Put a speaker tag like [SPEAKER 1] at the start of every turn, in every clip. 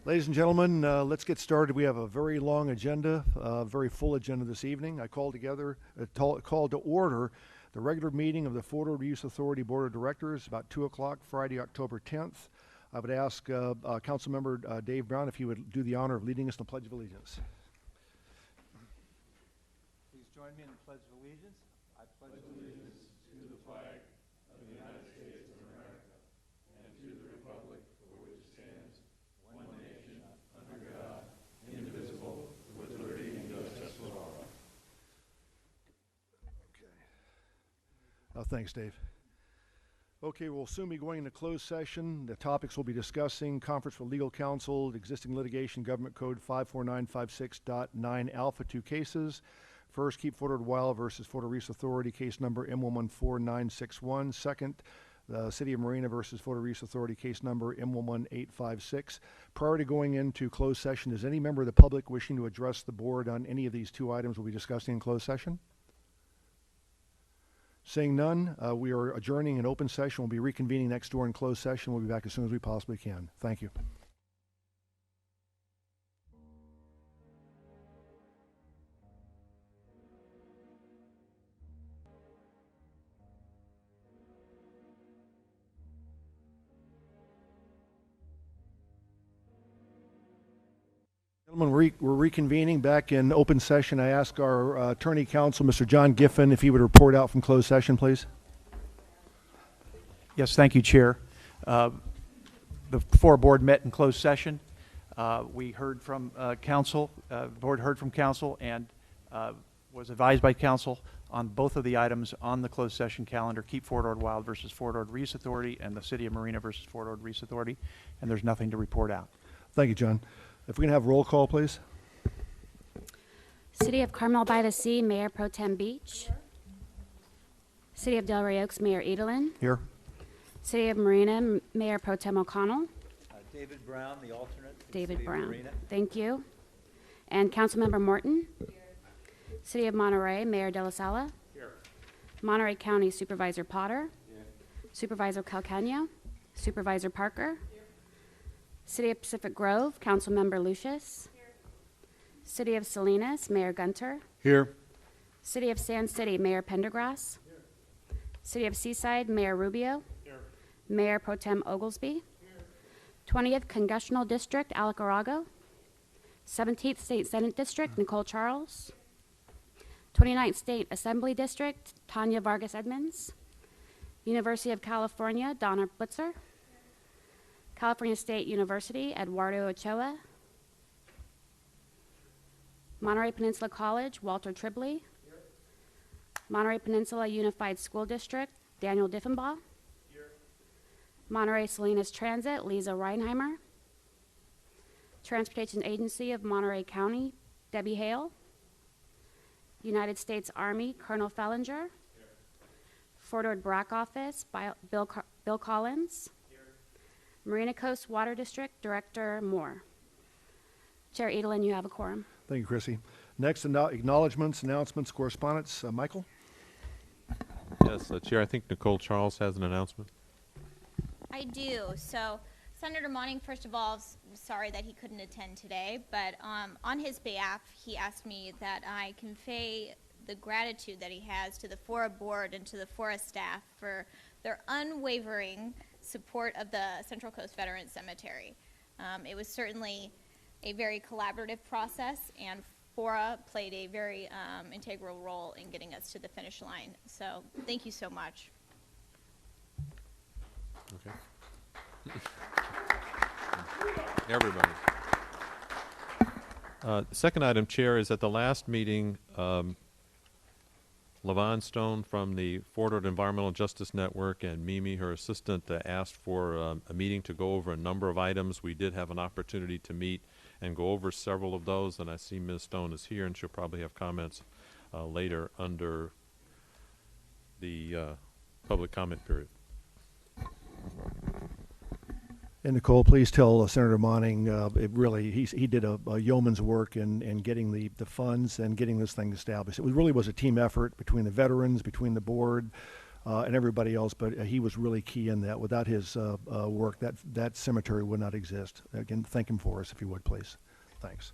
[SPEAKER 1] Ladies and gentlemen, let's get started. We have a very long agenda, very full agenda this evening. I call to order the regular meeting of the FORA Use Authority Board of Directors about 2 o'clock Friday, October 10th. I would ask Councilmember Dave Brown if he would do the honor of leading us in the Pledge of Allegiance.
[SPEAKER 2] Please join me in the Pledge of Allegiance. I pledge allegiance to the flag of the United States of America and to the republic for which it stands, one nation, under God, indivisible, with liberty and justice for all.
[SPEAKER 1] Okay. Thanks, Dave. Okay, we'll soon be going into closed session. The topics we'll be discussing: conference with legal counsel, existing litigation, government code 54956.9 alpha 2 cases. First, Keep Forward Wild versus Florida Reefs Authority, case number M114961. Second, the City of Marina versus Florida Reefs Authority, case number M11856. Prior to going into closed session, is any member of the public wishing to address the board on any of these two items we'll be discussing in closed session? Seeing none, we are adjourning an open session. We'll be reconvening next door in closed session. We'll be back as soon as we possibly can. Thank you. Gentlemen, we're reconvening back in open session. I ask our attorney counsel, Mr. John Giffen, if he would report out from closed session, please.
[SPEAKER 2] Yes, thank you, Chair. The FORA board met in closed session. We heard from counsel, the board heard from counsel and was advised by counsel on both of the items on the closed session calendar: Keep Fort Ord Wild versus Fort Ord Reefs Authority and the City of Marina versus Fort Ord Reefs Authority, and there's nothing to report out.
[SPEAKER 1] Thank you, John. If we can have roll call, please.
[SPEAKER 3] City of Carmel by the Sea, Mayor Pro Tem Beach. City of Delray Oaks, Mayor Edelin.
[SPEAKER 1] Here.
[SPEAKER 3] City of Marina, Mayor Pro Tem O'Connell.
[SPEAKER 4] David Brown, the alternate.
[SPEAKER 3] David Brown. Thank you. And Councilmember Morton. Here. City of Monterey, Mayor De La Sala. Here. Monterey County Supervisor Potter. Here. Supervisor Calcagno. Supervisor Parker. Here. City of Pacific Grove, Councilmember Lucius. Here. City of Salinas, Mayor Gunter.
[SPEAKER 1] Here.
[SPEAKER 3] City of Sand City, Mayor Pendergrass. Here. City of Seaside, Mayor Rubio. Here. Mayor Pro Tem Oglesby. Here. 20th Congressional District, Alec Arago. 17th State Senate District, Nicole Charles. 29th State Assembly District, Tanya Vargas Edmonds. University of California, Donna Blitzer. California State University, Eduardo Ochoa. Monterey Peninsula College, Walter Tribley. Here. Monterey Peninsula Unified School District, Daniel Diffenbaugh. Here. Monterey Salinas Transit, Lisa Reinheimer. Transportation Agency of Monterey County, Debbie Hale. United States Army, Colonel Fellinger. Here. Fort Ord BRAC Office, Bill Collins. Marina Coast Water District, Director Moore. Chair Edelin, you have a quorum.
[SPEAKER 1] Thank you, Chrissy. Next, acknowledgments, announcements, correspondence. Michael?
[SPEAKER 5] Yes, Chair, I think Nicole Charles has an announcement.
[SPEAKER 6] I do. So Senator Monning, first of all, sorry that he couldn't attend today, but on his behalf, he asked me that I convey the gratitude that he has to the FORA board and to the FORA staff for their unwavering support of the Central Coast Veterans Cemetery. It was certainly a very collaborative process, and FORA played a very integral role in getting us to the finish line. So thank you so much.
[SPEAKER 5] Okay. Everybody. The second item, Chair, is at the last meeting, LaVon Stone from the Fort Ord Environmental Justice Network and Mimi, her assistant, asked for a meeting to go over a number of items. We did have an opportunity to meet and go over several of those, and I see Ms. Stone is here, and she'll probably have comments later under the public comment period.
[SPEAKER 1] And Nicole, please tell Senator Monning, he did a yeoman's work in getting the funds and getting this thing established. It really was a team effort between the veterans, between the board, and everybody else, but he was really key in that. Without his work, that cemetery would not exist. Again, thank him for us, if you would, please. Thanks.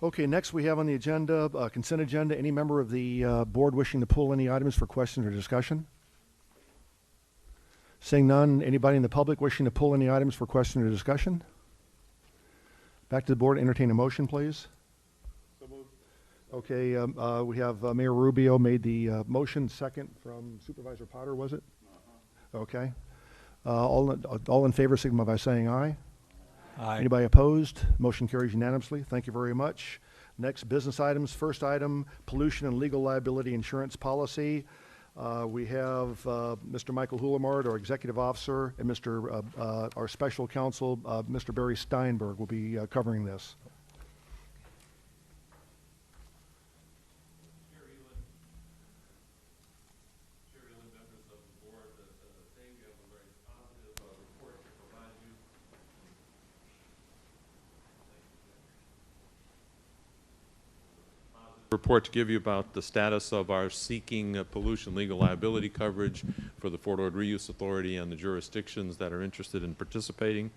[SPEAKER 1] Okay, next we have on the agenda, consent agenda. Any member of the board wishing to pull any items for questions or discussion? Seeing none, anybody in the public wishing to pull any items for question or discussion? Back to the board, entertain a motion, please. So moved. Okay, we have Mayor Rubio made the motion, second from Supervisor Potter, was it? Okay. All in favor, signify by saying aye.
[SPEAKER 4] Aye.
[SPEAKER 1] Anybody opposed? Motion carries unanimously. Thank you very much. Next, business items. First item, pollution and legal liability insurance policy. We have Mr. Michael Hulamard, our executive officer, and our special counsel, Mr. Barry Steinberg, will be covering this.
[SPEAKER 5] Members of the board, today we have a very positive report to provide you. Report to give you about the status of our seeking pollution legal liability coverage for the Fort Ord Reuse Authority and the jurisdictions that are interested in participating.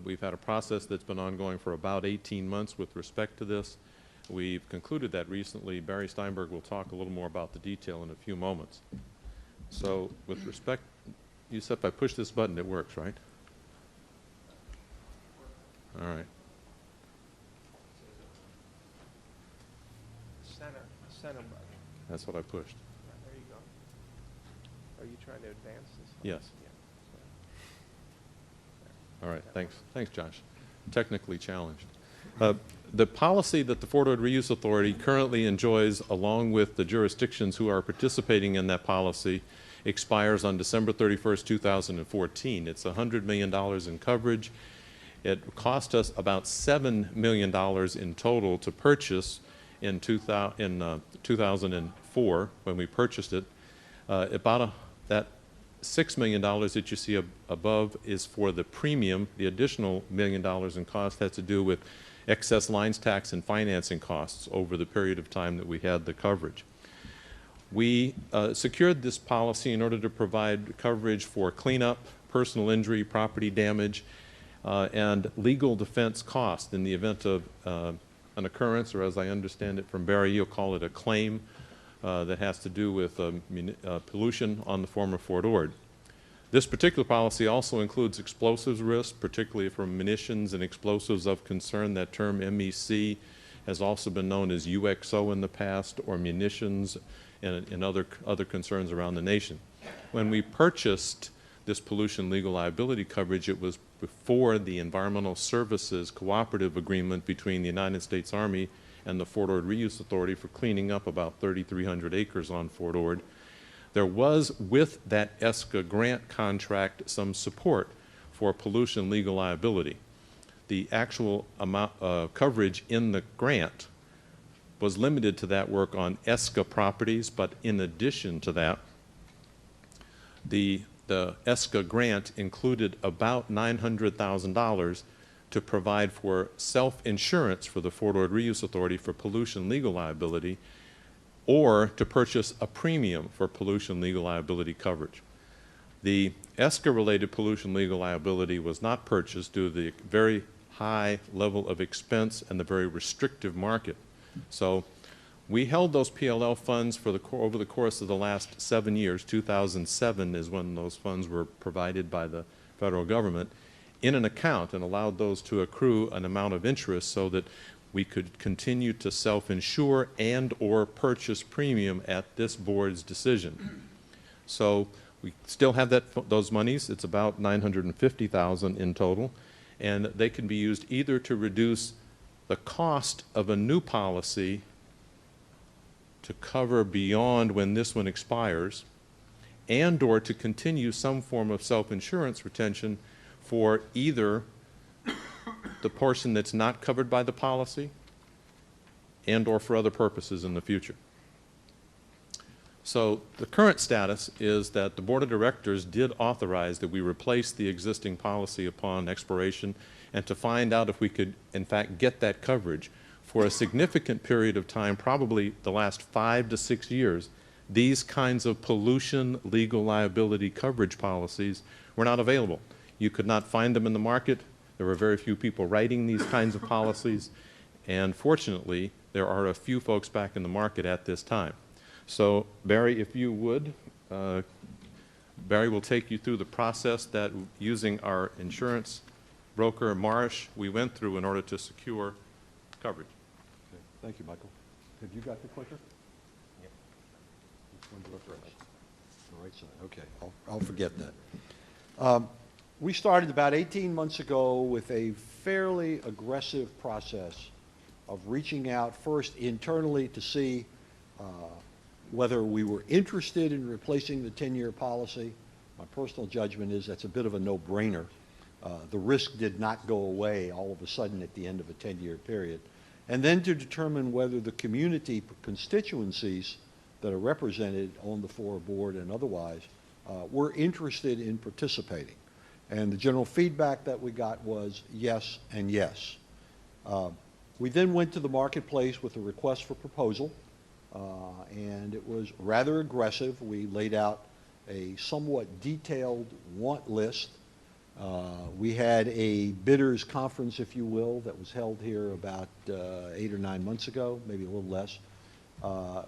[SPEAKER 5] We've had a process that's been ongoing for about 18 months with respect to this. We've concluded that recently. Barry Steinberg will talk a little more about the detail in a few moments. So with respect, you said if I push this button, it works, right? All right.
[SPEAKER 7] Center button.
[SPEAKER 5] That's what I pushed.
[SPEAKER 7] There you go. Are you trying to advance this?
[SPEAKER 5] Yes.
[SPEAKER 7] Yeah.
[SPEAKER 5] All right, thanks. Thanks, Josh. Technically challenged. The policy that the Fort Ord Reuse Authority currently enjoys, along with the jurisdictions who are participating in that policy, expires on December 31st, 2014. It's $100 million in coverage. It cost us about $7 million in total to purchase in 2004 when we purchased it. That $6 million that you see above is for the premium. The additional $1 million in cost has to do with excess lines tax and financing costs over the period of time that we had the coverage. We secured this policy in order to provide coverage for cleanup, personal injury, property damage, and legal defense costs in the event of an occurrence, or as I understand it from Barry, you'll call it a claim that has to do with pollution on the former Fort Ord. This particular policy also includes explosives risk, particularly from munitions and explosives of concern. That term MEC has also been known as UXO in the past, or munitions and other concerns around the nation. When we purchased this pollution legal liability coverage, it was before the Environmental Services Cooperative Agreement between the United States Army and the Fort Ord Reuse Authority for cleaning up about 3,300 acres on Fort Ord. There was, with that ESCA grant contract, some support for pollution legal liability. The actual amount coverage in the grant was limited to that work on ESCA properties, but in addition to that, the ESCA grant included about $900,000 to provide for self-insurance for the Fort Ord Reuse Authority for pollution legal liability, or to purchase a premium for pollution legal liability coverage. The ESCA-related pollution legal liability was not purchased due to the very high level of expense and the very restrictive market. So we held those PLL funds for over the course of the last 7 years. 2007 is when those funds were provided by the federal government in an account, and allowed those to accrue an amount of interest so that we could continue to self-insure and or purchase premium at this board's decision. So we still have those monies. It's about $950,000 in total, and they can be used either to reduce the cost of a new policy to cover beyond when this one expires, and or to continue some form of self-insurance retention for either the portion that's not covered by the policy and or for other purposes in the future. So the current status is that the Board of Directors did authorize that we replace the existing policy upon expiration, and to find out if we could in fact get that coverage for a significant period of time, probably the last 5 to 6 years, these kinds of pollution legal liability coverage policies were not available. You could not find them in the market. There were very few people writing these kinds of policies. And fortunately, there are a few folks back in the market at this time. So, Barry, if you would, Barry will take you through the process that, using our insurance broker, Marsh, we went through in order to secure coverage.
[SPEAKER 8] Okay. Thank you, Michael. Have you got the clicker? Yep. Which one do I press? The right side. Okay, I'll forget that. We started about 18 months ago with a fairly aggressive process of reaching out first internally to see whether we were interested in replacing the 10-year policy. My personal judgment is that's a bit of a no-brainer. The risk did not go away all of a sudden at the end of a 10-year period. And then to determine whether the community constituencies that are represented on the FORA board and otherwise were interested in participating. And the general feedback that we got was yes and yes. We then went to the marketplace with a request for proposal, and it was rather aggressive. We laid out a somewhat detailed want list. We had a bidders conference, if you will, that was held here about 8 or 9 months ago, maybe a little less.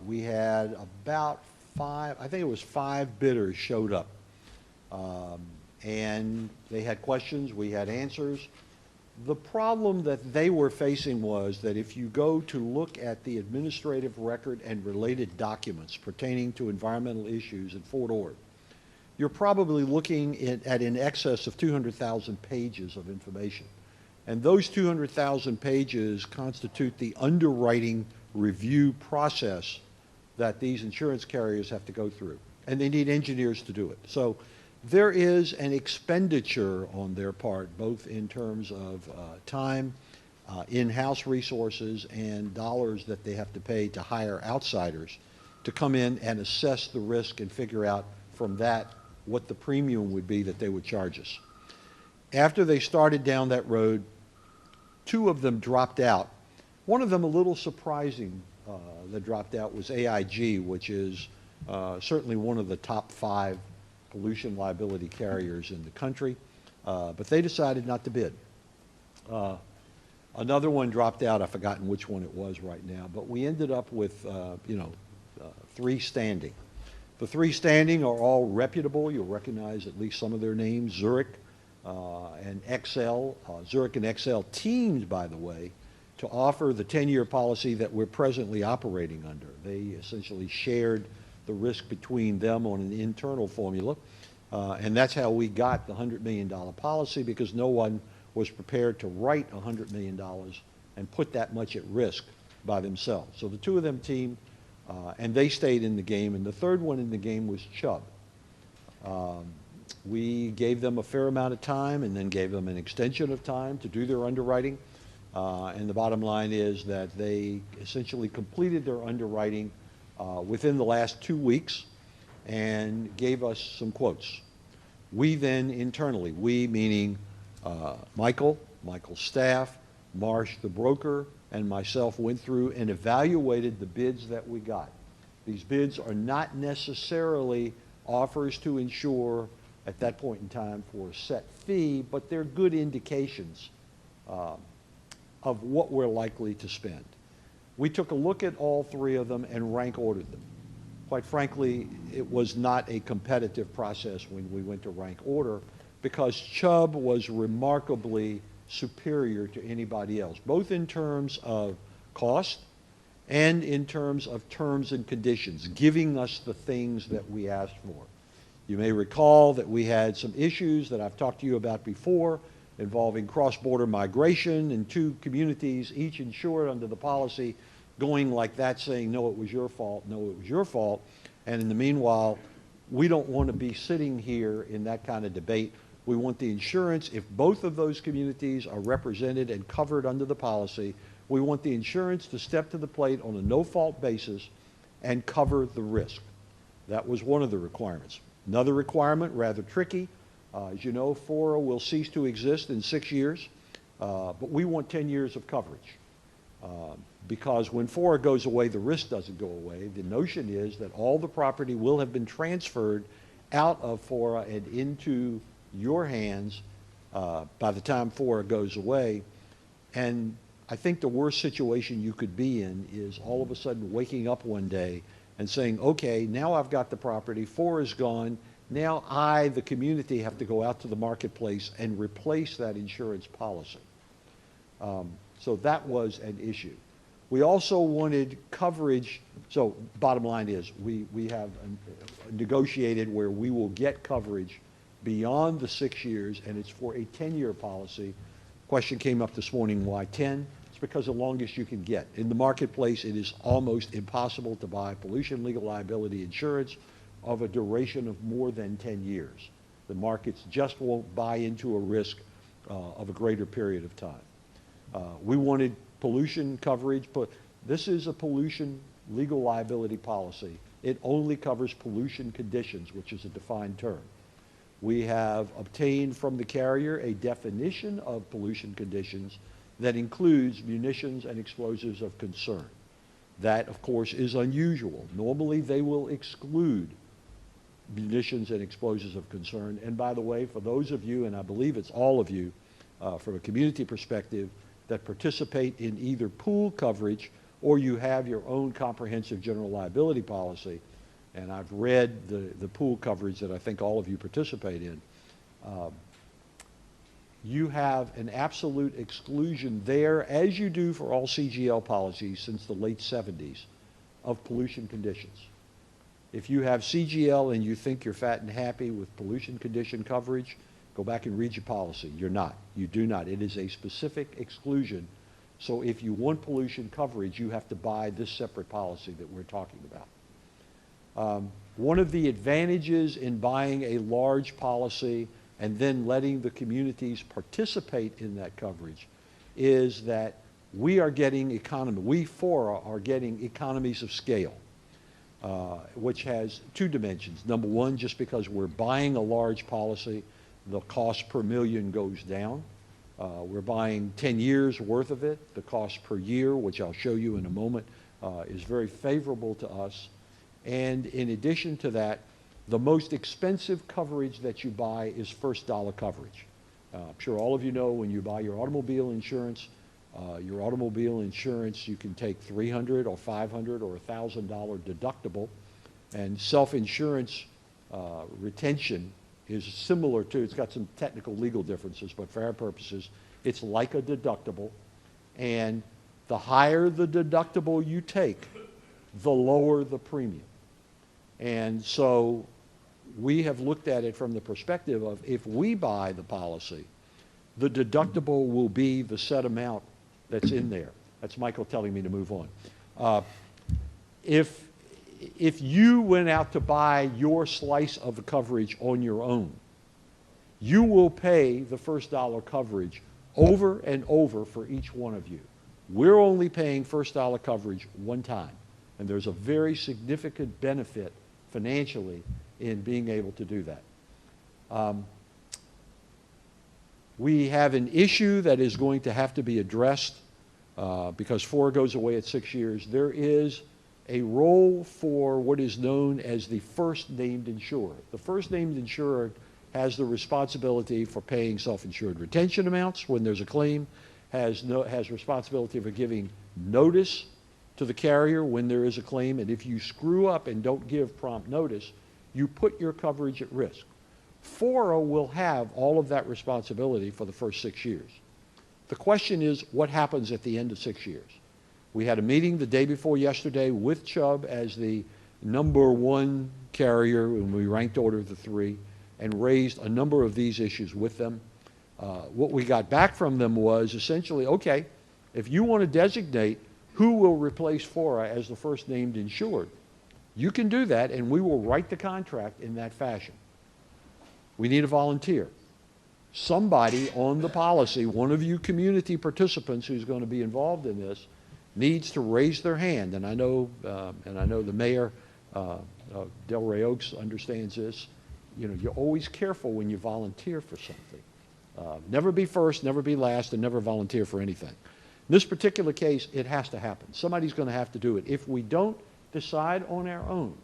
[SPEAKER 8] We had about five bidders showed up. And they had questions, we had answers. The problem that they were facing was that if you go to look at the administrative record and related documents pertaining to environmental issues in Fort Ord, you're probably looking at in excess of 200,000 pages of information. And those 200,000 pages constitute the underwriting review process that these insurance carriers have to go through. And they need engineers to do it. So there is an expenditure on their part, both in terms of time, in-house resources, and dollars that they have to pay to hire outsiders to come in and assess the risk and figure out from that what the premium would be that they would charge us. After they started down that road, 2 of them dropped out. One of them, a little surprising, that dropped out was AIG, which is certainly one of the top 5 pollution liability carriers in the country, but they decided not to bid. Another one dropped out. I've forgotten which one it was right now, but we ended up with 3 standing. The 3 standing are all reputable. You'll recognize at least some of their names: Zurich and XL. Zurich and XL teamed, by the way, to offer the 10-year policy that we're presently operating under. They essentially shared the risk between them on an internal formula, and that's how we got the $100 million policy, because no one was prepared to write $100 million and put that much at risk by themselves. So the 2 of them teamed, and they stayed in the game, and the third one in the game was Chubb. We gave them a fair amount of time and then gave them an extension of time to do their underwriting, and the bottom line is that they essentially completed their underwriting within the last 2 weeks and gave us some quotes. We then internally, we meaning Michael's staff, Marsh the broker, and myself, went through and evaluated the bids that we got. These bids are not necessarily offers to insure at that point in time for a set fee, but they're good indications of what we're likely to spend. We took a look at all 3 of them and rank ordered them. Quite frankly, it was not a competitive process when we went to rank order, because Chubb was remarkably superior to anybody else, both in terms of cost and in terms of terms and conditions, giving us the things that we asked for. You may recall that we had some issues that I've talked to you about before involving cross-border migration, and 2 communities, each insured under the policy, going like that, saying, no, it was your fault, no, it was your fault. And in the meanwhile, we don't want to be sitting here in that kind of debate. We want the insurance. If both of those communities are represented and covered under the policy, we want the insurance to step to the plate on a no-fault basis and cover the risk. That was one of the requirements. Another requirement, rather tricky, as you know, FORA will cease to exist in 6 years, but we want 10 years of coverage. because when FORA goes away, the risk doesn't go away. The notion is that all the property will have been transferred out of FORA and into your hands by the time FORA goes away. And I think the worst situation you could be in is all of a sudden waking up one day and saying, okay, now I've got the property, FORA is gone, now I, the community, have to go out to the marketplace and replace that insurance policy. So that was an issue. We also wanted coverage, so bottom line is we have negotiated where we will get coverage beyond the 6 years, and it's for a 10-year policy. Question came up this morning, why 10? It's because the longest you can get. In the marketplace, it is almost impossible to buy pollution legal liability insurance of a duration of more than 10 years. The markets just won't buy into a risk of a greater period of time. We wanted pollution coverage, but this is a pollution legal liability policy. It only covers pollution conditions, which is a defined term. We have obtained from the carrier a definition of pollution conditions that includes munitions and explosives of concern. That, of course, is unusual. Normally, they will exclude munitions and explosives of concern. And by the way, for those of you, and I believe it's all of you, from a community perspective, that participate in either pool coverage or you have your own comprehensive general liability policy, and I've read the pool coverage that I think all of you participate in, you have an absolute exclusion there, as you do for all CGL policies since the late 70s, of pollution conditions. If you have CGL and you think you're fat and happy with pollution condition coverage, go back and read your policy. You're not. You do not. It is a specific exclusion. So if you want pollution coverage, you have to buy this separate policy that we're talking about. One of the advantages in buying a large policy and then letting the communities participate in that coverage is that we are getting we, FORA, are getting economies of scale, which has two dimensions. Number one, just because we're buying a large policy, the cost per million goes down. We're buying 10 years worth of it. The cost per year, which I'll show you in a moment, is very favorable to us. And in addition to that, the most expensive coverage that you buy is first dollar coverage. I'm sure all of you know when you buy your automobile insurance, you can take $300 or $500 or $1,000 deductible, and self-insurance retention is similar to, it's got some technical legal differences, but for our purposes, it's like a deductible. And the higher the deductible you take, the lower the premium. And so we have looked at it from the perspective of if we buy the policy, the deductible will be the set amount that's in there. That's Michael telling me to move on. If you went out to buy your slice of the coverage on your own, you will pay the first dollar coverage over and over for each one of you. We're only paying first dollar coverage one time, and there's a very significant benefit financially in being able to do that. We have an issue that is going to have to be addressed because FORA goes away at 6 years. There is a role for what is known as the first named insurer. The first named insurer has the responsibility for paying self-insured retention amounts when there's a claim, has responsibility for giving notice to the carrier when there is a claim, and if you screw up and don't give prompt notice, you put your coverage at risk. FORA will have all of that responsibility for the first 6 years. The question is, what happens at the end of 6 years? We had a meeting the day before yesterday with Chubb as the #1 carrier, and we ranked order the 3, and raised a number of these issues with them. What we got back from them was essentially, okay, if you want to designate who will replace FORA as the first named insured, you can do that, and we will write the contract in that fashion. We need a volunteer. Somebody on the policy, one of you community participants who's going to be involved in this, needs to raise their hand, and I know the mayor, Delray Oaks, understands this. You know, you're always careful when you volunteer for something. Never be first, never be last, and never volunteer for anything. In this particular case, it has to happen. Somebody's going to have to do it. If we don't decide on our own,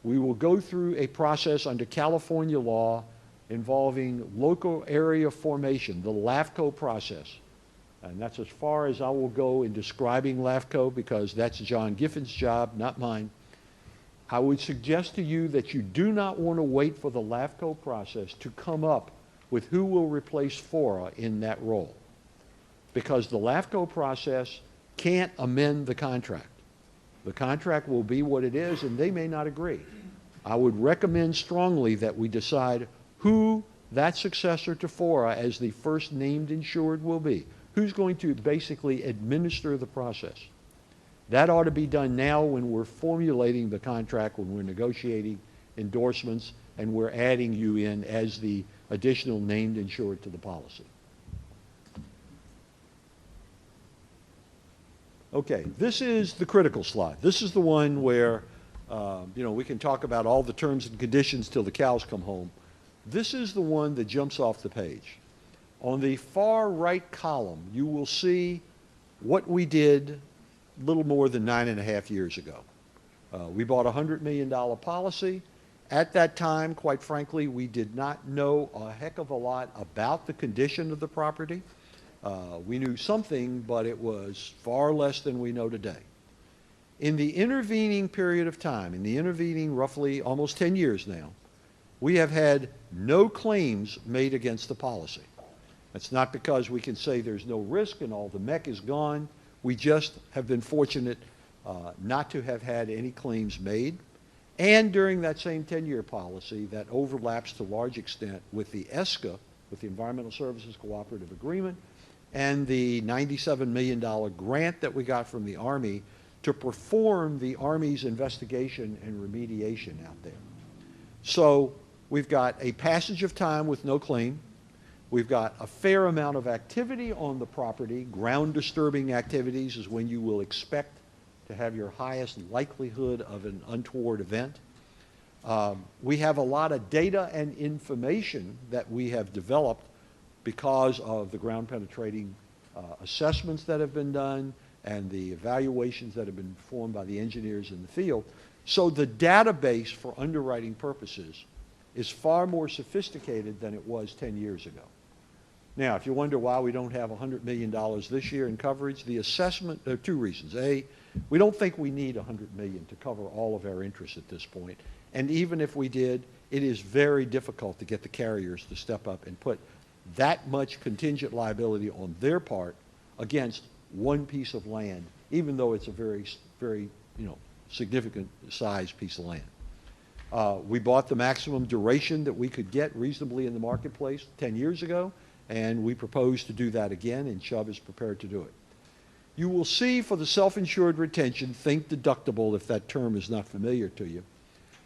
[SPEAKER 8] we will go through a process under California law involving local area formation, the LAFCO process. And that's as far as I will go in describing LAFCO, because that's John Giffin's job, not mine. I would suggest to you that you do not want to wait for the LAFCO process to come up with who will replace FORA in that role, because the LAFCO process can't amend the contract. The contract will be what it is, and they may not agree. I would recommend strongly that we decide who that successor to FORA as the first named insured will be. Who's going to basically administer the process? That ought to be done now when we're formulating the contract, when we're negotiating endorsements, and we're adding you in as the additional named insured to the policy. Okay, this is the critical slide. This is the one where, we can talk about all the terms and conditions till the cows come home. This is the one that jumps off the page. On the far right column, you will see what we did a little more than 9.5 years ago. We bought a $100 million policy. At that time, quite frankly, we did not know a heck of a lot about the condition of the property. We knew something, but it was far less than we know today. In the intervening period of time, in the intervening roughly almost 10 years now, we have had no claims made against the policy. That's not because we can say there's no risk and all the mech is gone. We just have been fortunate not to have had any claims made. And during that same 10-year policy, that overlaps to a large extent with the ESCA, with the Environmental Services Cooperative Agreement, and the $97 million grant that we got from the Army to perform the Army's investigation and remediation out there. So we've got a passage of time with no claim. We've got a fair amount of activity on the property. Ground disturbing activities is when you will expect to have your highest likelihood of an untoward event. We have a lot of data and information that we have developed because of the ground penetrating assessments that have been done and the evaluations that have been performed by the engineers in the field. So the database for underwriting purposes is far more sophisticated than it was 10 years ago. Now, if you wonder why we don't have $100 million this year in coverage, the assessment, there are two reasons. A, we don't think we need $100 million to cover all of our interests at this point. And even if we did, it is very difficult to get the carriers to step up and put that much contingent liability on their part against one piece of land, even though it's a very, very, significant size piece of land. We bought the maximum duration that we could get reasonably in the marketplace 10 years ago, and we propose to do that again, and Chubb is prepared to do it. You will see for the self-insured retention, think deductible if that term is not familiar to you.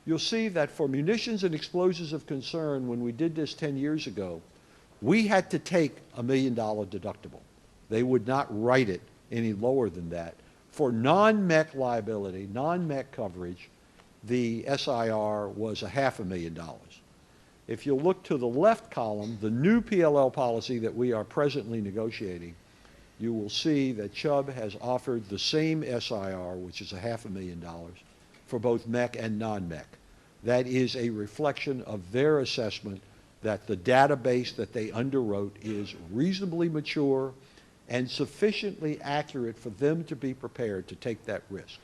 [SPEAKER 8] You'll see that for munitions and explosives of concern, when we did this 10 years ago, we had to take $1 million deductible. They would not write it any lower than that. For non-mech liability, non-mech coverage, the SIR was $500,000. If you look to the left column, the new PLL policy that we are presently negotiating, you will see that Chubb has offered the same SIR, which is $500,000, for both mech and non-mech. That is a reflection of their assessment that the database that they underwrote is reasonably mature and sufficiently accurate for them to be prepared to take that risk.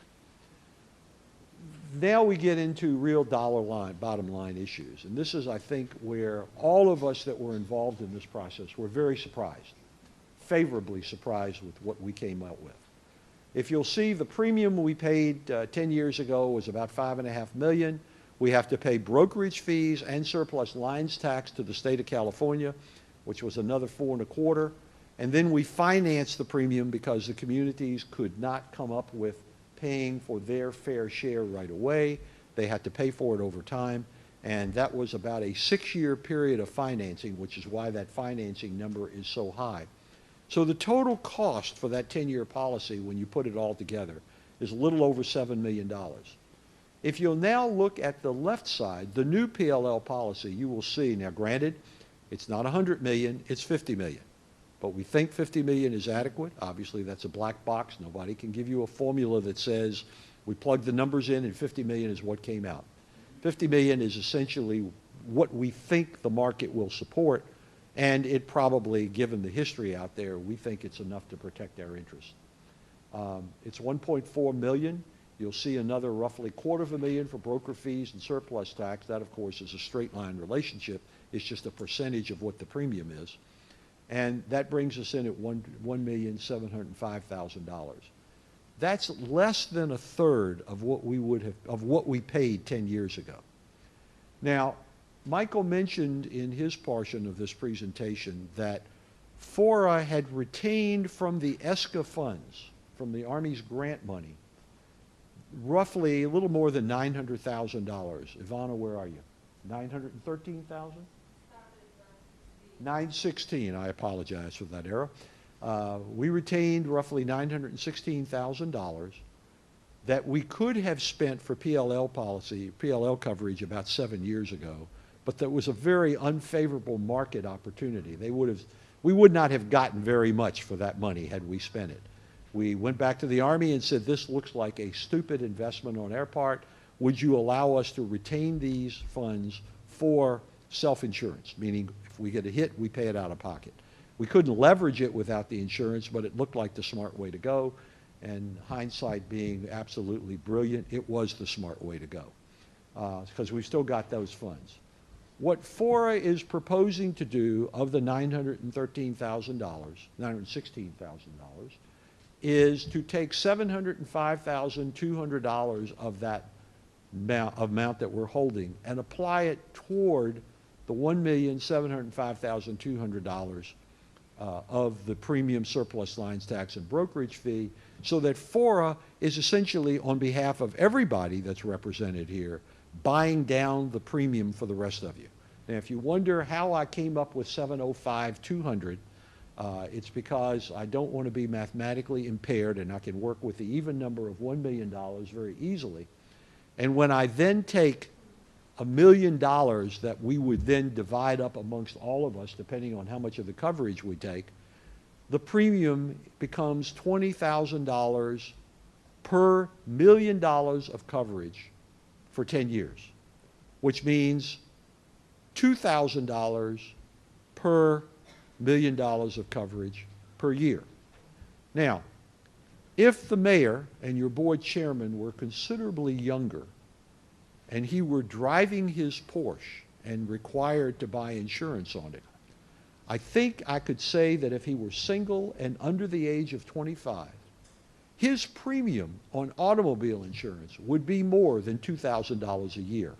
[SPEAKER 8] Now we get into real bottom line issues. And this is, I think, where all of us that were involved in this process were very surprised, favorably surprised with what we came out with. If you'll see, the premium we paid 10 years ago was about $5.5 million. We have to pay brokerage fees and surplus lines tax to the state of California, which was another $4.25. And then we financed the premium because the communities could not come up with paying for their fair share right away. They had to pay for it over time. And that was about a 6-year period of financing, which is why that financing number is so high. So the total cost for that 10-year policy, when you put it all together, is a little over $7 million. If you'll now look at the left side, the new PLL policy, you will see, now granted, it's not $100 million, it's $50 million. but we think 50 million is adequate. Obviously, that's a black box. Nobody can give you a formula that says we plugged the numbers in and 50 million is what came out. 50 million is essentially what we think the market will support, and it probably, given the history out there, we think it's enough to protect our interest. It's 1.4 million. You'll see another roughly $250,000 for broker fees and surplus tax. That, of course, is a straight line relationship. It's just a percentage of what the premium is. And that brings us in at $1,705,000. That's less than a third of what we paid 10 years ago. Now, Michael mentioned in his portion of this presentation that FORA had retained from the ESCA funds, from the Army's grant money, roughly a little more than $900,000. Ivana, where are you? 913,000? 916, I apologize for that error. We retained roughly $916,000 that we could have spent for PLL coverage about 7 years ago, but that was a very unfavorable market opportunity. We would not have gotten very much for that money had we spent it. We went back to the Army and said, this looks like a stupid investment on our part. Would you allow us to retain these funds for self-insurance, meaning if we get a hit, we pay it out of pocket. We couldn't leverage it without the insurance, but it looked like the smart way to go. And hindsight being absolutely brilliant, it was the smart way to go because we've still got those funds. What FORA is proposing to do of the $916,000, is to take $705,200 of that amount that we're holding and apply it toward the $1,705,200 of the premium surplus lines tax and brokerage fee, so that FORA is essentially, on behalf of everybody that's represented here, buying down the premium for the rest of you. Now, if you wonder how I came up with $705,200, it's because I don't want to be mathematically impaired, and I can work with the even number of $1 million very easily. And when I then take $1 million that we would then divide up amongst all of us, depending on how much of the coverage we take, the premium becomes $20,000 per $1 million of coverage for 10 years, which means $2,000 per $1 million of coverage per year. Now, if the mayor and your board chairman were considerably younger and he were driving his Porsche and required to buy insurance on it, I think I could say that if he were single and under the age of 25, his premium on automobile insurance would be more than $2,000 a year.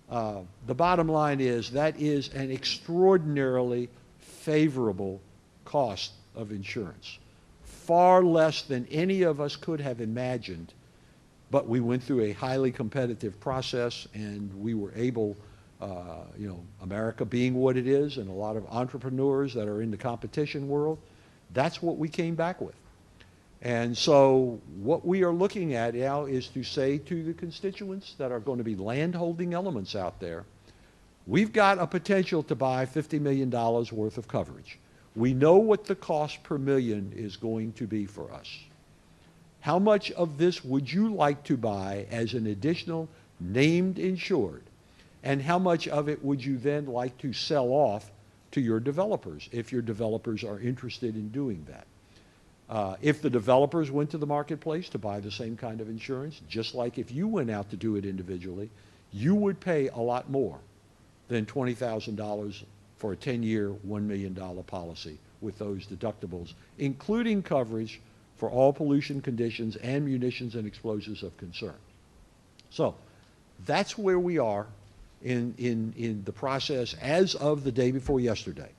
[SPEAKER 8] The bottom line is that is an extraordinarily favorable cost of insurance, far less than any of us could have imagined, but we went through a highly competitive process and we were able, America being what it is and a lot of entrepreneurs that are in the competition world, that's what we came back with. And so what we are looking at now is to say to the constituents that are going to be land-holding elements out there, we've got a potential to buy $50 million worth of coverage. We know what the cost per million is going to be for us. How much of this would you like to buy as an additional named insured? And how much of it would you then like to sell off to your developers if your developers are interested in doing that? If the developers went to the marketplace to buy the same kind of insurance, just like if you went out to do it individually, you would pay a lot more than $20,000 for a 10-year, $1 million policy with those deductibles, including coverage for all pollution conditions and munitions and explosives of concern. So that's where we are in the process as of the day before yesterday.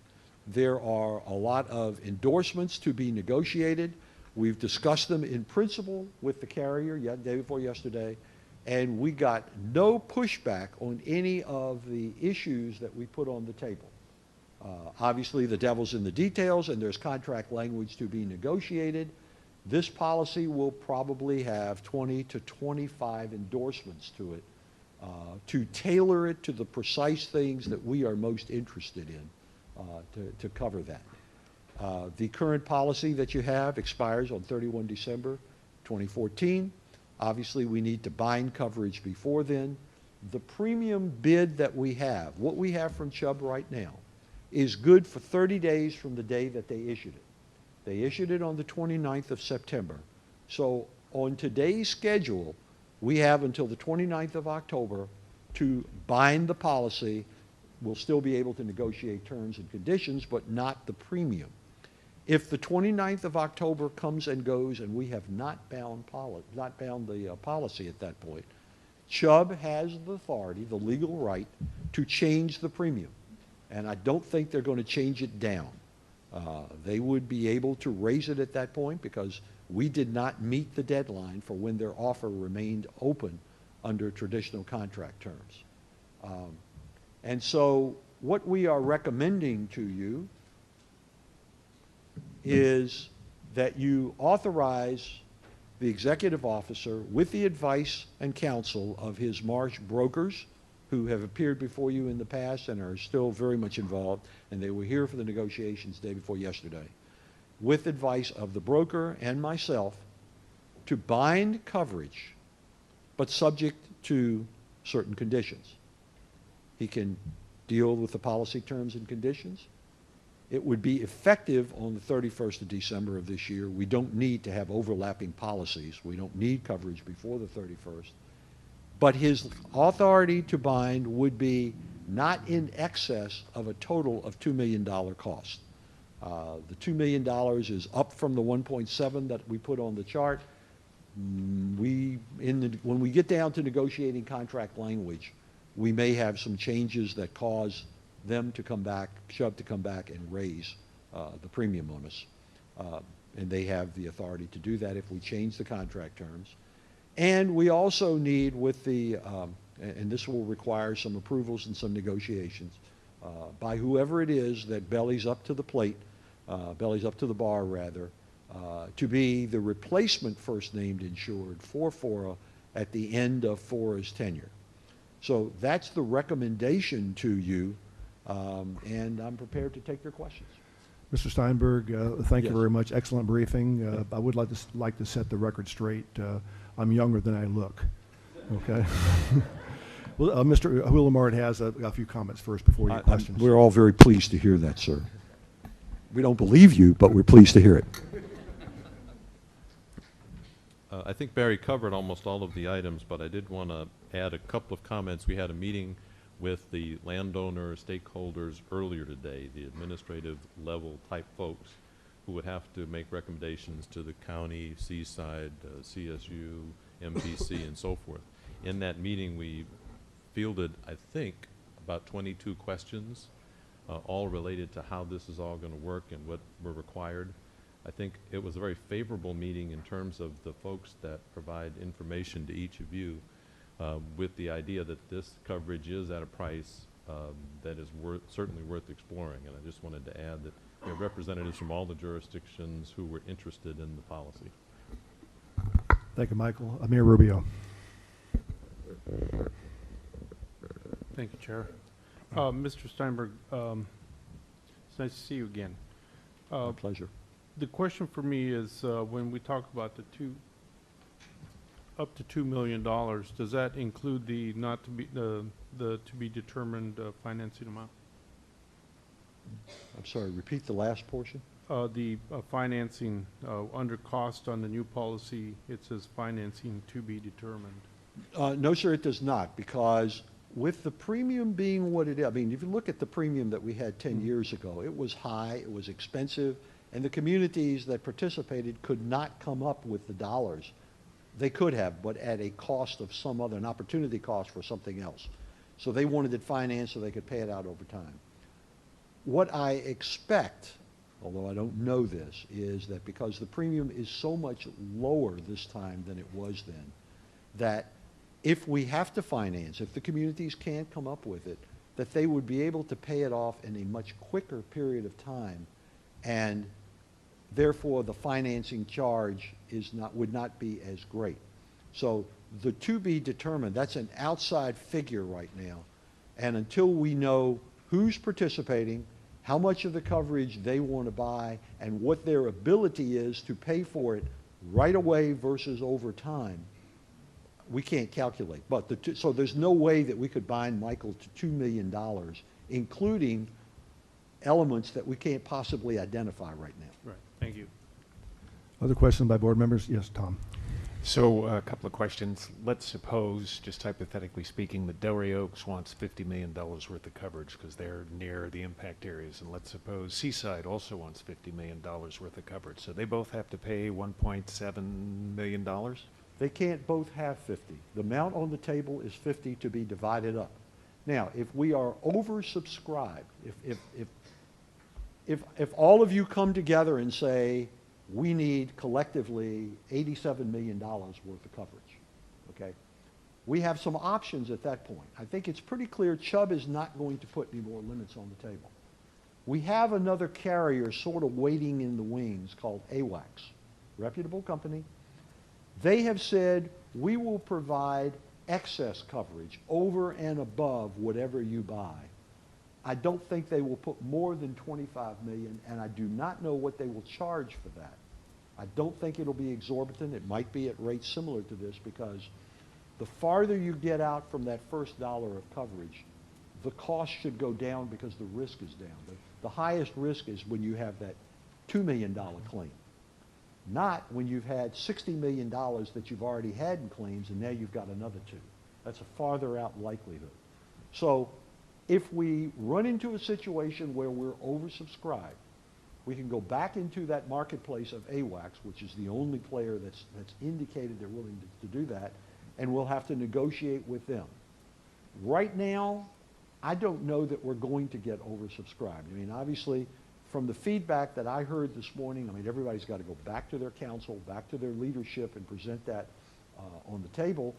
[SPEAKER 8] There are a lot of endorsements to be negotiated. We've discussed them in principle with the carrier the day before yesterday, and we got no pushback on any of the issues that we put on the table. Obviously, the devil's in the details, and there's contract language to be negotiated. This policy will probably have 20 to 25 endorsements to it to tailor it to the precise things that we are most interested in to cover that. The current policy that you have expires on 31 December 2014. Obviously, we need to bind coverage before then. The premium bid that we have, what we have from Chubb right now, is good for 30 days from the day that they issued it. They issued it on the 29th of September. So on today's schedule, we have until the 29th of October to bind the policy. We'll still be able to negotiate terms and conditions, but not the premium. If the 29th of October comes and goes and we have not bound the policy at that point, Chubb has the authority, the legal right, to change the premium. And I don't think they're going to change it down. They would be able to raise it at that point because we did not meet the deadline for when their offer remained open under traditional contract terms. And so what we are recommending to you is that you authorize the executive officer, with the advice and counsel of his Marsh brokers, who have appeared before you in the past and are still very much involved, and they were here for the negotiations day before yesterday, with advice of the broker and myself, to bind coverage, but subject to certain conditions. He can deal with the policy terms and conditions. It would be effective on the 31st of December of this year. We don't need to have overlapping policies. We don't need coverage before the 31st. But his authority to bind would be not in excess of a total of $2 million cost. The $2 million is up from the 1.7 that we put on the chart. When we get down to negotiating contract language, we may have some changes that cause them to come back, Chubb to come back and raise the premium on us. And they have the authority to do that if we change the contract terms. And we also need with the, and this will require some approvals and some negotiations, by whoever it is that bellies up to the plate, bellies up to the bar rather, to be the replacement first named insured for FORA at the end of FORA's tenure. So that's the recommendation to you, and I'm prepared to take your questions.
[SPEAKER 1] Mr. Steinberg, thank you
[SPEAKER 8] Yes.
[SPEAKER 1] very much. Excellent briefing. I would like to set the record straight. I'm younger than I look. Okay. Well, Mr. Hulamard has a few comments first before your questions.
[SPEAKER 8] We're all very pleased to hear that, sir. We don't believe you, but we're pleased to hear it.
[SPEAKER 5] I think Barry covered almost all of the items, but I did want to add a couple of comments. We had a meeting with the landowner stakeholders earlier today, the administrative level type folks who would have to make recommendations to the county, Seaside, CSU, MPC, and so forth. In that meeting, we fielded, I think, about 22 questions, all related to how this is all going to work and what were required. I think it was a very favorable meeting in terms of the folks that provide information to each of you, with the idea that this coverage is at a price that is certainly worth exploring. And I just wanted to add that we have representatives from all the jurisdictions who were interested in the policy.
[SPEAKER 1] Thank you, Michael. Amir Rubio.
[SPEAKER 7] Thank you, Chair. Mr. Steinberg, it's nice to see you again.
[SPEAKER 8] My pleasure.
[SPEAKER 7] The question for me is, when we talk about up to $2 million, does that include the to be determined financing amount?
[SPEAKER 8] I'm sorry, repeat the last portion?
[SPEAKER 7] The financing, under cost on the new policy, it says financing to be determined.
[SPEAKER 8] No, sir, it does not, because with the premium being what it is, I mean, if you look at the premium that we had 10 years ago, it was high, it was expensive, and the communities that participated could not come up with the dollars. They could have, but at a cost of some other, an opportunity cost for something else. So they wanted it financed so they could pay it out over time. What I expect, although I don't know this, is that because the premium is so much lower this time than it was then, that if we have to finance, if the communities can't come up with it, that they would be able to pay it off in a much quicker period of time, and therefore the financing charge would not be as great. So the to be determined, that's an outside figure right now, and until we know who's participating, how much of the coverage they want to buy, and what their ability is to pay for it right away versus over time, we can't calculate. But so there's no way that we could bind Michael to $2 million, including elements that we can't possibly identify right now.
[SPEAKER 7] Right, thank you.
[SPEAKER 1] Other questions by board members? Yes, Tom.
[SPEAKER 9] So a couple of questions. Let's suppose, just hypothetically speaking, that Delray Oaks wants $50 million worth of coverage because they're near the impact areas. And let's suppose Seaside also wants $50 million worth of coverage. So they both have to pay $1.7 million?
[SPEAKER 8] They can't both have 50. The amount on the table is 50 to be divided up. Now, if we are oversubscribed, if all of you come together and say, we need collectively $87 million worth of coverage, okay? We have some options at that point. I think it's pretty clear Chubb is not going to put any more limits on the table. We have another carrier sort of waiting in the wings called AWACS, reputable company. They have said, we will provide excess coverage over and above whatever you buy. I don't think they will put more than $25 million, and I do not know what they will charge for that. I don't think it'll be exorbitant. It might be at rates similar to this, because the farther you get out from that first dollar of coverage, the cost should go down because the risk is down. The highest risk is when you have that $2 million claim, not when you've had $60 million that you've already had in claims and now you've got another two. That's a farther out likelihood. So if we run into a situation where we're oversubscribed, we can go back into that marketplace of AWACS, which is the only player that's indicated they're willing to do that, and we'll have to negotiate with them. Right now, I don't know that we're going to get oversubscribed. I mean, obviously, from the feedback that I heard this morning, I mean, everybody's got to go back to their council, back to their leadership, and present that on the table.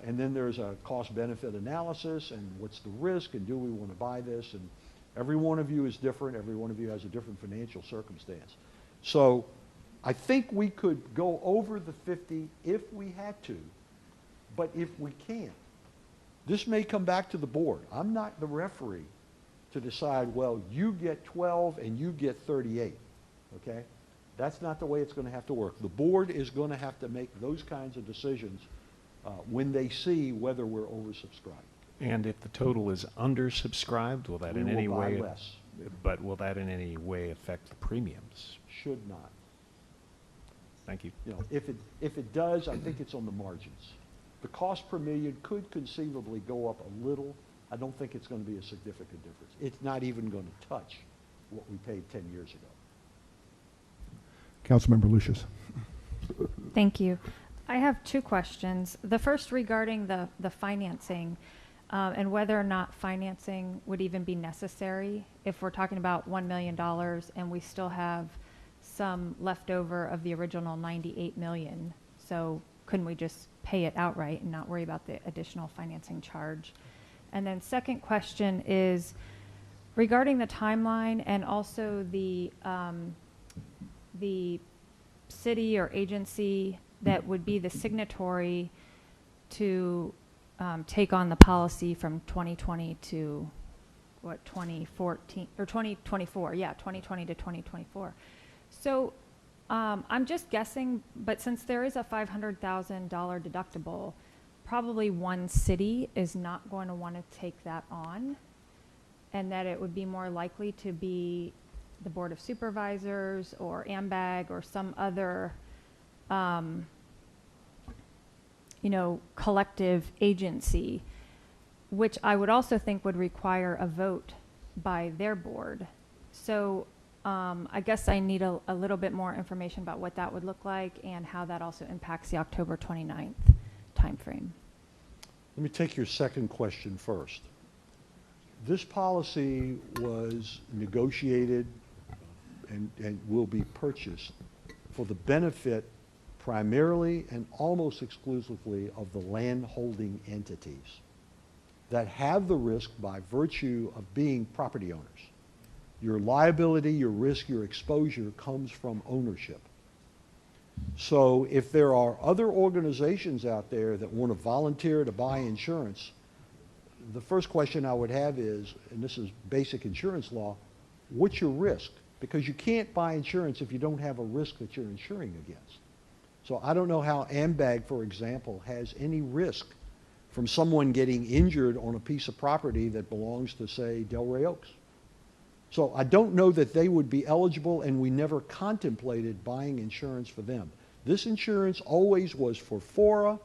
[SPEAKER 8] And then there's a cost-benefit analysis, and what's the risk, and do we want to buy this? And every one of you is different. Every one of you has a different financial circumstance. So I think we could go over the 50 if we had to, but if we can't, this may come back to the board. I'm not the referee to decide, well, you get 12 and you get 38, okay? That's not the way it's going to have to work. The board is going to have to make those kinds of decisions when they see whether we're oversubscribed.
[SPEAKER 9] And if the total is undersubscribed, will that in any
[SPEAKER 8] We will buy
[SPEAKER 9] way?
[SPEAKER 8] less.
[SPEAKER 9] But will that in any way affect the premiums?
[SPEAKER 8] Should not.
[SPEAKER 9] Thank you.
[SPEAKER 8] You know, if it does, I think it's on the margins. The cost per million could conceivably go up a little. I don't think it's going to be a significant difference. It's not even going to touch what we paid 10 years ago.
[SPEAKER 1] Councilmember Lucius.
[SPEAKER 10] Thank you. I have two questions. The first regarding the financing and whether or not financing would even be necessary if we're talking about $1 million and we still have some left over of the original $98 million. So couldn't we just pay it outright and not worry about the additional financing charge? And then second question is regarding the timeline and also the city or agency that would be the signatory to take on the policy from 2020 to what, 2014 or 2024? Yeah, 2020 to 2024. So I'm just guessing, but since there is a $500,000 deductible, probably one city is not going to want to take that on, and that it would be more likely to be the Board of Supervisors or AMBAG or some other, collective agency, which I would also think would require a vote by their board. So I guess I need a little bit more information about what that would look like and how that also impacts the October 29th timeframe.
[SPEAKER 8] Let me take your second question first. This policy was negotiated and will be purchased for the benefit primarily and almost exclusively of the land holding entities that have the risk by virtue of being property owners. Your liability, your risk, your exposure comes from ownership. So if there are other organizations out there that want to volunteer to buy insurance, the first question I would have is, and this is basic insurance law, what's your risk? Because you can't buy insurance if you don't have a risk that you're insuring against. So I don't know how AMBAG, for example, has any risk from someone getting injured on a piece of property that belongs to, say, Delray Oaks. So I don't know that they would be eligible, and we never contemplated buying insurance for them. This insurance always was for FORA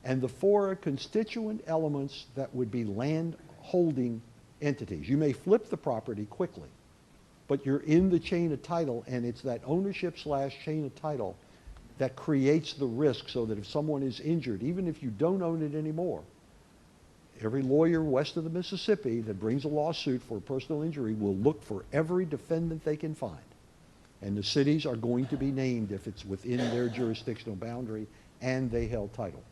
[SPEAKER 8] and the FORA constituent elements that would be land holding entities. You may flip the property quickly, but you're in the chain of title, and it's that ownership / chain of title that creates the risk, so that if someone is injured, even if you don't own it anymore, every lawyer west of the Mississippi that brings a lawsuit for personal injury will look for every defendant they can find. And the cities are going to be named if it's within their jurisdictional boundary and they held title.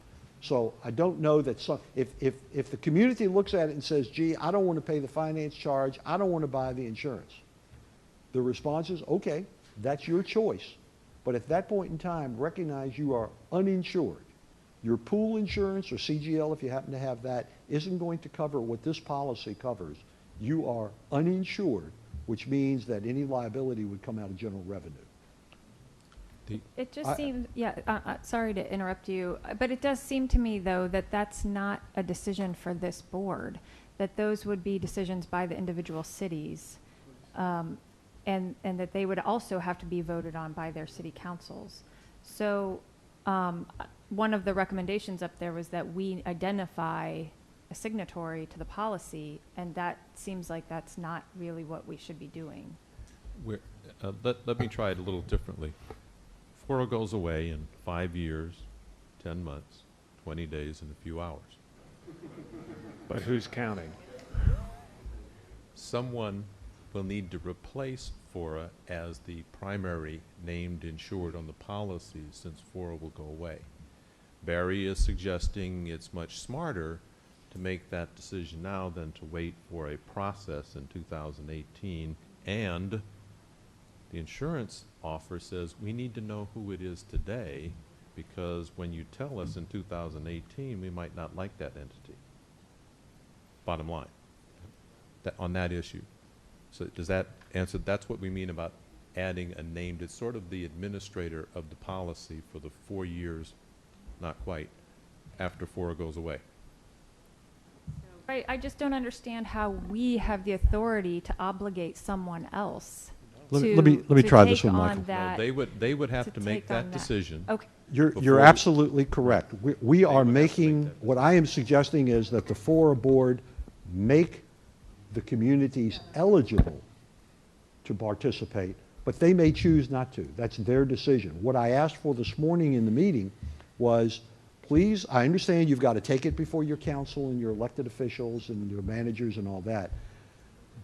[SPEAKER 8] So I don't know that if the community looks at it and says, gee, I don't want to pay the finance charge, I don't want to buy the insurance, the response is, okay, that's your choice. But at that point in time, recognize you are uninsured. Your pool insurance, or CGL if you happen to have that, isn't going to cover what this policy covers. You are uninsured, which means that any liability would come out of general revenue.
[SPEAKER 10] It just seems, sorry to interrupt you, but it does seem to me, though, that that's not a decision for this board, that those would be decisions by the individual cities, and that they would also have to be voted on by their city councils. So one of the recommendations up there was that we identify a signatory to the policy, and that seems like that's not really what we should be doing.
[SPEAKER 5] Let me try it a little differently. FORA goes away in 5 years, 10 months, 20 days, and a few hours.
[SPEAKER 9] But who's counting?
[SPEAKER 5] Someone will need to replace FORA as the primary named insured on the policy, since FORA will go away. Barry is suggesting it's much smarter to make that decision now than to wait for a process in 2018, and the insurance offer says we need to know who it is today, because when you tell us in 2018, we might not like that entity. Bottom line, on that issue. So does that answer? That's what we mean about adding a named. It's sort of the administrator of the policy for the 4 years, not quite, after FORA goes away.
[SPEAKER 10] I just don't understand how we have the authority to obligate someone else
[SPEAKER 8] Let me try this one, Michael.
[SPEAKER 5] Well, they would have to make that decision.
[SPEAKER 10] Okay.
[SPEAKER 8] You're absolutely correct. We are making, what I am suggesting is that the FORA board make the communities eligible to participate, but they may choose not to. That's their decision. What I asked for this morning in the meeting was, please, I understand you've got to take it before your council and your elected officials and your managers and all that.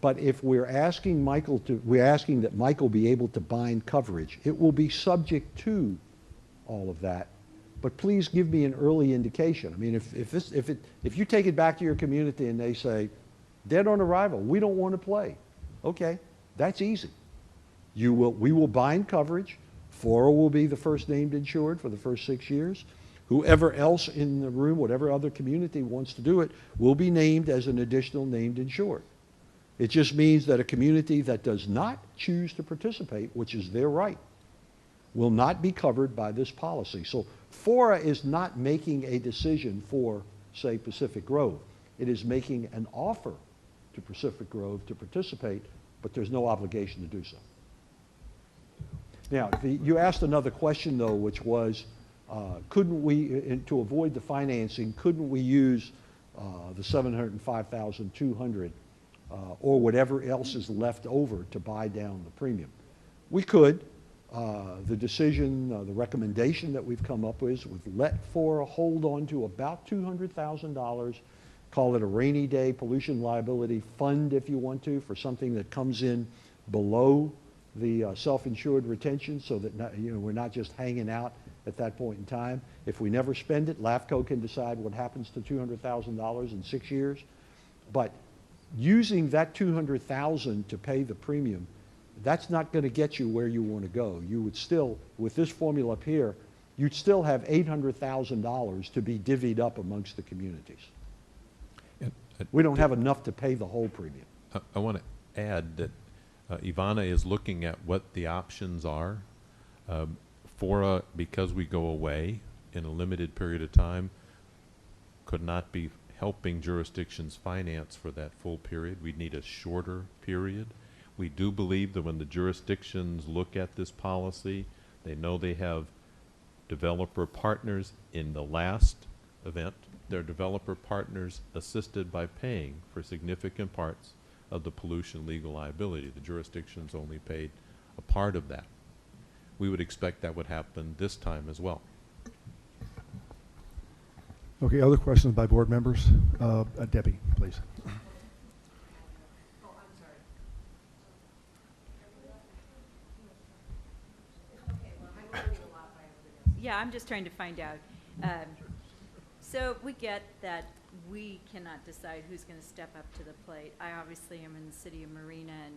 [SPEAKER 8] But if we're asking that Michael be able to bind coverage, it will be subject to all of that. But please give me an early indication. I mean, if you take it back to your community and they say, dead on arrival, we don't want to play. Okay, that's easy. We will bind coverage. FORA will be the first named insured for the first 6 years. Whoever else in the room, whatever other community wants to do it, will be named as an additional named insured. It just means that a community that does not choose to participate, which is their right, will not be covered by this policy. So FORA is not making a decision for, say, Pacific Grove. It is making an offer to Pacific Grove to participate, but there's no obligation to do so. Now, you asked another question, though, which was, couldn't we, to avoid the financing, couldn't we use the $705,200 or whatever else is left over to buy down the premium? We could. The decision, the recommendation that we've come up with let FORA hold on to about $200,000, call it a rainy day pollution liability fund if you want to, for something that comes in below the self-insured retention, so that we're not just hanging out at that point in time. If we never spend it, LAFCO can decide what happens to $200,000 in 6 years. But using that $200,000 to pay the premium, that's not going to get you where you want to go. You would still, with this formula up here, you'd still have $800,000 to be divvied up amongst the communities. We don't have enough to pay the whole premium.
[SPEAKER 5] I want to add that Ivana is looking at what the options are. FORA, because we go away in a limited period of time, could not be helping jurisdictions finance for that full period. We'd need a shorter period. We do believe that when the jurisdictions look at this policy, they know they have developer partners in the last event. Their developer partners assisted by paying for significant parts of the pollution legal liability. The jurisdictions only paid a part of that. We would expect that would happen this time as well.
[SPEAKER 1] Okay, other questions by board members? Debbie, please.
[SPEAKER 11] Yeah, I'm just trying to find out. So we get that we cannot decide who's going to step up to the plate. I obviously am in the city of Marina, and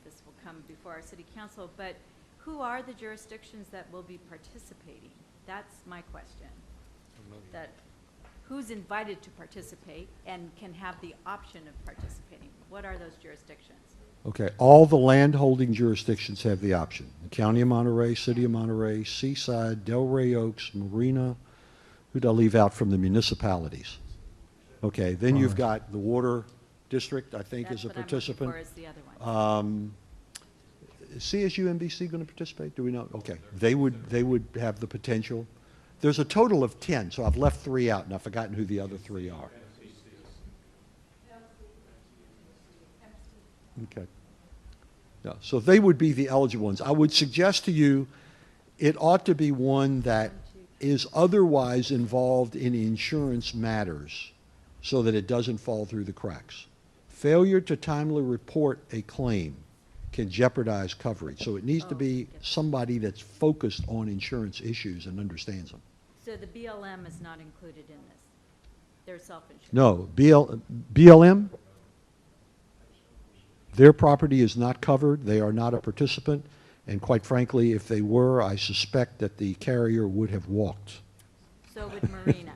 [SPEAKER 11] this will come before our city council, but who are the jurisdictions that will be participating? That's my question. That who's invited to participate and can have the option of participating? What are those jurisdictions?
[SPEAKER 8] Okay, all the land-holding jurisdictions have the option. The County of Monterey, City of Monterey, Seaside, Delray Oaks, Marina. Who'd I leave out from the municipalities? Okay, then you've got the Water District, I think,
[SPEAKER 11] That's
[SPEAKER 8] is a
[SPEAKER 11] what I'm looking
[SPEAKER 8] participant.
[SPEAKER 11] for, is the other one.
[SPEAKER 8] Is CSUMBC going to participate? Do we know? Okay, they would have the potential. There's a total of 10, so I've left 3 out, and I've forgotten who the other 3 are. Okay. Yeah, so they would be the eligible ones. I would suggest to you, it ought to be one that is otherwise involved in insurance matters so that it doesn't fall through the cracks. Failure to timely report a claim can jeopardize coverage. So it needs to be somebody that's focused on insurance issues and understands them.
[SPEAKER 11] So the BLM is not included in this? They're self-insured?
[SPEAKER 8] No, BLM, their property is not covered. They are not a participant. And quite frankly, if they were, I suspect that the carrier would have walked.
[SPEAKER 11] So would Marina.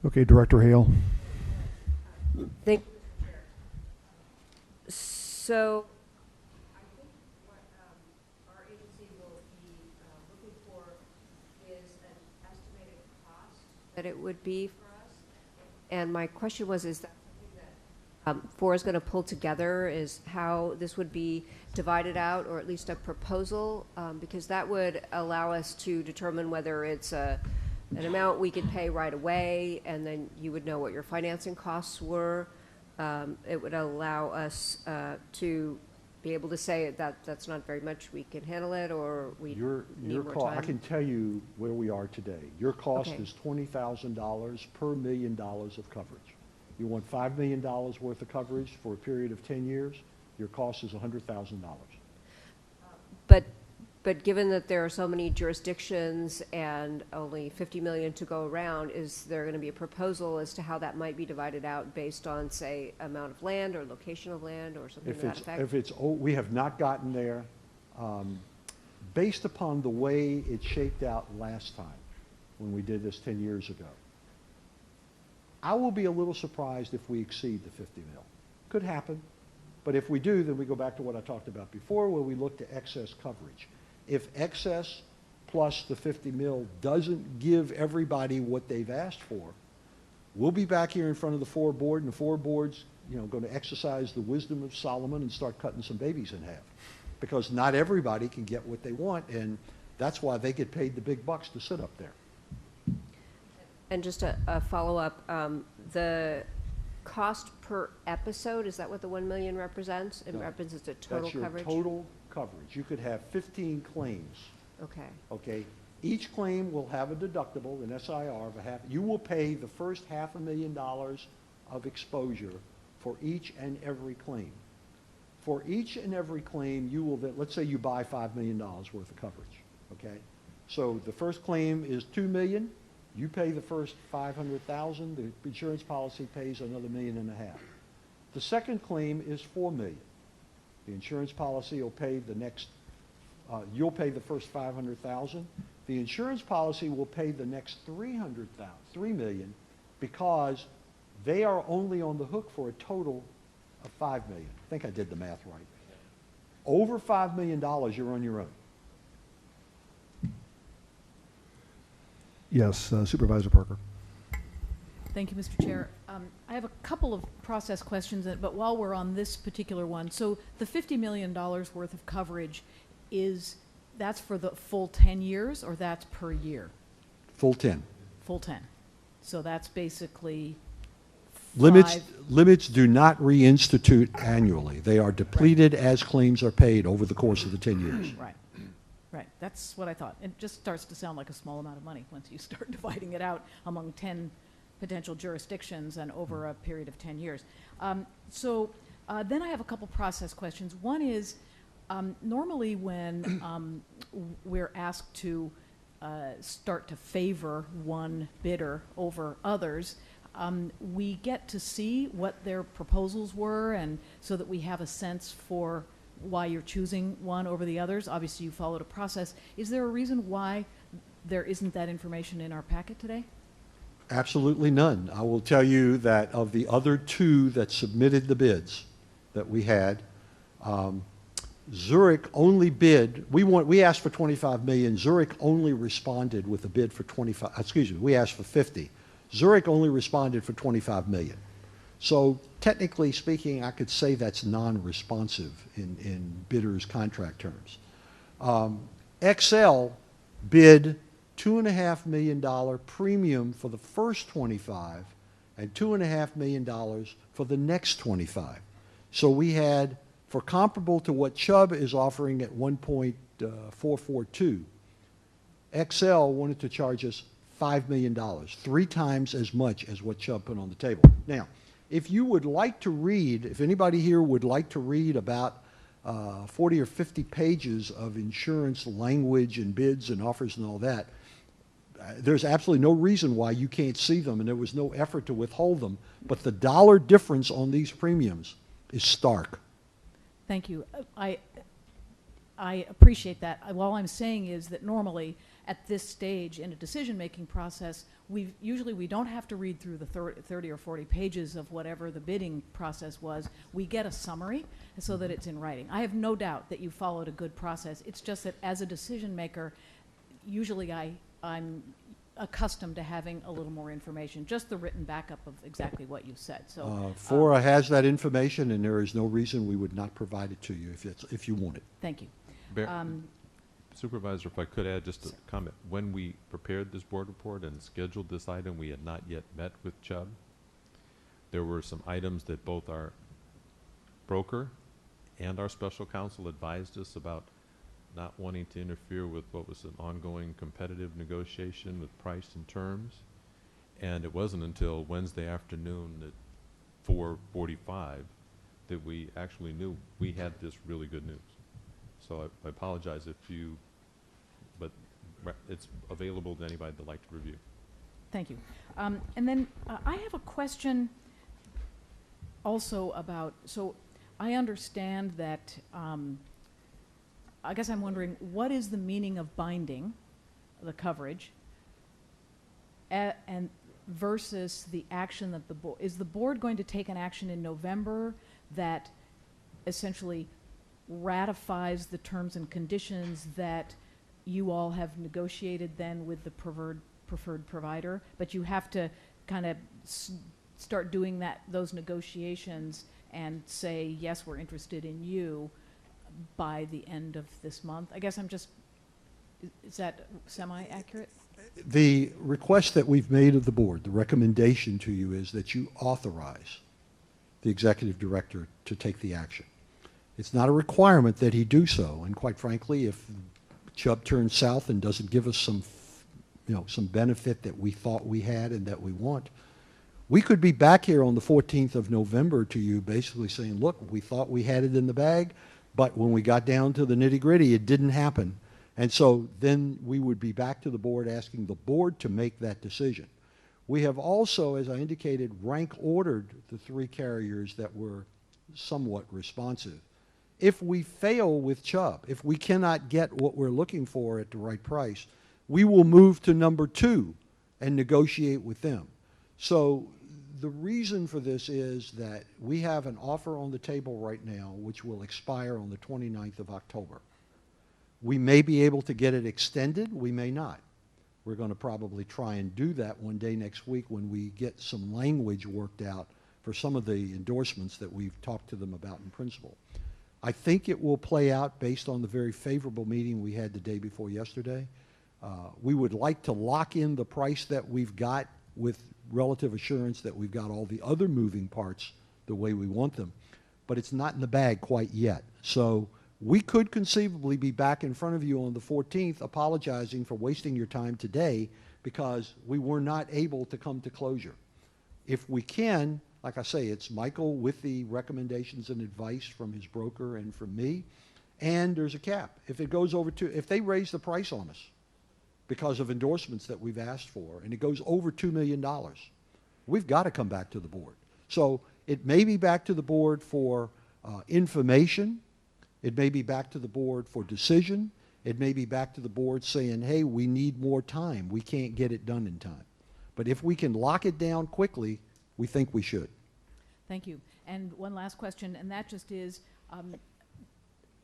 [SPEAKER 1] Okay, Director Hale.
[SPEAKER 12] So, I think what our agency will be looking for is an estimated cost that it would be for us. And my question was, is that something that FORA is going to pull together, is how this would be divided out, or at least a proposal, because that would allow us to determine whether it's an amount we could pay right away, and then you would know what your financing costs were. It would allow us to be able to say that that's not very much, we can handle it, or we need more time.
[SPEAKER 8] I can tell you where we are today. Your cost
[SPEAKER 12] Okay.
[SPEAKER 8] is $20,000 per $1 million of coverage. You want $5 million worth of coverage for a period of 10 years, your cost is $100,000.
[SPEAKER 12] But given that there are so many jurisdictions and only 50 million to go around, is there going to be a proposal as to how that might be divided out based on, say, amount of land or location of land or something to that effect?
[SPEAKER 8] We have not gotten there. Based upon the way it shaped out last time, when we did this 10 years ago, I will be a little surprised if we exceed the 50 mil. Could happen, but if we do, then we go back to what I talked about before, where we look to excess coverage. If excess plus the 50 mil doesn't give everybody what they've asked for, we'll be back here in front of the FORA board, and the FORA board's, going to exercise the wisdom of Solomon and start cutting some babies in half, because not everybody can get what they want, and that's why they get paid the big bucks to sit up there.
[SPEAKER 12] And just a follow-up, the cost per episode, is that what the 1 million represents? It
[SPEAKER 8] No.
[SPEAKER 12] represents the total coverage?
[SPEAKER 8] That's your total coverage. You could have 15 claims.
[SPEAKER 12] Okay.
[SPEAKER 8] Okay, each claim will have a deductible, an SIR of you will pay the first $500,000 of exposure for each and every claim. For each and every claim, you will then, let's say you buy $5 million worth of coverage, okay? So the first claim is $2 million, you pay the first $500,000, the insurance policy pays another $1.5 million. The second claim is $4 million. The insurance policy will pay the next, you'll pay the first $500,000. The insurance policy will pay the next $3 million, because they are only on the hook for a total 5 million. I think I did the math right. Over $5 million, you're on your own.
[SPEAKER 1] Yes, Supervisor Parker.
[SPEAKER 13] Thank you, Mr. Chair. I have a couple of process questions, but while we're on this particular one, so the $50 million worth of coverage that's for the full 10 years, or that's per year?
[SPEAKER 8] Full 10.
[SPEAKER 13] Full 10. So that's basically
[SPEAKER 8] Limits do not reinstitute annually. They are depleted as claims are paid over the course of the 10 years.
[SPEAKER 13] Right. Right. That's what I thought. It just starts to sound like a small amount of money once you start dividing it out among 10 potential jurisdictions and over a period of 10 years. Then I have a couple process questions. One is, normally when we're asked to start to favor one bidder over others, we get to see what their proposals were, and so that we have a sense for why you're choosing one over the others. Obviously, you followed a process. Is there a reason why there isn't that information in our packet today?
[SPEAKER 8] Absolutely none. I will tell you that of the other two that submitted the bids that we had, Zurich only bid, we asked for 25 million, Zurich only responded with a bid for 25, excuse me, we asked for 50. Zurich only responded for 25 million. So technically speaking, I could say that's non-responsive in bidders' contract terms. XL bid $2.5 million premium for the first 25 and $2.5 million for the next 25. So we had, for comparable to what Chubb is offering at 1.442, XL wanted to charge us $5 million, 3 times as much as what Chubb put on the table. Now, if you would like to read, if anybody here would like to read about 40 or 50 pages of insurance language and bids and offers and all that, there's absolutely no reason why you can't see them, and there was no effort to withhold them. But the dollar difference on these premiums is stark.
[SPEAKER 13] Thank you. I appreciate that. All I'm saying is that normally at this stage in a decision-making process, we don't have to read through the 30 or 40 pages of whatever the bidding process was. We get a summary so that it's in writing. I have no doubt that you followed a good process. It's just that as a decision maker, usually I'm accustomed to having a little more information, just the written backup of exactly what you said. So
[SPEAKER 8] FORA has that information, and there is no reason we would not provide it to you if you want it.
[SPEAKER 13] Thank you.
[SPEAKER 5] Supervisor, if I could add just a comment. When we prepared this board report and scheduled this item, we had not yet met with Chubb. There were some items that both our broker and our special counsel advised us about not wanting to interfere with what was an ongoing competitive negotiation with price and terms. And it wasn't until Wednesday afternoon at 4:45 that we actually knew we had this really good news. So I apologize but it's available to anybody that'd like to review.
[SPEAKER 13] Thank you. And then I have a question also about, so I understand that, I guess I'm wondering, what is the meaning of binding the coverage and versus the action that the board, is the board going to take an action in November that essentially ratifies the terms and conditions that you all have negotiated then with the preferred provider, but you have to kind of start doing those negotiations and say, yes, we're interested in you by the end of this month? I guess is that semi-accurate?
[SPEAKER 8] The request that we've made of the board, the recommendation to you is that you authorize the executive director to take the action. It's not a requirement that he do so, and quite frankly, if Chubb turns south and doesn't give us some benefit that we thought we had and that we want, we could be back here on the 14th of November to you basically saying, look, we thought we had it in the bag, but when we got down to the nitty-gritty, it didn't happen. And so then we would be back to the board asking the board to make that decision. We have also, as I indicated, rank ordered the 3 carriers that were somewhat responsive. If we fail with Chubb, if we cannot get what we're looking for at the right price, we will move to number 2 and negotiate with them. So The reason for this is that we have an offer on the table right now which will expire on the 29th of October. We may be able to get it extended, we may not. We're going to probably try and do that one day next week when we get some language worked out for some of the endorsements that we've talked to them about in principle. I think it will play out based on the very favorable meeting we had the day before yesterday. We would like to lock in the price that we've got with relative assurance that we've got all the other moving parts the way we want them, but it's not in the bag quite yet. So we could conceivably be back in front of you on the 14th apologizing for wasting your time today because we were not able to come to closure. If we can, like I say, it's Michael with the recommendations and advice from his broker and from me, and there's a cap. If it goes over to, if they raise the price on us because of endorsements that we've asked for, and it goes over $2 million, we've got to come back to the board. So it may be back to the board for information. It may be back to the board for decision. It may be back to the board saying, hey, we need more time. We can't get it done in time. But if we can lock it down quickly, we think we should.
[SPEAKER 13] Thank you. And one last question, and that just is,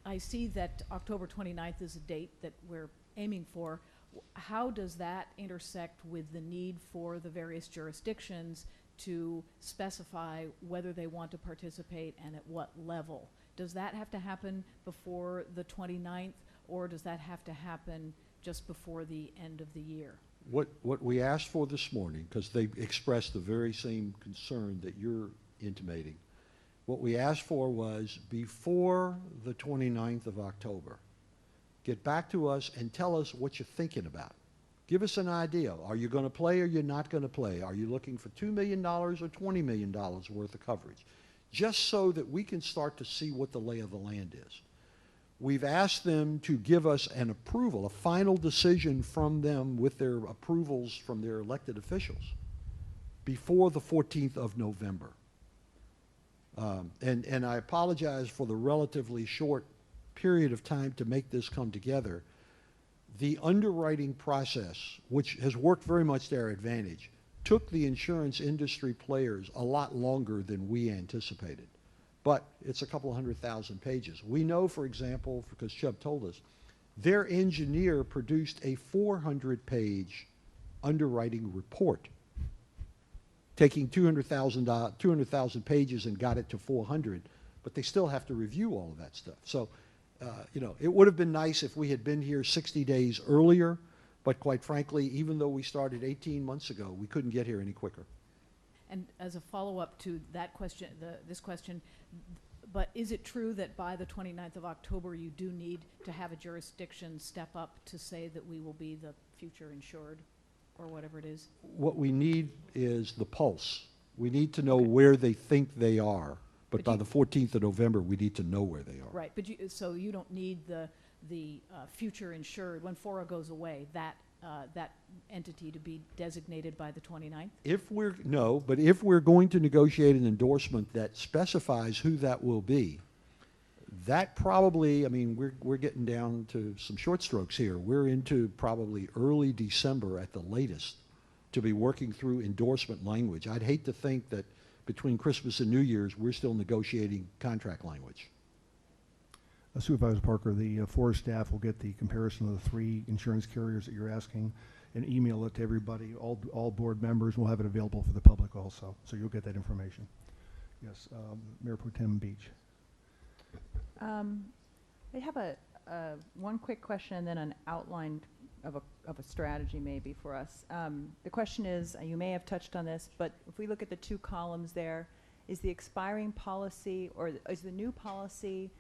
[SPEAKER 13] I see that October 29th is a date that we're aiming for. How does that intersect with the need for the various jurisdictions to specify whether they want to participate and at what level? Does that have to happen before the 29th, or does that have to happen just before the end of the year?
[SPEAKER 8] What we asked for this morning, because they expressed the very same concern that you're intimating, what we asked for was before the 29th of October, get back to us and tell us what you're thinking about. Give us an idea. Are you going to play or you're not going to play? Are you looking for $2 million or $20 million worth of coverage? Just so that we can start to see what the lay of the land is. We've asked them to give us an approval, a final decision from them with their approvals from their elected officials before the 14th of November. And I apologize for the relatively short period of time to make this come together. The underwriting process, which has worked very much to our advantage, took the insurance industry players a lot longer than we anticipated. But it's a couple 100,000 pages. We know, for example, because Chubb told us, their engineer produced a 400-page underwriting report, taking 200,000 pages and got it to 400, but they still have to review all of that stuff. So, you know, it would have been nice if we had been here 60 days earlier, but quite frankly, even though we started 18 months ago, we couldn't get here any quicker.
[SPEAKER 13] And as a follow-up to that question, this question, but is it true that by the 29th of October you do need to have a jurisdiction step up to say that we will be the future insured, or whatever it is?
[SPEAKER 8] What we need is the pulse. We need to know where they think they are, but by the 14th of November, we need to know where they are.
[SPEAKER 13] Right, but so you don't need the future insured, when FORA goes away, that entity to be designated by the 29th?
[SPEAKER 8] But if we're going to negotiate an endorsement that specifies who that will be, that probably, I mean, we're getting down to some short strokes here. We're into probably early December at the latest to be working through endorsement language. I'd hate to think that between Christmas and New Year's, we're still negotiating contract language.
[SPEAKER 1] Supervisor Parker, the FORA staff will get the comparison of the 3 insurance carriers that you're asking and email it to everybody, all board members. We'll have it available for the public also, so you'll get that information. Yes, Mayor Pro Tem Beach.
[SPEAKER 14] I have one quick question and then an outline of a strategy maybe for us. The question is, you may have touched on this, but if we look at the 2 columns there, is the expiring policy or is the new policy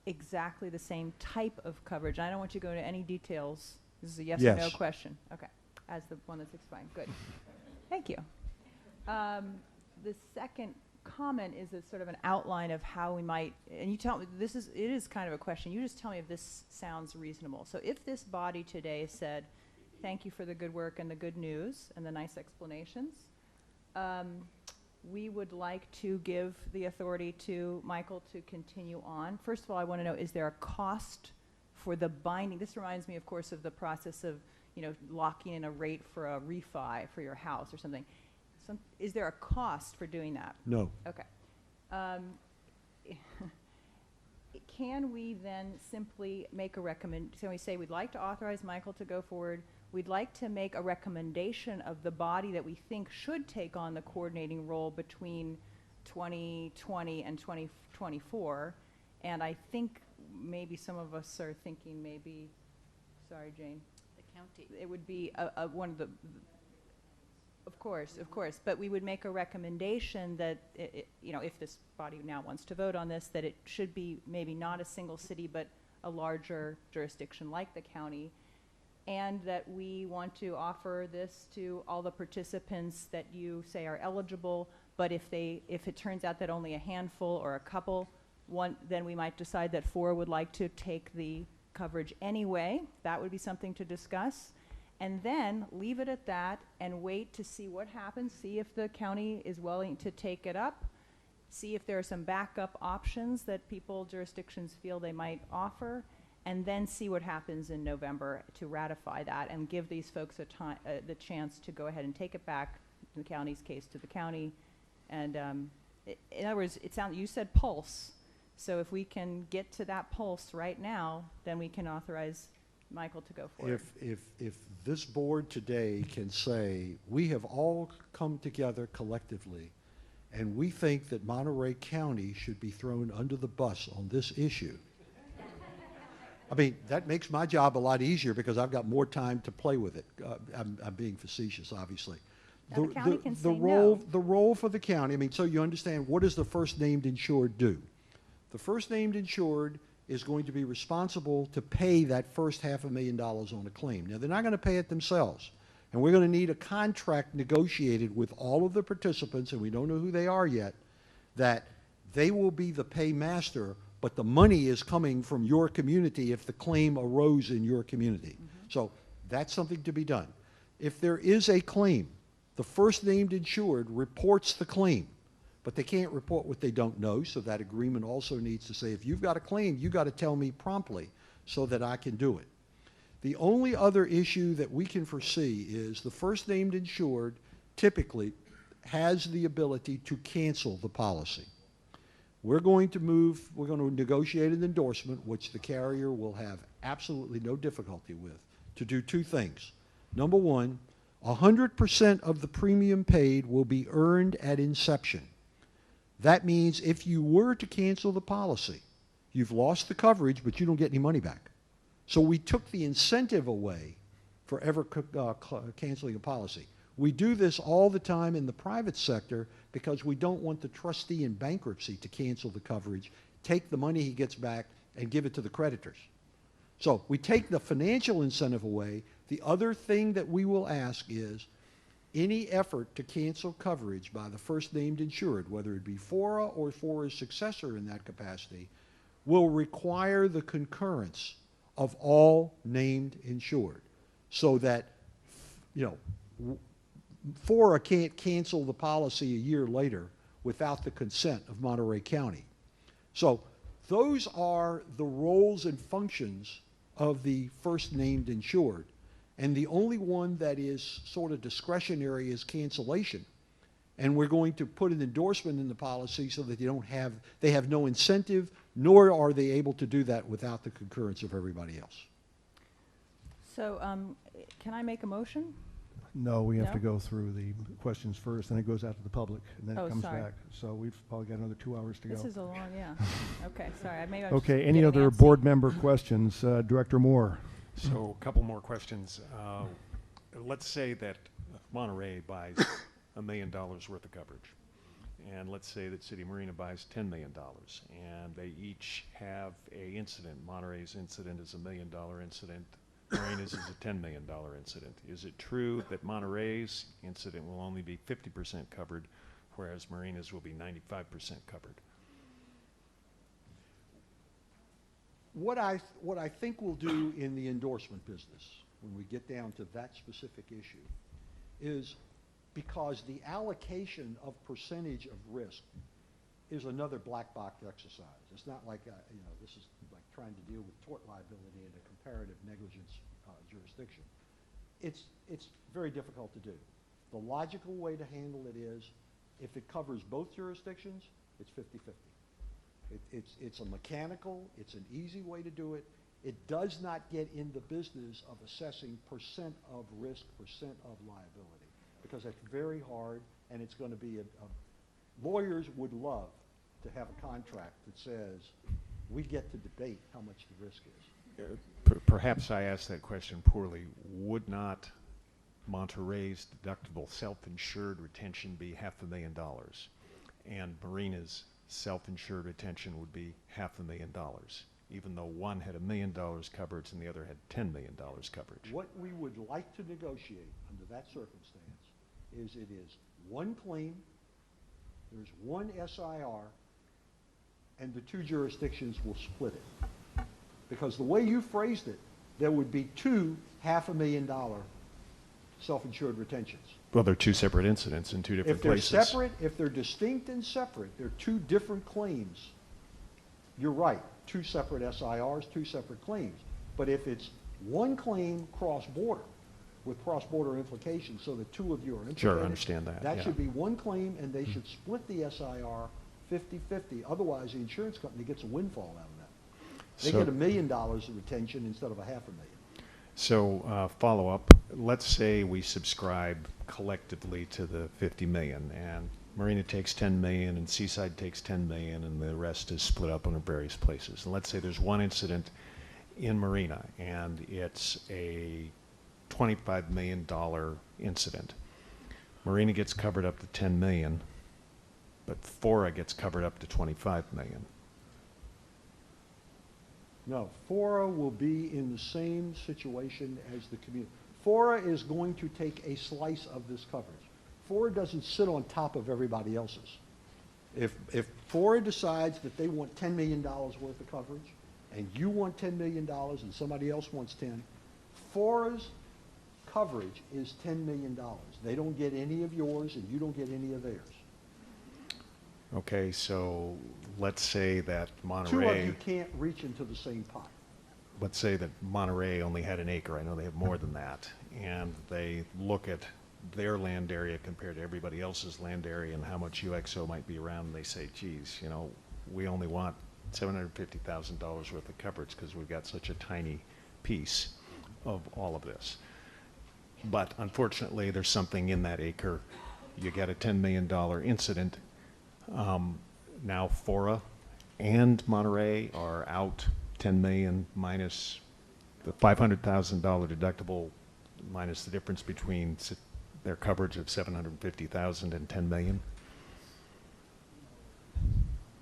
[SPEAKER 14] exactly the same type of coverage? I don't want you to go into any details. This is a yes or no question. Okay. As the one that's expiring. Good. Thank you. The second comment is a sort of an outline of how we might, and you tell me, it is kind of a question. You just tell me if this sounds reasonable. So if this body today said, thank you for the good work and the good news and the nice explanations, we would like to give the authority to Michael to continue on. First of all, I want to know, is there a cost for the binding? This reminds me, of course, of the process of, locking in a rate for a refi for your house or something. is there a cost for doing that?
[SPEAKER 8] No.
[SPEAKER 14] Okay. Can we then simply make a can we say we'd like to authorize Michael to go forward? We'd like to make a recommendation of the body that we think should take on the coordinating role between 2020 and 2024. And I think maybe some of us are thinking maybe, sorry, Jane.
[SPEAKER 11] The county.
[SPEAKER 14] It would be one of the, of course, but we would make a recommendation that, if this body now wants to vote on this, that it should be maybe not a single city, but a larger jurisdiction like the county, and that we want to offer this to all the participants that you say are eligible, but if it turns out that only a handful or a couple then we might decide that FORA would like to take the coverage anyway. That would be something to discuss. And then leave it at that and wait to see what happens, see if the county is willing to take it up, see if there are some backup options that jurisdictions feel they might offer, and then see what happens in November to ratify that and give these folks the chance to go ahead and take it back, in the county's case, to the county. And in other words, you said pulse. So if we can get to that pulse right now, then we can authorize Michael to go forward.
[SPEAKER 8] If this board today can say, we have all come together collectively, and we think that Monterey County should be thrown under the bus on this issue, I mean, that makes my job a lot easier because I've got more time to play with it. I'm being facetious, obviously.
[SPEAKER 14] Now the county can say no.
[SPEAKER 8] The role for the county, I mean, so you understand, what does the first named insured do? The first named insured is going to be responsible to pay that first $500,000 on a claim. Now, they're not going to pay it themselves. And we're going to need a contract negotiated with all of the participants, and we don't know who they are yet, that they will be the paymaster, but the money is coming from your community if the claim arose in your community. So that's something to be done. If there is a claim, the first named insured reports the claim, but they can't report what they don't know, so that agreement also needs to say, if you've got a claim, you've got to tell me promptly so that I can do it. The only other issue that we can foresee is the first named insured typically has the ability to cancel the policy. We're going to negotiate an endorsement, which the carrier will have absolutely no difficulty with, to do two things. Number one, 100% of the premium paid will be earned at inception. That means if you were to cancel the policy, you've lost the coverage, but you don't get any money back. So we took the incentive away for ever canceling a policy. We do this all the time in the private sector because we don't want the trustee in bankruptcy to cancel the coverage, take the money he gets back, and give it to the creditors. So we take the financial incentive away. The other thing that we will ask is any effort to cancel coverage by the first named insured, whether it be FORA or FORA's successor in that capacity, will require the concurrence of all named insured, so that, FORA can't cancel the policy a year later without the consent of Monterey County. So those are the roles and functions of the first named insured. And the only one that is sort of discretionary is cancellation. And we're going to put an endorsement in the policy so that they have no incentive, nor are they able to do that without the concurrence of everybody else.
[SPEAKER 14] So can I make a motion?
[SPEAKER 1] No, we have
[SPEAKER 14] No?
[SPEAKER 1] to go through the questions first, then it goes out to the public, and then
[SPEAKER 14] Oh,
[SPEAKER 1] it comes
[SPEAKER 14] sorry.
[SPEAKER 1] back. So we've probably got another 2 hours to go.
[SPEAKER 14] This is a long, yeah. Okay, sorry. Maybe I'm
[SPEAKER 1] Okay,
[SPEAKER 14] just
[SPEAKER 1] any
[SPEAKER 14] getting
[SPEAKER 1] other
[SPEAKER 14] antsy.
[SPEAKER 1] board member questions? Director Moore?
[SPEAKER 9] So a couple more questions. Let's say that Monterey buys $1 million worth of coverage. And let's say that City of Marina buys $10 million. And they each have a incident. Monterey's incident is $1 million incident. Marina's is a $10 million incident. Is it true that Monterey's incident will only be 50% covered, whereas Marina's will be 95% covered?
[SPEAKER 8] What I think we'll do in the endorsement business, when we get down to that specific issue, is because the allocation of percentage of risk is another black box exercise. It's not like, this is like trying to deal with tort liability in a comparative negligence jurisdiction. It's very difficult to do. The logical way to handle it is, if it covers both jurisdictions, it's 50/50. It's a mechanical, it's an easy way to do it. It does not get in the business of assessing percent of risk, percent of liability, because that's very hard, and it's going to be lawyers would love to have a contract that says, we get to debate how much the risk is.
[SPEAKER 9] Perhaps I asked that question poorly. Would not Monterey's deductible self-insured retention be $500,000? And Marina's self-insured retention would be $500,000, even though one had $1 million coverage and the other had $10 million coverage.
[SPEAKER 8] What we would like to negotiate under that circumstance is it is one claim, there's one SIR, and the two jurisdictions will split it. Because the way you phrased it, there would be two $500,000 self-insured retentions.
[SPEAKER 9] Well, they're two separate incidents in two different
[SPEAKER 8] If they're
[SPEAKER 9] places.
[SPEAKER 8] separate, if they're distinct and separate, they're two different claims. You're right, two separate SIRs, two separate claims. But if it's one claim cross-border, with cross-border implications, so the two of you are implicated.
[SPEAKER 9] Sure, I understand that,
[SPEAKER 8] That
[SPEAKER 9] yeah.
[SPEAKER 8] should be one claim, and they should split the SIR 50/50. Otherwise, the insurance company gets a windfall out of that. They
[SPEAKER 9] So-
[SPEAKER 8] get $1 million of retention instead of $500,000.
[SPEAKER 9] So, follow-up, let's say we subscribe collectively to the 50 million, and Marina takes 10 million, and Seaside takes 10 million, and the rest is split up on various places. And let's say there's one incident in Marina, and it's a $25 million incident. Marina gets covered up to 10 million, but FORA gets covered up to 25 million.
[SPEAKER 8] No, FORA will be in the same situation as the community. FORA is going to take a slice of this coverage. FORA doesn't sit on top of everybody else's. If FORA decides that they want $10 million worth of coverage, and you want $10 million and somebody else wants 10, FORA's coverage is $10 million. They don't get any of yours, and you don't get any of theirs.
[SPEAKER 9] Okay, so let's say that
[SPEAKER 8] Two of
[SPEAKER 9] Monterey,
[SPEAKER 8] you can't reach into the same pot.
[SPEAKER 9] let's say that Monterey only had an acre. I know they have more than that. And they look at their land area compared to everybody else's land area and how much UXO might be around, and they say, geez, you know, we only want $750,000 worth of coverage because we've got such a tiny piece of all of this. But unfortunately, there's something in that acre. You get a $10 million incident. Now FORA and Monterey are out 10 million minus the $500,000 deductible minus the difference between their coverage of 750,000 and 10 million.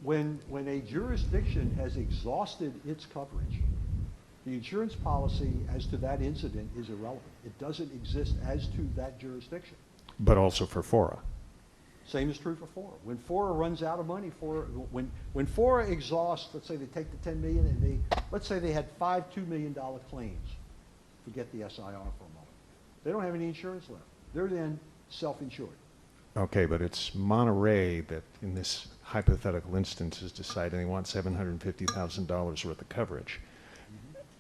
[SPEAKER 8] When a jurisdiction has exhausted its coverage, the insurance policy as to that incident is irrelevant. It doesn't exist as to that jurisdiction.
[SPEAKER 9] But also for FORA.
[SPEAKER 8] Same is true for FORA. When FORA runs out of money, when FORA exhausts, let's say they take the 10 million and let's say they had 5 $2 million claims. Forget the SIR for a moment. They don't have any insurance left. They're then self-insured.
[SPEAKER 9] Okay, but it's Monterey that in this hypothetical instance is deciding they want $750,000 worth of coverage.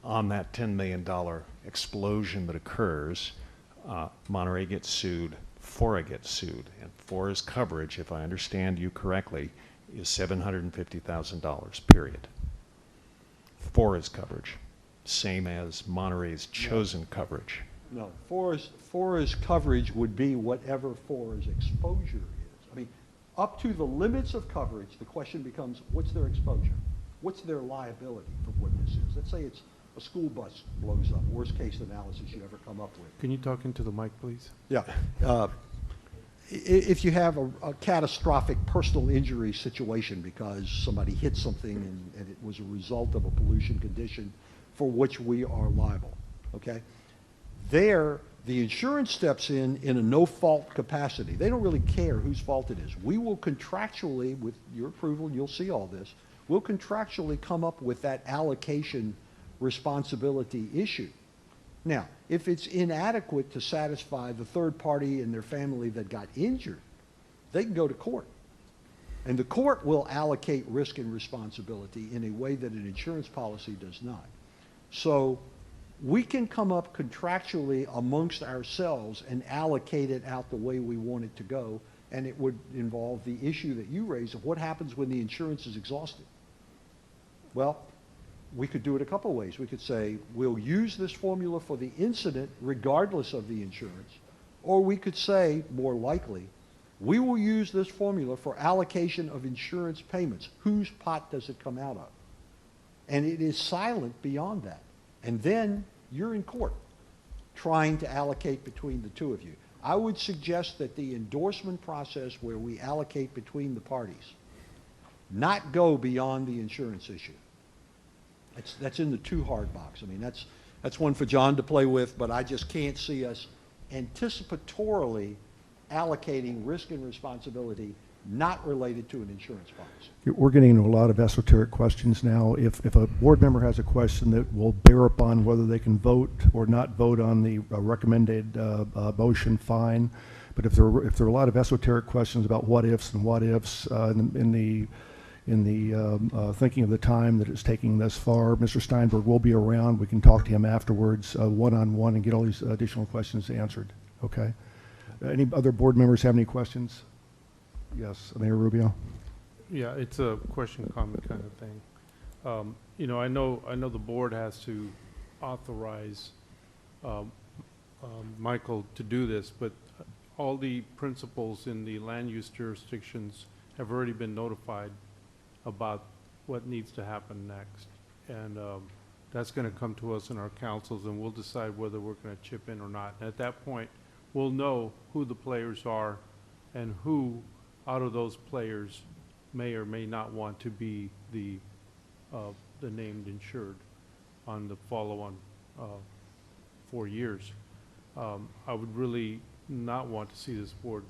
[SPEAKER 9] On that $10 million explosion that occurs, Monterey gets sued, FORA gets sued, and FORA's coverage, if I understand you correctly, is $750,000, period. FORA's coverage, same as Monterey's chosen coverage.
[SPEAKER 8] No, FORA's coverage would be whatever FORA's exposure is. I mean, up to the limits of coverage, the question becomes, what's their exposure? What's their liability for what this is? Let's say it's a school bus blows up, worst case analysis you ever come up with.
[SPEAKER 7] Can you talk into the mic, please?
[SPEAKER 8] Yeah. If you have a catastrophic personal injury situation because somebody hit something and it was a result of a pollution condition for which we are liable, okay? There, the insurance steps in a no-fault capacity. They don't really care whose fault it is. We will contractually, with your approval, and you'll see all this, we'll contractually come up with that allocation responsibility issue. Now, if it's inadequate to satisfy the third party and their family that got injured, they can go to court. And the court will allocate risk and responsibility in a way that an insurance policy does not. So we can come up contractually amongst ourselves and allocate it out the way we want it to go, and it would involve the issue that you raised of what happens when the insurance is exhausted. Well, we could do it a couple ways. We could say, we'll use this formula for the incident regardless of the insurance, or we could say, more likely, we will use this formula for allocation of insurance payments. Whose pot does it come out of? And it is silent beyond that. And then you're in court trying to allocate between the two of you. I would suggest that the endorsement process where we allocate between the parties not go beyond the insurance issue. That's in the too hard box. I mean, that's one for John to play with, but I just can't see us anticipatorily allocating risk and responsibility not related to an insurance policy.
[SPEAKER 1] We're getting into a lot of esoteric questions now. If a board member has a question that will bear upon whether they can vote or not vote on the recommended motion, fine. But if there are a lot of esoteric questions about what ifs and what ifs in the thinking of the time that it's taking thus far, Mr. Steinberg will be around. We can talk to him afterwards one-on-one and get all these additional questions answered. Okay. Any other board members have any questions? Yes, Mayor Rubio.
[SPEAKER 7] Yeah, it's a question, comment kind of thing. You know, I know the board has to authorize Michael to do this, but all the principals in the land use jurisdictions have already been notified about what needs to happen next. And that's going to come to us in our councils, and we'll decide whether we're going to chip in or not. And at that point, we'll know who the players are and who out of those players may or may not want to be the named insured on the follow-on 4 years. I would really not want to see this board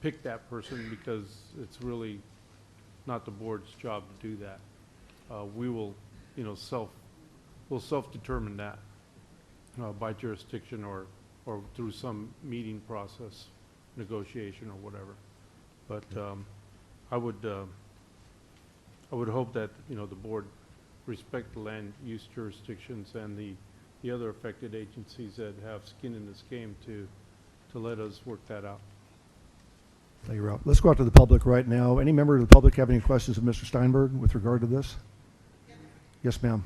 [SPEAKER 7] pick that person, because it's really not the board's job to do that. We will, you know, we'll self-determine that by jurisdiction or through some meeting process, negotiation or whatever. But I would hope that, you know, the board respect the land use jurisdictions and the other affected agencies that have skin in this game to let us work that out.
[SPEAKER 1] Thank you, Ralph. Let's go out to the public right now. Any member of the public have any questions of Mr. Steinberg with regard to this? Yes, ma'am.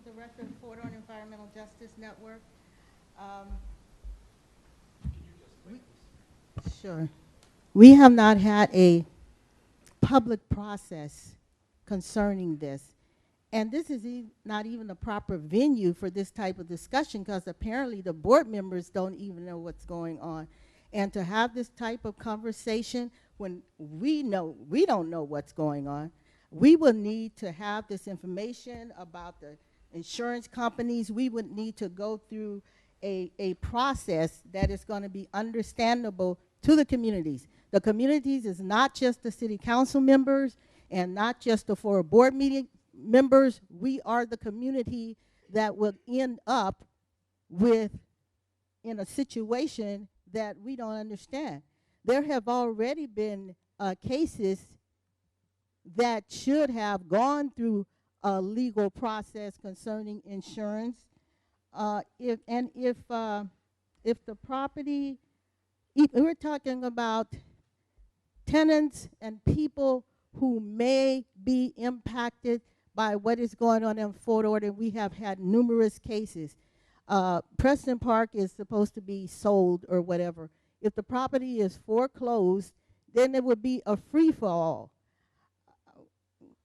[SPEAKER 15] Director of FORA and Environmental Justice Network. Sure. We have not had a public process concerning this. And this is not even a proper venue for this type of discussion, because apparently the board members don't even know what's going on. And to have this type of conversation when we don't know what's going on, we will need to have this information about the insurance companies. We would need to go through a process that is going to be understandable to the communities. The communities is not just the city council members and not just the FORA board meeting members. We are the community that will end up in a situation that we don't understand. There have already been cases that should have gone through a legal process concerning insurance. If the property, we're talking about tenants and people who may be impacted by what is going on in Fort Ord, and we have had numerous cases. Preston Park is supposed to be sold or whatever. If the property is foreclosed, then it would be a free-for-all.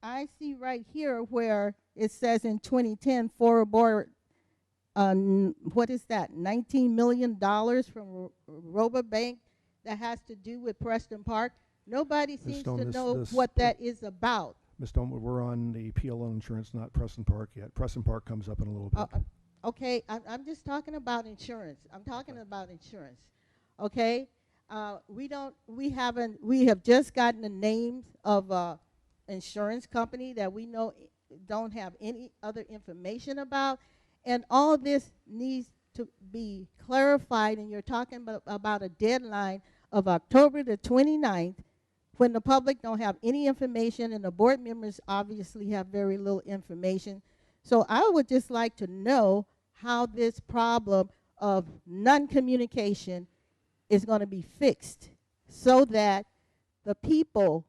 [SPEAKER 15] I see right here where it says in 2010, FORA board, what is that, $19 million from Robobank that has to do with Preston Park. Nobody seems to know what that is about.
[SPEAKER 1] Ms. Stone, we're on the PLO insurance, not Preston Park yet. Preston Park comes up in a little bit.
[SPEAKER 15] Okay, I'm just talking about insurance. I'm talking about insurance. Okay, we have just gotten the names of insurance company that we know don't have any other information about, and all this needs to be clarified. And you're talking about a deadline of October the 29th, when the public don't have any information and the board members obviously have very little information. So I would just like to know how this problem of non-communication is going to be fixed so that the people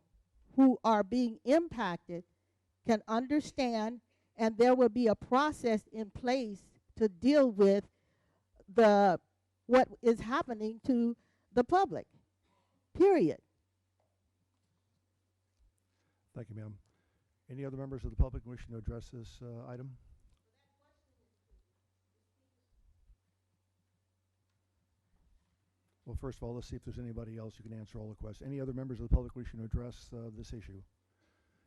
[SPEAKER 15] who are being impacted can understand, and there will be a process in place to deal with what is happening to the public, period.
[SPEAKER 1] Thank you, ma'am. Any other members of the public wishing to address this item? Well, first of all, let's see if there's anybody else who can answer all the questions. Any other members of the public wishing to address this issue?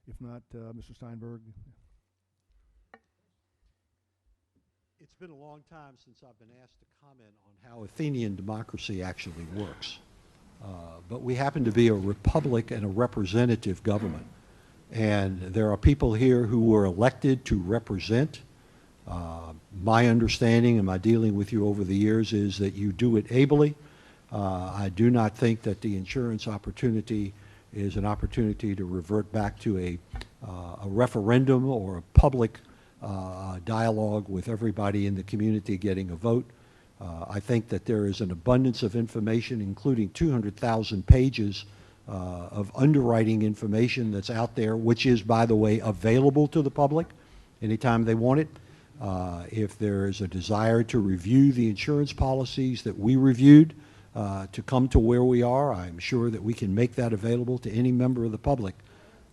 [SPEAKER 1] If not, Mr. Steinberg.
[SPEAKER 8] It's been a long time since I've been asked to comment on how Athenian democracy actually works. But we happen to be a republic and a representative government. And there are people here who were elected to represent. My understanding and my dealing with you over the years is that you do it ably. I do not think that the insurance opportunity is an opportunity to revert back to a referendum or a public dialogue with everybody in the community getting a vote. I think that there is an abundance of information, including 200,000 pages of underwriting information that's out there, which is, by the way, available to the public anytime they want it. If there is a desire to review the insurance policies that we reviewed to come to where we are, I'm sure that we can make that available to any member of the public.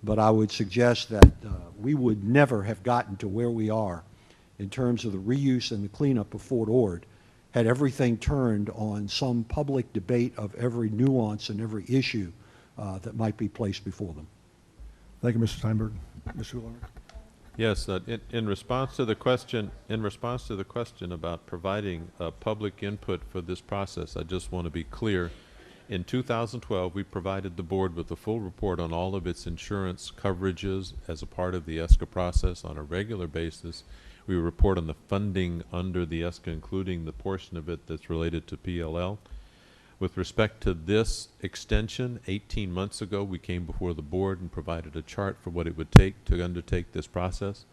[SPEAKER 8] But I would suggest that we would never have gotten to where we are in terms of the reuse and the cleanup of Fort Ord had everything turned on some public debate of every nuance and every issue that might be placed before them.
[SPEAKER 1] Thank you, Mr. Steinberg. Mr. Ullmer.
[SPEAKER 5] Yes, in response to the question, about providing public input for this process, I just want to be clear. In 2012, we provided the board with a full report on all of its insurance coverages as a part of the ESCA process on a regular basis. We report on the funding under the ESCA, including the portion of it that's related to PLL. With respect to this extension, 18 months ago, we came before the board and provided a chart for what it would take to undertake this process.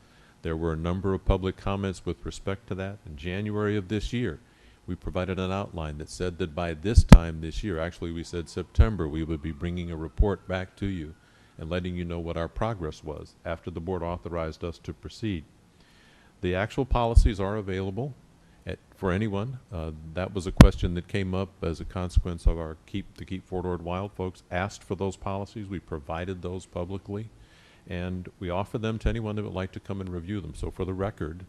[SPEAKER 5] There were a number of public comments with respect to that. In January of this year, we provided an outline that said that by this time this year, actually we said September, we would be bringing a report back to you and letting you know what our progress was after the board authorized us to proceed. The actual policies are available for anyone. That was a question that came up as a consequence of our Keep Fort Ord Wild folks asked for those policies. We provided those publicly, and we offer them to anyone that would like to come and review them. So for the record,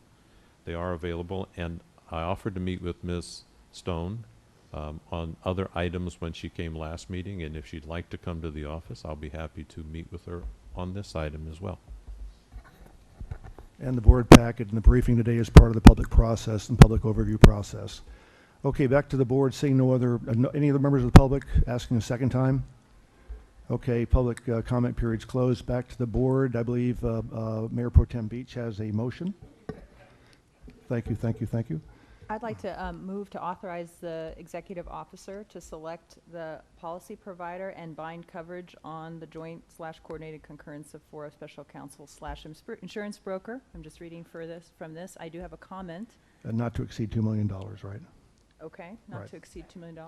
[SPEAKER 5] they are available, and I offered to meet with Ms. Stone on other items when she came last meeting, and if she'd like to come to the office, I'll be happy to meet with her on this item as well.
[SPEAKER 1] And the board packet and the briefing today is part of the public process and public overview process. Okay, back to the board. Seeing any other members of the public asking a second time? Okay, public comment period's closed. Back to the board. I believe Mayor Pro Tem Beach has a motion. Thank you, thank you, thank you.
[SPEAKER 14] I'd like to move to authorize the executive officer to select the policy provider and bind coverage on the joint/coordinated concurrence of FORA special counsel / insurance broker. I'm just reading from this. I do have a comment.
[SPEAKER 1] Not to exceed $2 million, right?
[SPEAKER 14] Okay, not
[SPEAKER 1] Right.
[SPEAKER 14] to exceed $2 million.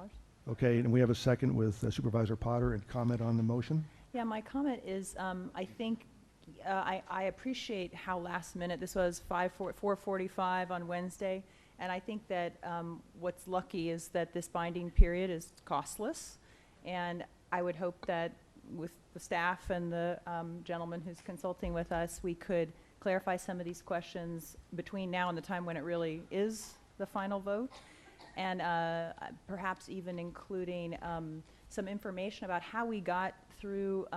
[SPEAKER 1] Okay, and we have a second with Supervisor Potter and comment on the motion.
[SPEAKER 14] Yeah, my comment is, I think I appreciate how last minute this was, 4:45 on Wednesday. And I think that what's lucky is that this binding period is costless. And I would hope that with the staff and the gentleman who's consulting with us, we could clarify some of these questions between now and the time when it really is the final vote. And perhaps even including some information about how we got through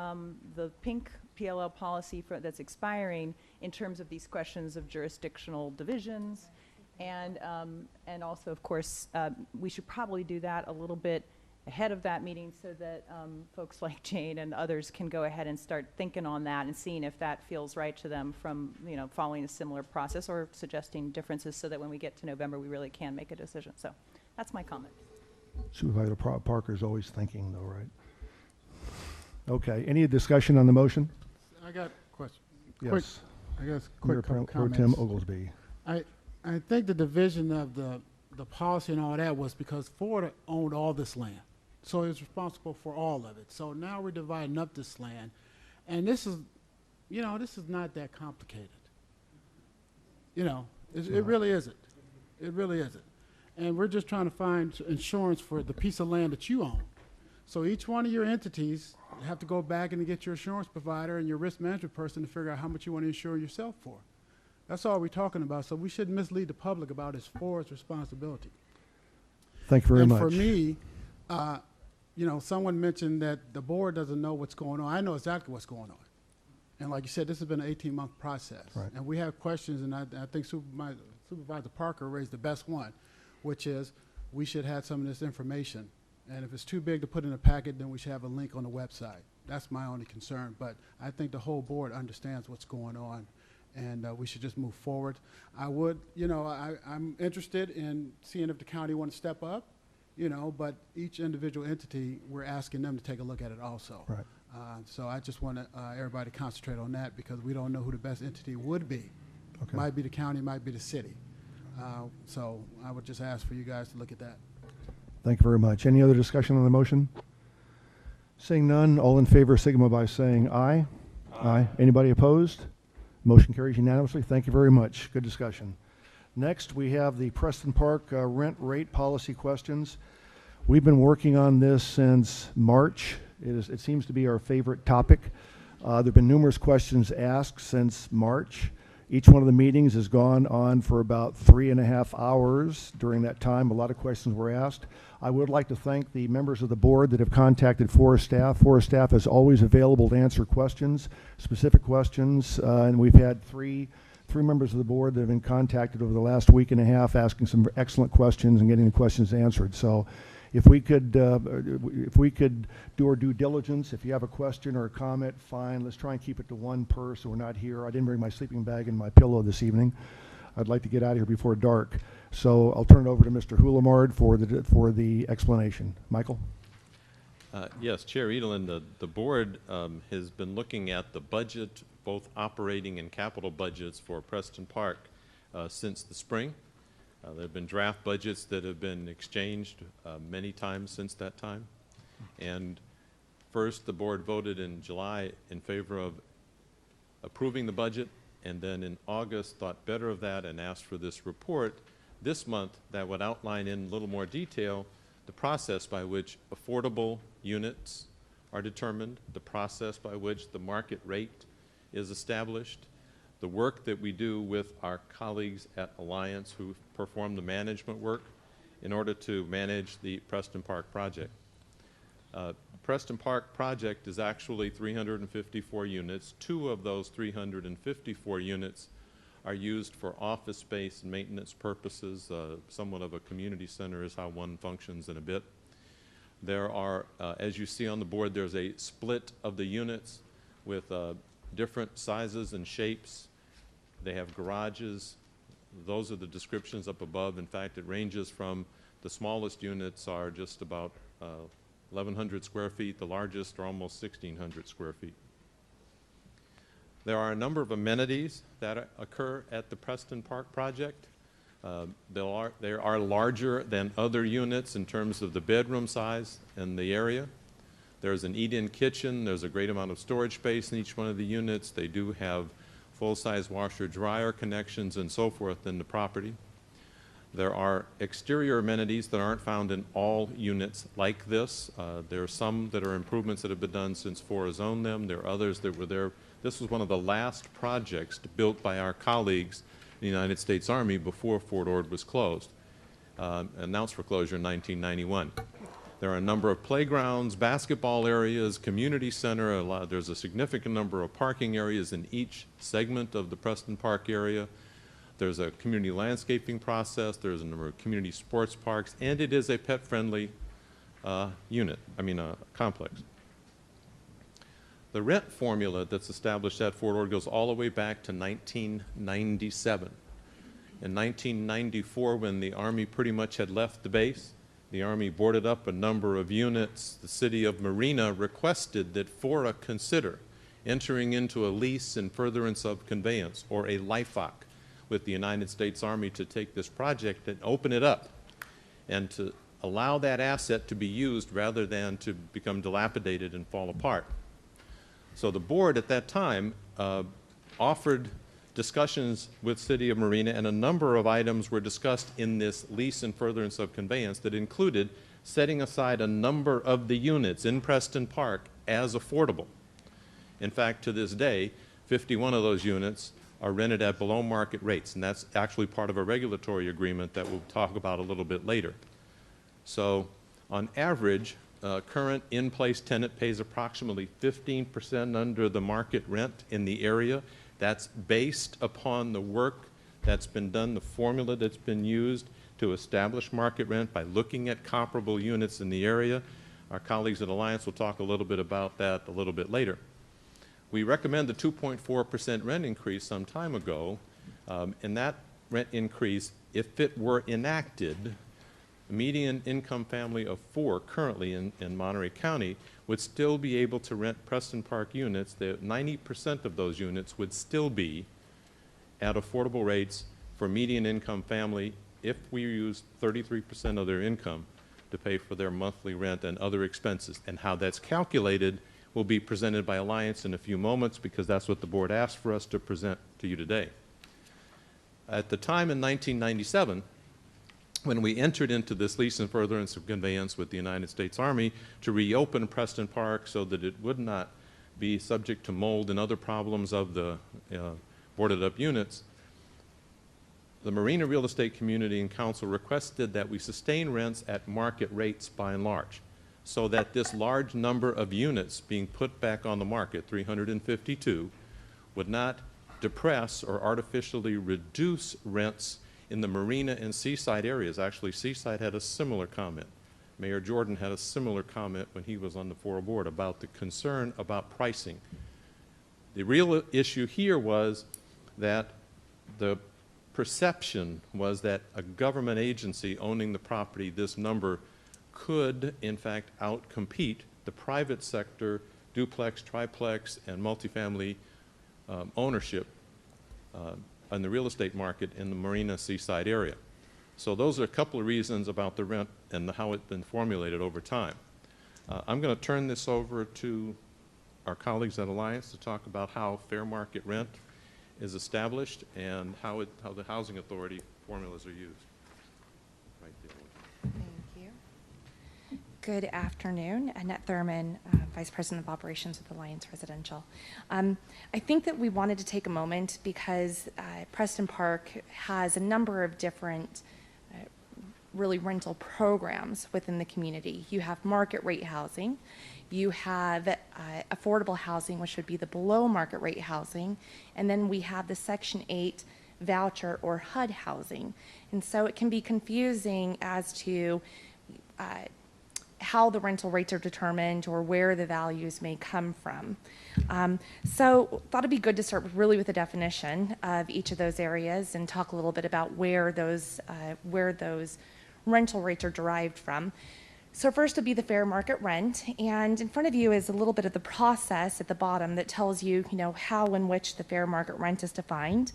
[SPEAKER 14] the pink PLL policy that's expiring in terms of these questions of jurisdictional divisions. And also, of course, we should probably do that a little bit ahead of that meeting so that folks like Jane and others can go ahead and start thinking on that and seeing if that feels right to them from, following a similar process or suggesting differences so that when we get to November, we really can make a decision. So that's my comment.
[SPEAKER 1] Supervisor Parker's always thinking though, right? Okay, any discussion on the motion?
[SPEAKER 16] I got a question.
[SPEAKER 1] Yes.
[SPEAKER 16] I guess
[SPEAKER 1] Mayor
[SPEAKER 16] quick couple
[SPEAKER 1] Pro Tem
[SPEAKER 16] comments.
[SPEAKER 1] Oglesby.
[SPEAKER 16] I think the division of the policy and all that was because FORA owned all this land. So it was responsible for all of it. So now we're dividing up this land. And this is, this is not that complicated. It really isn't. It really isn't. And we're just trying to find insurance for the piece of land that you own. So each one of your entities have to go back and get your insurance provider and your risk management person to figure out how much you want to insure yourself for. That's all we're talking about. So we shouldn't mislead the public about it's FORA's responsibility.
[SPEAKER 1] Thank you very much.
[SPEAKER 16] And for me, someone mentioned that the board doesn't know what's going on. I know exactly what's going on. And like you said, this has been an 18-month process.
[SPEAKER 1] Right.
[SPEAKER 16] And we have questions, and I think Supervisor Parker raised the best one, which is we should have some of this information. And if it's too big to put in a packet, then we should have a link on the website. That's my only concern. But I think the whole board understands what's going on, and we should just move forward. I would, I'm interested in seeing if the county want to step up, but each individual entity, we're asking them to take a look at it also.
[SPEAKER 1] Right.
[SPEAKER 16] So I just want everybody to concentrate on that because we don't know who the best entity would be.
[SPEAKER 1] Okay.
[SPEAKER 16] Might be the county, might be the city. So I would just ask for you guys to look at that.
[SPEAKER 1] Thank you very much. Any other discussion on the motion? Seeing none, all in favor signify by saying aye. Aye. Anybody opposed? Motion carries unanimously. Thank you very much. Good discussion. Next, we have the Preston Park rent rate policy questions. We've been working on this since March. It seems to be our favorite topic. There have been numerous questions asked since March. Each one of the meetings has gone on for about 3.5 hours. During that time, a lot of questions were asked. I would like to thank the members of the board that have contacted FORA staff. FORA staff is always available to answer questions, specific questions, and we've had three members of the board that have been contacted over the last week and a half asking some excellent questions and getting the questions answered. So if we could do our due diligence, if you have a question or a comment, fine. Let's try and keep it to one per so we're not here. I didn't bring my sleeping bag and my pillow this evening. I'd like to get out of here before dark. So I'll turn it over to Mr. Hulamard for the explanation. Michael?
[SPEAKER 5] Yes, Chair Edelin, the board has been looking at the budget, both operating and capital budgets for Preston Park since the spring. There have been draft budgets that have been exchanged many times since that time. And first, the board voted in July in favor of approving the budget, and then in August thought better of that and asked for this report this month that would outline in a little more detail the process by which affordable units are determined, the process by which the market rate is established, the work that we do with our colleagues at Alliance who perform the management work in order to manage the Preston Park project. Preston Park project is actually 354 units. 2 of those 354 units are used for office space and maintenance purposes. Somewhat of a community center is how one functions in a bit. There are, as you see on the board, there's a split of the units with different sizes and shapes. They have garages. Those are the descriptions up above. In fact, it ranges from the smallest units are just about 1,100 square feet. The largest are almost 1,600 square feet. There are a number of amenities that occur at the Preston Park project. They are larger than other units in terms of the bedroom size and the area. There's an eat-in kitchen. There's a great amount of storage space in each one of the units. They do have full-size washer-dryer connections and so forth in the property. There are exterior amenities that aren't found in all units like this. There are some that are improvements that have been done since FORA's owned them. There are others that were there. This was one of the last projects built by our colleagues in the United States Army before Fort Ord was closed, announced for closure in 1991. There are a number of playgrounds, basketball areas, community center. There's a significant number of parking areas in each segment of the Preston Park area. There's a community landscaping process. There's a number of community sports parks, and it is a pet-friendly complex. The rent formula that's established at Fort Ord goes all the way back to 1997. In 1994, when the Army pretty much had left the base, the Army boarded up a number of units. The city of Marina requested that FORA consider entering into a lease in furtherance of conveyance, or a LIFOC, with the United States Army to take this project and open it up and to allow that asset to be used rather than to become dilapidated and fall apart. So the board at that time offered discussions with City of Marina, and a number of items were discussed in this lease and furtherance of conveyance that included setting aside a number of the units in Preston Park as affordable. In fact, to this day, 51 of those units are rented at below market rates, and that's actually part of a regulatory agreement that we'll talk about a little bit later. So on average, current in-place tenant pays approximately 15% under the market rent in the area. That's based upon the work that's been done, the formula that's been used to establish market rent by looking at comparable units in the area. Our colleagues at Alliance will talk a little bit about that a little bit later. We recommend the 2.4% rent increase some time ago, and that rent increase, if it were enacted, the median income family of 4 currently in Monterey County would still be able to rent Preston Park units. 90% of those units would still be at affordable rates for median income family if we use 33% of their income to pay for their monthly rent and other expenses. And how that's calculated will be presented by Alliance in a few moments, because that's what the board asked for us to present to you today. At the time in 1997, when we entered into this lease and furtherance of conveyance with the United States Army to reopen Preston Park so that it would not be subject to mold and other problems of the boarded up units, the Marina Real Estate Community and Council requested that we sustain rents at market rates by and large, so that this large number of units being put back on the market, 352, would not depress or artificially reduce rents in the Marina and Seaside areas. Actually, Seaside had a similar comment. Mayor Jordan had a similar comment when he was on the FORA board about the concern about pricing. The real issue here was that the perception was that a government agency owning the property, this number, could in fact outcompete the private sector duplex, triplex, and multifamily ownership on the real estate market in the Marina Seaside area. So those are a couple of reasons about the rent and how it's been formulated over time. I'm going to turn this over to our colleagues at Alliance to talk about how fair market rent is established and how the housing authority formulas are used. Right there.
[SPEAKER 17] Thank you. Good afternoon. Annette Thurman, Vice President of Operations with Alliance Residential. I think that we wanted to take a moment because Preston Park has a number of different really rental programs within the community. You have market rate housing, you have affordable housing, which would be the below market rate housing, and then we have the Section 8 voucher or HUD housing. And so it can be confusing as to how the rental rates are determined or where the values may come from. So thought it'd be good to start really with a definition of each of those areas and talk a little bit about where those rental rates are derived from. So first would be the fair market rent, and in front of you is a little bit of the process at the bottom that tells you, how and which the fair market rent is defined.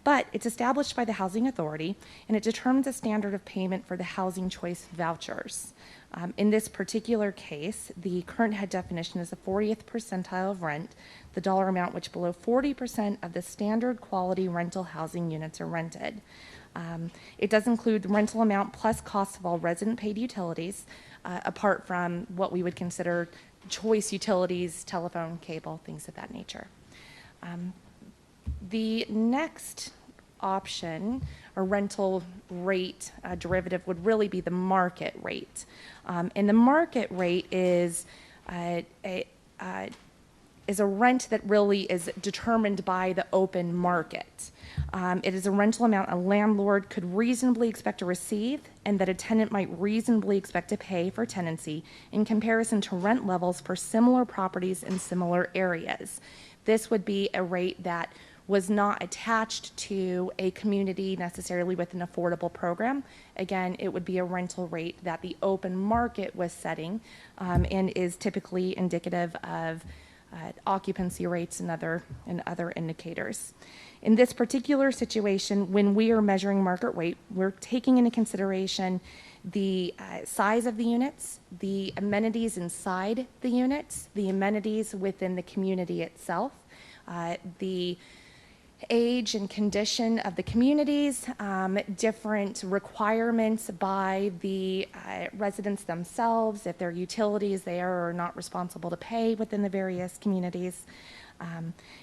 [SPEAKER 17] But it's established by the Housing Authority, and it determines a standard of payment for the Housing Choice vouchers. In this particular case, the current HUD definition is the 40th percentile of rent, the dollar amount which below 40% of the standard quality rental housing units are rented. It does include the rental amount plus cost of all resident paid utilities, apart from what we would consider choice utilities, telephone, cable, things of that nature. The next option or rental rate derivative would really be the market rate. And the market rate is a rent that really is determined by the open market. It is a rental amount a landlord could reasonably expect to receive and that a tenant might reasonably expect to pay for tenancy in comparison to rent levels for similar properties in similar areas. This would be a rate that was not attached to a community necessarily with an affordable program. Again, it would be a rental rate that the open market was setting, and is typically indicative of occupancy rates and other indicators. In this particular situation, when we are measuring market rate, we're taking into consideration the size of the units, the amenities inside the units, the amenities within the community itself, the age and condition of the communities, different requirements by the residents themselves, if their utilities they are or not responsible to pay within the various communities.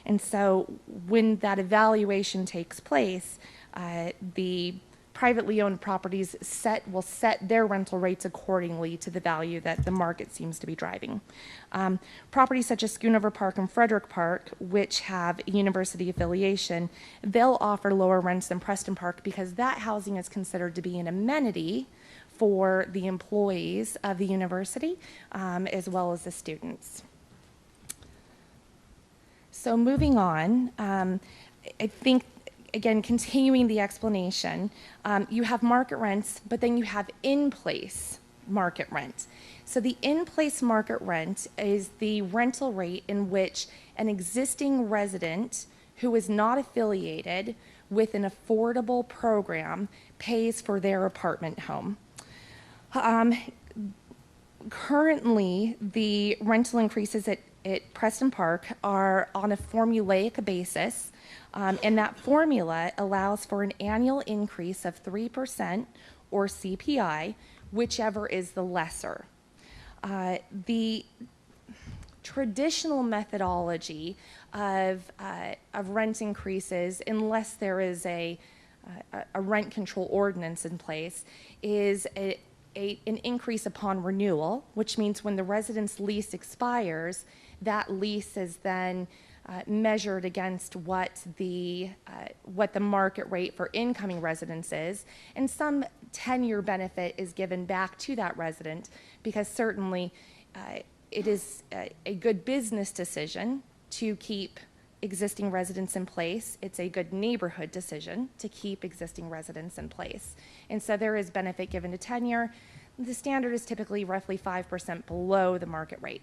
[SPEAKER 17] And so when that evaluation takes place, the privately owned properties will set their rental rates accordingly to the value that the market seems to be driving. Properties such as Schoonover Park and Frederick Park, which have a university affiliation, they'll offer lower rents than Preston Park because that housing is considered to be an amenity for the employees of the university, as well as the students. So moving on, I think, again, continuing the explanation, you have market rents, but then you have in-place market rent. So the in-place market rent is the rental rate in which an existing resident who is not affiliated with an affordable program pays for their apartment home. Currently, the rental increases at Preston Park are on a formulaic basis, and that formula allows for an annual increase of 3% or CPI, whichever is the lesser. The traditional methodology of rent increases, unless there is a rent control ordinance in place, is an increase upon renewal, which means when the resident's lease expires, that lease is then measured against what the market rate for incoming residents is, and some tenure benefit is given back to that resident, because certainly it is a good business decision to keep existing residents in place. It's a good neighborhood decision to keep existing residents in place. And so there is benefit given to tenure. The standard is typically roughly 5% below the market rate.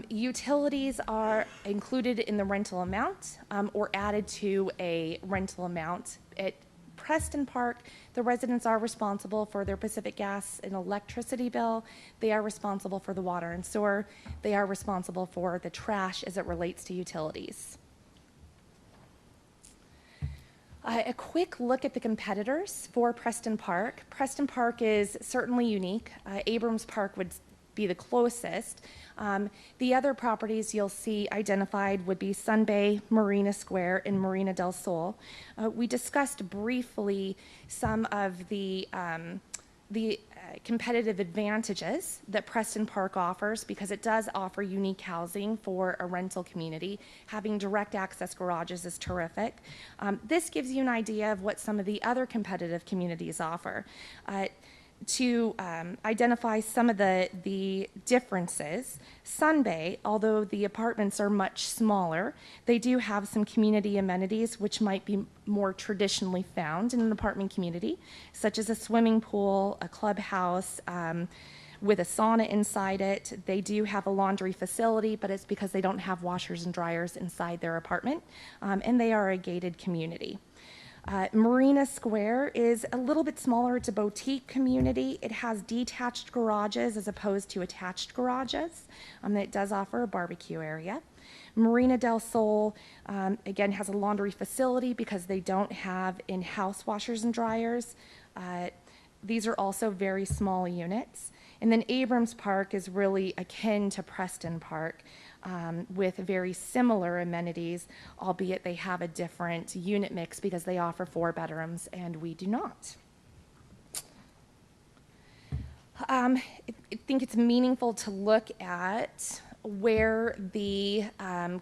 [SPEAKER 17] Utilities are included in the rental amount or added to a rental amount. At Preston Park, the residents are responsible for their Pacific Gas and electricity bill. They are responsible for the water and sewer. They are responsible for the trash as it relates to utilities. A quick look at the competitors for Preston Park. Preston Park is certainly unique. Abrams Park would be the closest. The other properties you'll see identified would be Sun Bay, Marina Square, and Marina del Sol. We discussed briefly some of the competitive advantages that Preston Park offers, because it does offer unique housing for a rental community. Having direct access garages is terrific. This gives you an idea of what some of the other competitive communities offer. To identify some of the differences, Sun Bay, although the apartments are much smaller, they do have some community amenities which might be more traditionally found in an apartment community, such as a swimming pool, a clubhouse, with a sauna inside it. They do have a laundry facility, but it's because they don't have washers and dryers inside their apartment, and they are a gated community. Marina Square is a little bit smaller. It's a boutique community. It has detached garages as opposed to attached garages. It does offer a barbecue area. Marina del Sol, again, has a laundry facility because they don't have in-house washers and dryers. These are also very small units. And then Abrams Park is really akin to Preston Park, with very similar amenities, albeit they have a different unit mix because they offer 4 bedrooms and we do not. I think it's meaningful to look at where the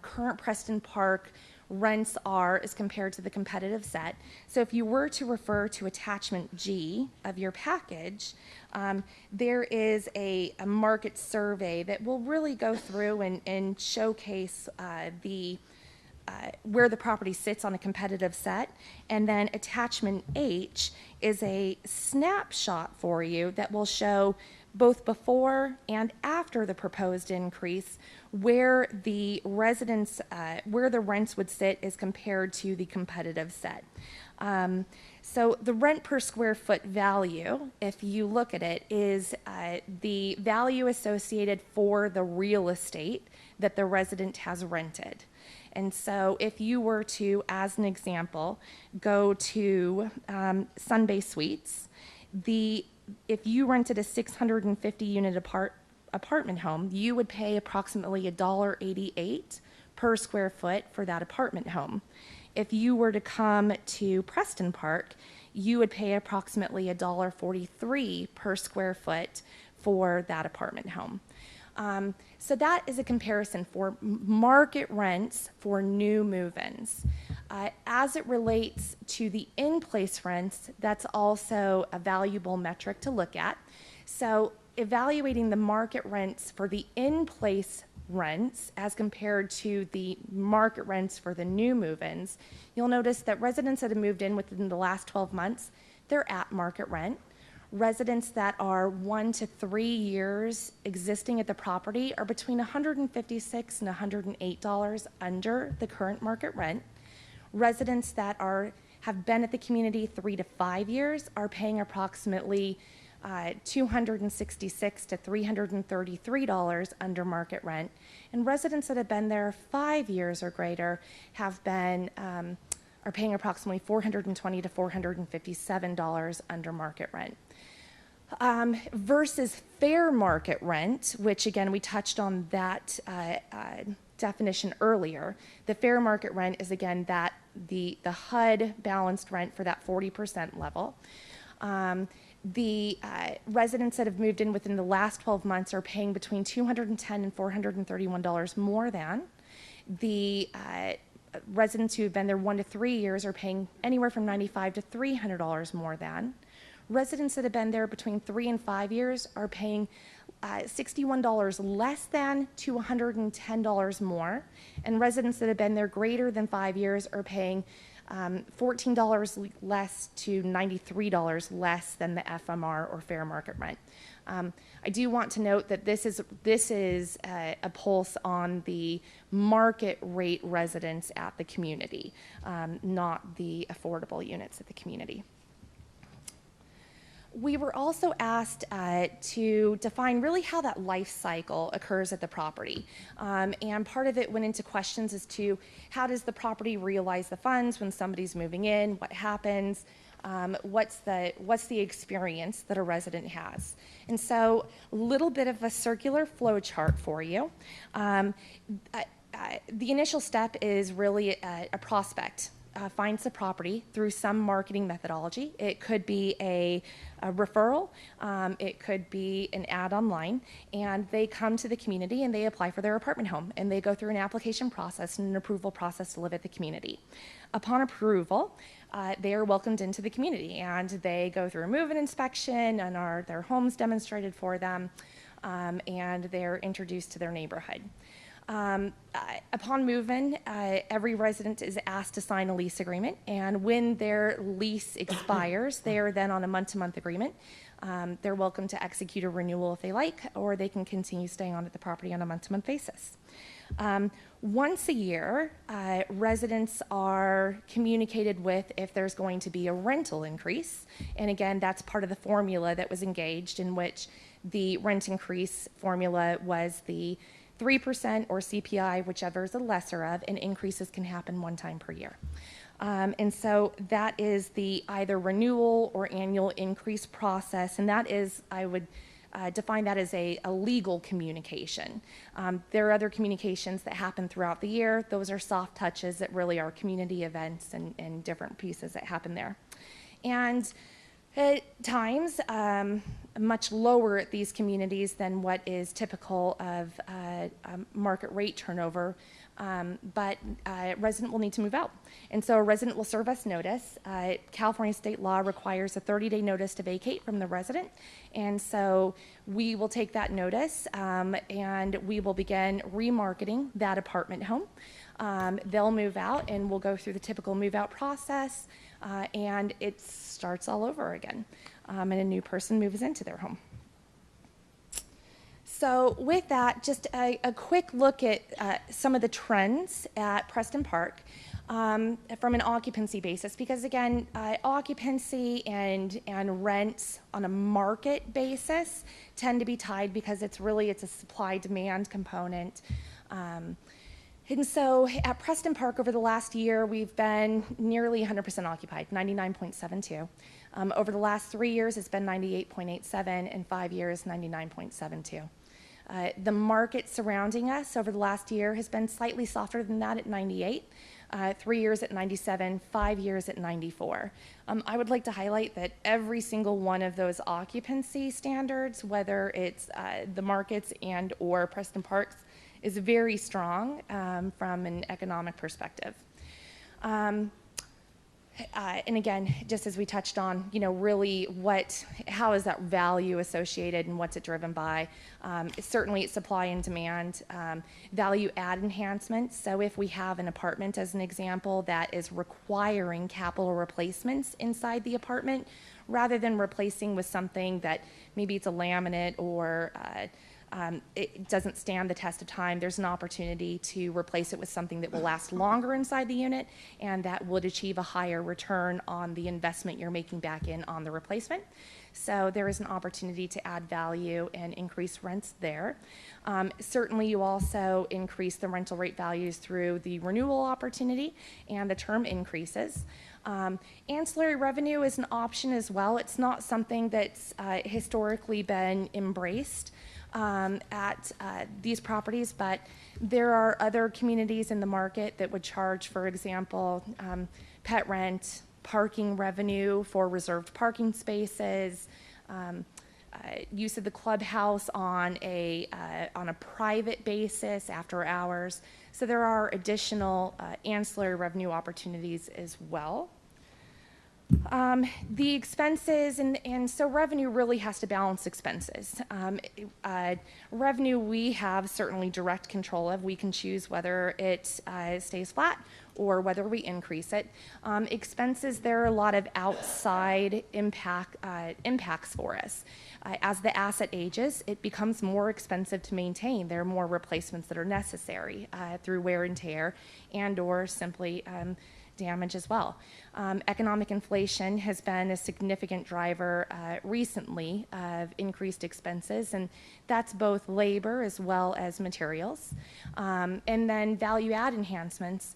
[SPEAKER 17] current Preston Park rents are as compared to the competitive set. So if you were to refer to attachment G of your package, there is a market survey that will really go through and showcase the where the property sits on a competitive set. And then attachment H is a snapshot for you that will show both before and after the proposed increase where the where the rents would sit as compared to the competitive set. So the rent per square foot value, if you look at it, is the value associated for the real estate that the resident has rented. And so if you were to, as an example, go to Sunbay Suites, if you rented a 650 unit apartment home, you would pay approximately $1.88 per square foot for that apartment home. If you were to come to Preston Park, you would pay approximately $1.43 per square foot for that apartment home. So that is a comparison for market rents for new move-ins. As it relates to the in-place rents, that's also a valuable metric to look at. So evaluating the market rents for the in-place rents as compared to the market rents for the new move-ins, you'll notice that residents that have moved in within the last 12 months, they're at market rent. Residents that are 1 to 3 years existing at the property are between $156 and $108 under the current market rent. Residents that have been at the community 3 to 5 years are paying approximately $266 to $333 under market rent, and residents that have been there 5 years or greater are paying approximately $420 to $457 under market rent. Versus fair market rent, which again we touched on that definition earlier. The fair market rent is again that the HUD balanced rent for that 40% level. The residents that have moved in within the last 12 months are paying between $210 and $431 more than. The residents who have been there 1 to 3 years are paying anywhere from $95 to $300 more than. Residents that have been there between 3 and 5 years are paying $61 less than to $110 more. And residents that have been there greater than 5 years are paying $14 less to $93 less than the FMR or fair market rent. I do want to note that this is a pulse on the market rate residents at the community, not the affordable units at the community. We were also asked to define really how that life cycle occurs at the property. And part of it went into questions as to how does the property realize the funds when somebody's moving in, what happens, what's the experience that a resident has. And so a little bit of a circular flow chart for you. The initial step is really a prospect. Finds the property through some marketing methodology. It could be a referral, it could be an ad online, and they come to the community and they apply for their apartment home, and they go through an application process and an approval process to live at the community. Upon approval, they are welcomed into the community, and they go through a move-in inspection, and their homes demonstrated for them, and they're introduced to their neighborhood. Upon move-in, every resident is asked to sign a lease agreement, and when their lease expires, they are then on a month-to-month agreement. They're welcome to execute a renewal if they like, or they can continue staying on at the property on a month-to-month basis. Once a year, residents are communicated with if there's going to be a rental increase, and again, that's part of the formula that was engaged, in which the rent increase formula was the 3% or CPI, whichever is the lesser of, and increases can happen one time per year. And so that is the either renewal or annual increase process, and that is, I would define that as a legal communication. There are other communications that happen throughout the year. Those are soft touches that really are community events and different pieces that happen there. And At times, much lower at these communities than what is typical of market rate turnover, but a resident will need to move out. And so a resident will serve us notice. California state law requires a 30-day notice to vacate from the resident. And so we will take that notice and we will begin remarketing that apartment home. They'll move out and we'll go through the typical move out process and it starts all over again. And a new person moves into their home. So with that, just a quick look at some of the trends at Preston Park from an occupancy basis, because again, occupancy and rents on a market basis tend to be tied because it's a supply-demand component. And so at Preston Park over the last year, we've been nearly 100% occupied, 99.72. Over the last 3 years, it's been 98.87, and 5 years, 99.72. The market surrounding us over the last year has been slightly softer than that at 98, 3 years at 97, 5 years at 94. I would like to highlight that every single one of those occupancy standards, whether it's the markets and or Preston Parks, is very strong from an economic perspective. And again, just as we touched on, really how is that value associated and what's it driven by? Certainly it's supply and demand, value add enhancements. So if we have an apartment as an example that is requiring capital replacements inside the apartment, rather than replacing with something that maybe it's a laminate or it doesn't stand the test of time, there's an opportunity to replace it with something that will last longer inside the unit and that would achieve a higher return on the investment you're making back in on the replacement. So there is an opportunity to add value and increase rents there. Certainly you also increase the rental rate values through the renewal opportunity and the term increases. Ancillary revenue is an option as well. It's not something that's historically been embraced at these properties, but there are other communities in the market that would charge, for example, pet rent, parking revenue for reserved parking spaces, use of the clubhouse on a private basis after hours. So there are additional ancillary revenue opportunities as well. The expenses, and so revenue really has to balance expenses. Revenue we have certainly direct control of. We can choose whether it stays flat or whether we increase it. Expenses, there are a lot of outside impacts for us. As the asset ages, it becomes more expensive to maintain. There are more replacements that are necessary through wear and tear and or simply damage as well. Economic inflation has been a significant driver recently of increased expenses, and that's both labor as well as materials. And then value add enhancements.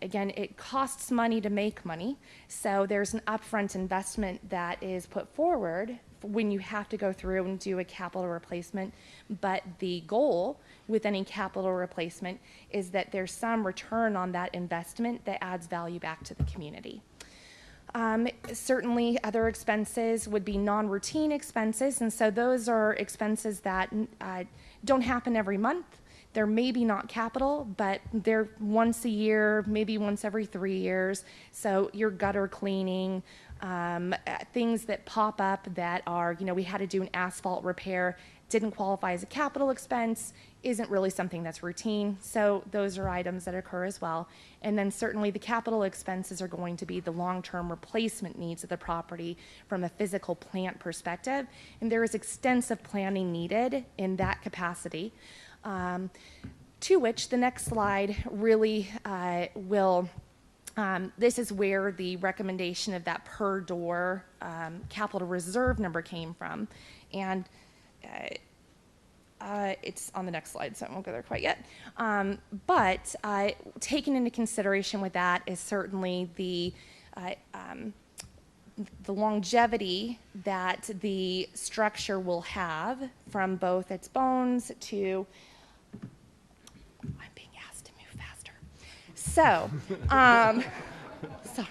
[SPEAKER 17] Again, it costs money to make money, so there's an upfront investment that is put forward when you have to go through and do a capital replacement, but the goal with any capital replacement is that there's some return on that investment that adds value back to the community. Certainly other expenses would be non-routine expenses, and so those are expenses that don't happen every month. They're maybe not capital, but they're once a year, maybe once every 3 years. So your gutter cleaning, things that pop up that are, we had to do an asphalt repair, didn't qualify as a capital expense, isn't really something that's routine. So those are items that occur as well. And then certainly the capital expenses are going to be the long-term replacement needs of the property from a physical plant perspective. And there is extensive planning needed in that capacity. To which the next slide really will, this is where the recommendation of that per door capital reserve number came from. And it's on the next slide, so I won't go there quite yet. But taken into consideration with that is certainly the longevity that the structure will have from both its bones to, I'm being asked to move faster. So, sorry.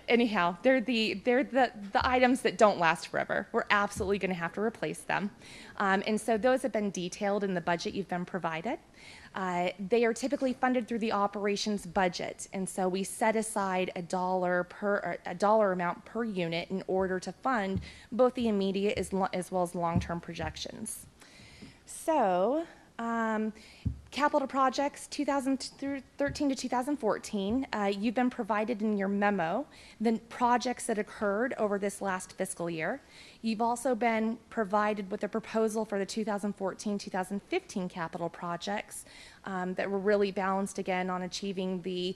[SPEAKER 17] Anyhow, they're the items that don't last forever. We're absolutely going to have to replace them. And so those have been detailed in the budget you've been provided. They are typically funded through the operations budget, and so we set aside a dollar amount per unit in order to fund both the immediate as well as long-term projections. So, capital projects 2013 to 2014, you've been provided in your memo the projects that occurred over this last fiscal year. You've also been provided with a proposal for the 2014-2015 capital projects that were really balanced again on achieving the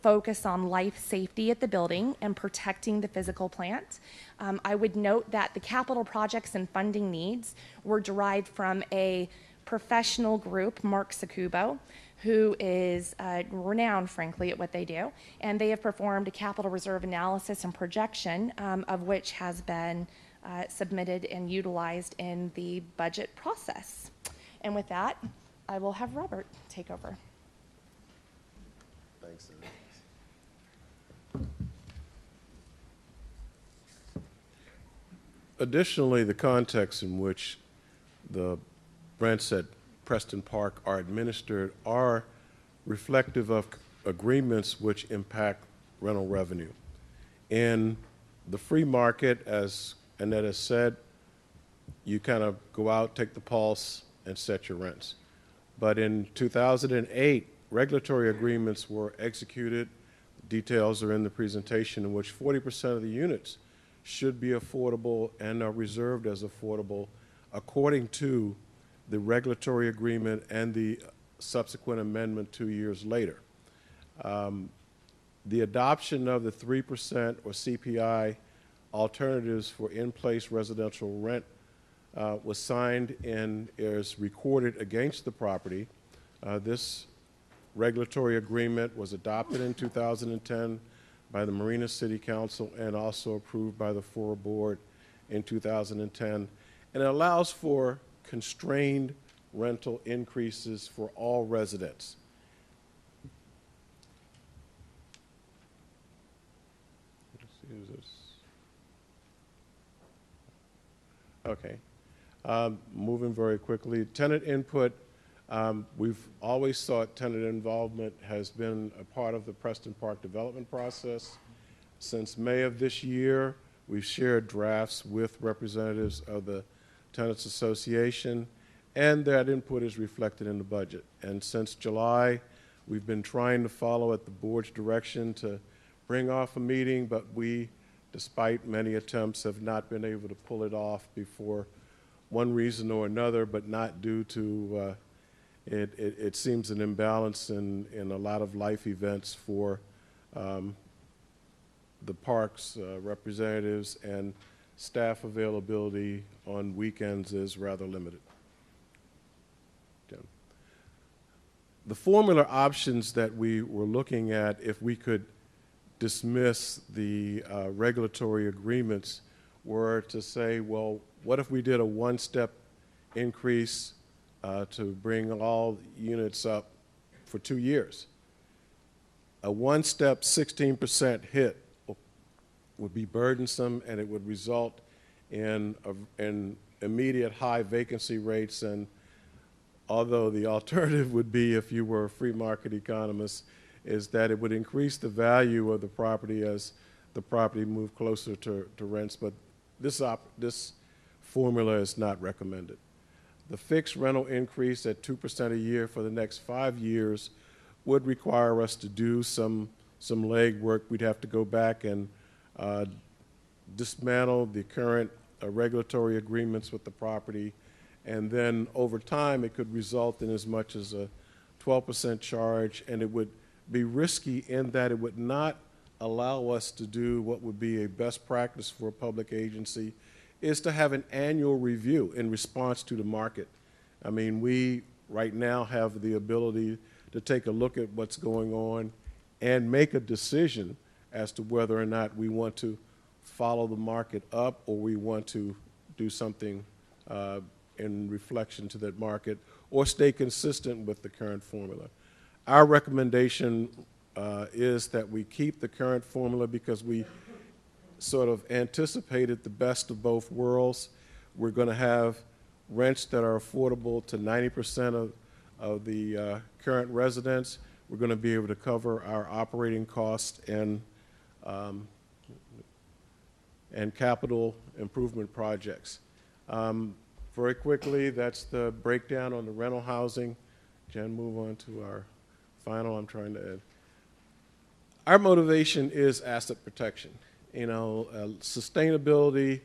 [SPEAKER 17] focus on life safety at the building and protecting the physical plant. I would note that the capital projects and funding needs were derived from a professional group, Mark Sakubo, who is renowned, frankly, at what they do. And they have performed a capital reserve analysis and projection, of which has been submitted and utilized in the budget process. And with that, I will have Robert take over.
[SPEAKER 18] Thanks. Additionally, the context in which the rents at Preston Park are administered are reflective of agreements which impact rental revenue. In the free market, as Annette has said, you kind of go out, take the pulse, and set your rents. But in 2008, regulatory agreements were executed. Details are in the presentation, in which 40% of the units should be affordable and are reserved as affordable according to the regulatory agreement and the subsequent amendment 2 years later. The adoption of the 3% or CPI alternatives for in-place residential rent was signed and is recorded against the property. This regulatory agreement was adopted in 2010 by the Marina City Council and also approved by the FORA board in 2010. And it allows for constrained rental increases for all residents. Let's see, is this? Okay. Moving very quickly. Tenant input. We've always thought tenant involvement has been a part of the Preston Park development process. Since May of this year, we've shared drafts with representatives of the Tenants Association, and that input is reflected in the budget. And since July, we've been trying to follow at the board's direction to bring off a meeting, but we, despite many attempts, have not been able to pull it off before one reason or another, but not due to it seems an imbalance in a lot of life events for the park's representatives, and staff availability on weekends is rather limited. The formula options that we were looking at, if we could dismiss the regulatory agreements, were to say, well, what if we did a one-step increase to bring all units up for 2 years? A one-step 16% hit would be burdensome, and it would result in immediate high vacancy rates. And although the alternative would be, if you were a free market economist, is that it would increase the value of the property as the property moved closer to rents. But this formula is not recommended. The fixed rental increase at 2% a year for the next 5 years would require us to do some legwork. We'd have to go back and dismantle the current regulatory agreements with the property, and then over time it could result in as much as a 12% charge, and it would be risky in that it would not allow us to do what would be a best practice for a public agency, is to have an annual review in response to the market. I mean, we right now have the ability to take a look at what's going on and make a decision as to whether or not we want to follow the market up or we want to do something in reflection to that market or stay consistent with the current formula. our recommendation is that we keep the current formula because we sort of anticipated the best of both worlds. We're going to have rents that are affordable to 90% of the current residents. We're going to be able to cover our operating costs and capital improvement projects. Very quickly, that's the breakdown on the rental housing. Jen, move on to our final. I'm trying to add. Our motivation is asset protection. You know, sustainability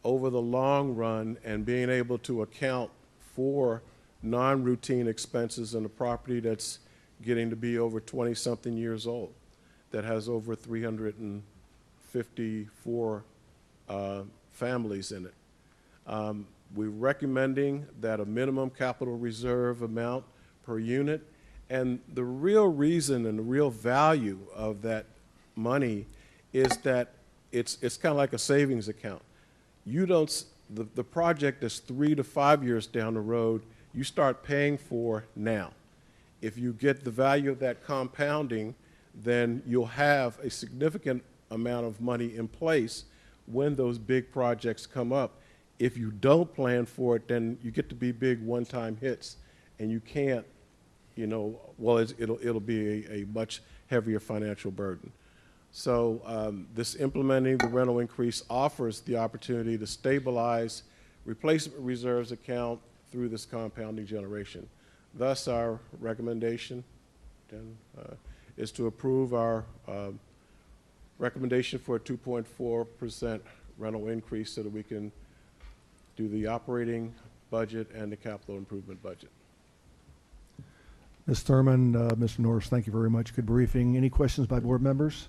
[SPEAKER 18] over the long run and being able to account for non-routine expenses in a property that's getting to be over 20-something years old, that has over 354 families in it. We're recommending that a minimum capital reserve amount per unit, and the real reason and the real value of that money is that it's kind of like a savings account. You don't, the project is 3 to 5 years down the road, you start paying for now. If you get the value of that compounding, then you'll have a significant amount of money in place when those big projects come up. If you don't plan for it, then you get to be big one-time hits, and you can't, you know, well, it'll be a much heavier financial burden. So this implementing the rental increase offers the opportunity to stabilize replacement reserves account through this compounding generation. Thus, our recommendation is to approve our recommendation for a 2.4% rental increase so that we can do the operating budget and the capital improvement budget.
[SPEAKER 1] Ms. Thurman, Mr. Norris, thank you very much. Good briefing. Any questions by board members?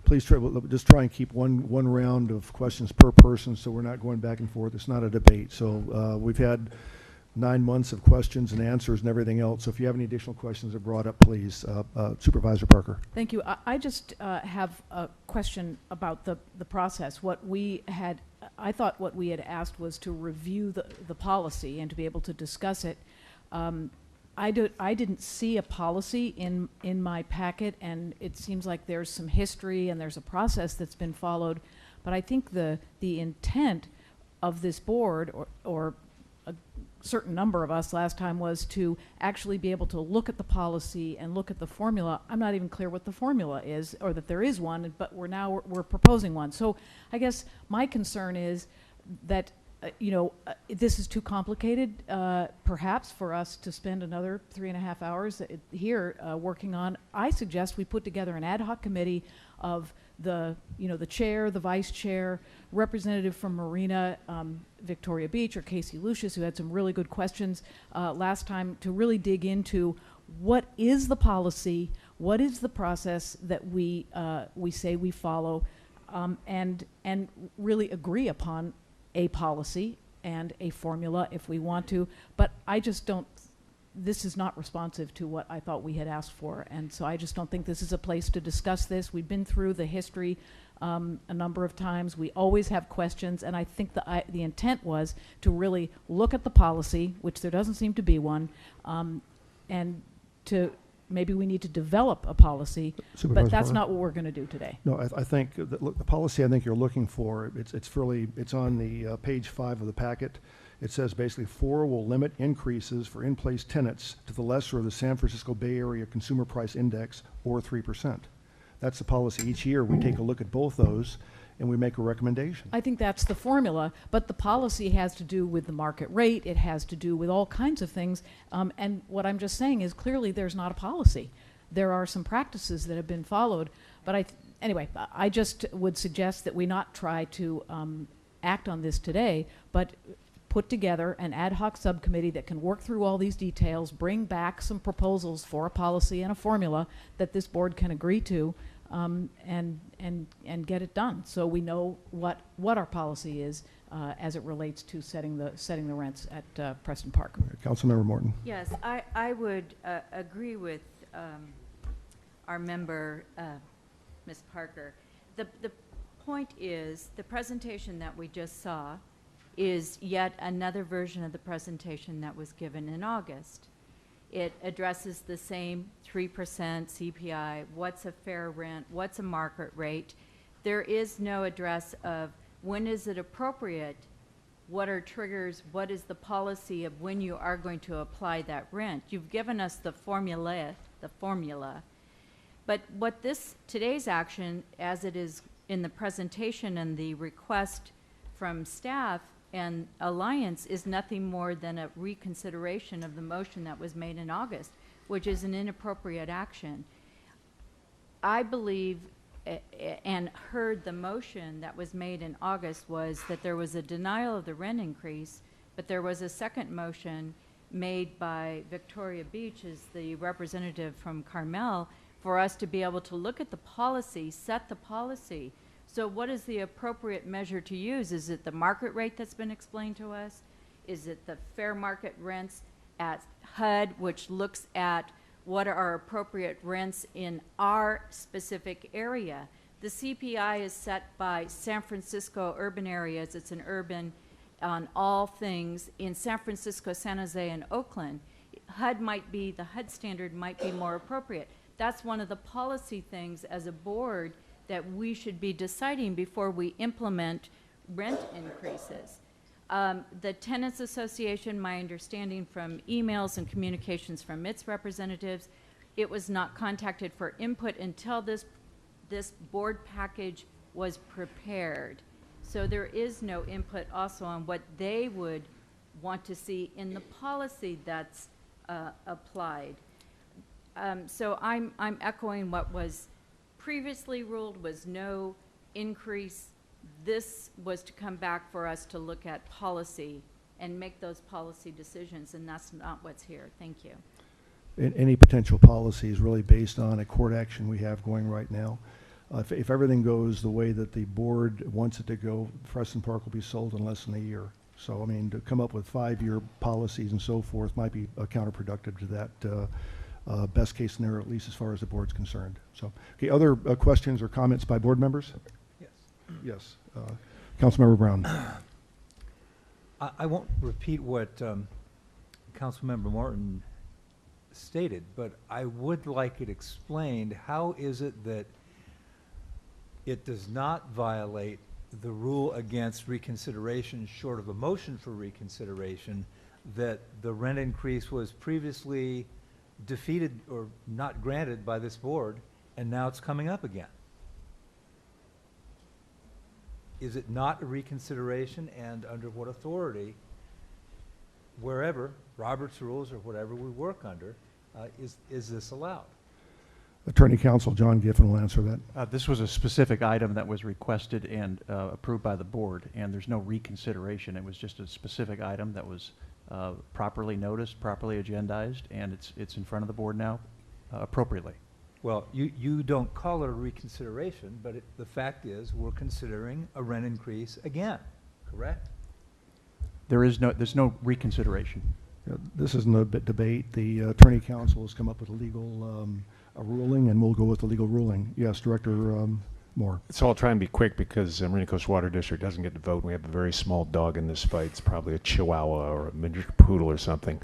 [SPEAKER 1] Please just try and keep one round of questions per person so we're not going back and forth. It's not a debate. So we've had 9 months of questions and answers and everything else. So if you have any additional questions that are brought up, please. Supervisor Parker.
[SPEAKER 13] Thank you. I just have a question about the process. I thought what we had asked was to review the policy and to be able to discuss it. I didn't see a policy in my packet, and it seems like there's some history and there's a process that's been followed. But I think the intent of this board, or a certain number of us last time, was to actually be able to look at the policy and look at the formula. I'm not even clear what the formula is, or that there is one, but we're proposing one. So I guess my concern is that this is too complicated, perhaps, for us to spend another 3.5 hours here working on. I suggest we put together an ad hoc committee of the chair, the vice chair, representative from Marina, Victoria Beach, or Casey Lucius, who had some really good questions last time, to really dig into what is the policy, what is the process that we say we follow, and really agree upon a policy and a formula if we want to. But I just don't, this is not responsive to what I thought we had asked for, and so I just don't think this is a place to discuss this. We've been through the history a number of times. We always have questions, and I think the intent was to really look at the policy, which there doesn't seem to be one, and to maybe we need to develop a policy, but that's not what we're going to do today.
[SPEAKER 1] No, I think the policy I think you're looking for, it's on the page 5 of the packet. It says basically FORA will limit increases for in-place tenants to the lesser of the San Francisco Bay Area Consumer Price Index, or 3%. That's the policy. Each year we take a look at both those and we make a recommendation.
[SPEAKER 13] I think that's the formula, but the policy has to do with the market rate. It has to do with all kinds of things. And what I'm just saying is clearly there's not a policy. There are some practices that have been followed, but anyway, I just would suggest that we not try to act on this today, but put together an ad hoc subcommittee that can work through all these details, bring back some proposals for a policy and a formula that this board can agree to, and get it done, so we know what our policy is as it relates to setting the rents at Preston Park.
[SPEAKER 1] Councilmember Morton.
[SPEAKER 11] Yes, I would agree with our member, Ms. Parker. The point is, the presentation that we just saw is yet another version of the presentation that was given in August. It addresses the same 3% CPI, what's a fair rent, what's a market rate. There is no address of when is it appropriate, what are triggers, what is the policy of when you are going to apply that rent. You've given us the formula, but what today's action, as it is in the presentation and the request from staff and Alliance, is nothing more than a reconsideration of the motion that was made in August, which is an inappropriate action. I believe and heard the motion that was made in August was that there was a denial of the rent increase, but there was a second motion made by Victoria Beach, as the representative from Carmel, for us to be able to look at the policy, set the policy. So what is the appropriate measure to use? Is it the market rate that's been explained to us? Is it the fair market rents at HUD, which looks at what are appropriate rents in our specific area? The CPI is set by San Francisco urban areas. It's an urban on all things. In San Francisco, San Jose, and Oakland, the HUD standard might be more appropriate. That's one of the policy things as a board that we should be deciding before we implement rent increases. The Tenants Association, my understanding from emails and communications from its representatives, it was not contacted for input until this board package was prepared. So there is no input also on what they would want to see in the policy that's applied. So I'm echoing what was previously ruled was no increase. This was to come back for us to look at policy and make those policy decisions, and that's not what's here. Thank you.
[SPEAKER 1] Any potential policy is really based on a court action we have going right now. If everything goes the way that the board wants it to go, Preston Park will be sold in less than a year. So, I mean, to come up with 5-year policies and so forth might be counterproductive to that best case scenario, at least as far as the board's concerned. So, okay, other questions or comments by board members?
[SPEAKER 4] Yes.
[SPEAKER 1] Yes. Councilmember Brown.
[SPEAKER 4] I won't repeat what Councilmember Morton stated, but I would like it explained. How is it that it does not violate the rule against reconsideration short of a motion for reconsideration, that the rent increase was previously defeated or not granted by this board, and now it's coming up again? Is it not a reconsideration, and under what authority, wherever, Robert's rules or whatever we work under, is this allowed?
[SPEAKER 1] Attorney Counsel John Giffen will answer that.
[SPEAKER 2] This was a specific item that was requested and approved by the board, and there's no reconsideration. It was just a specific item that was properly noticed, properly agendized, and it's in front of the board now appropriately.
[SPEAKER 4] Well, you don't call it a reconsideration, but the fact is we're considering a rent increase again, correct?
[SPEAKER 2] There's no reconsideration.
[SPEAKER 1] This isn't a debate. The Attorney Counsel has come up with a legal a ruling, and we'll go with the legal ruling. Yes, Director Moore.
[SPEAKER 9] So I'll try and be quick because Marina Coast Water District doesn't get to vote. We have a very small dog in this fight. It's probably a Chihuahua or a miniature poodle or something.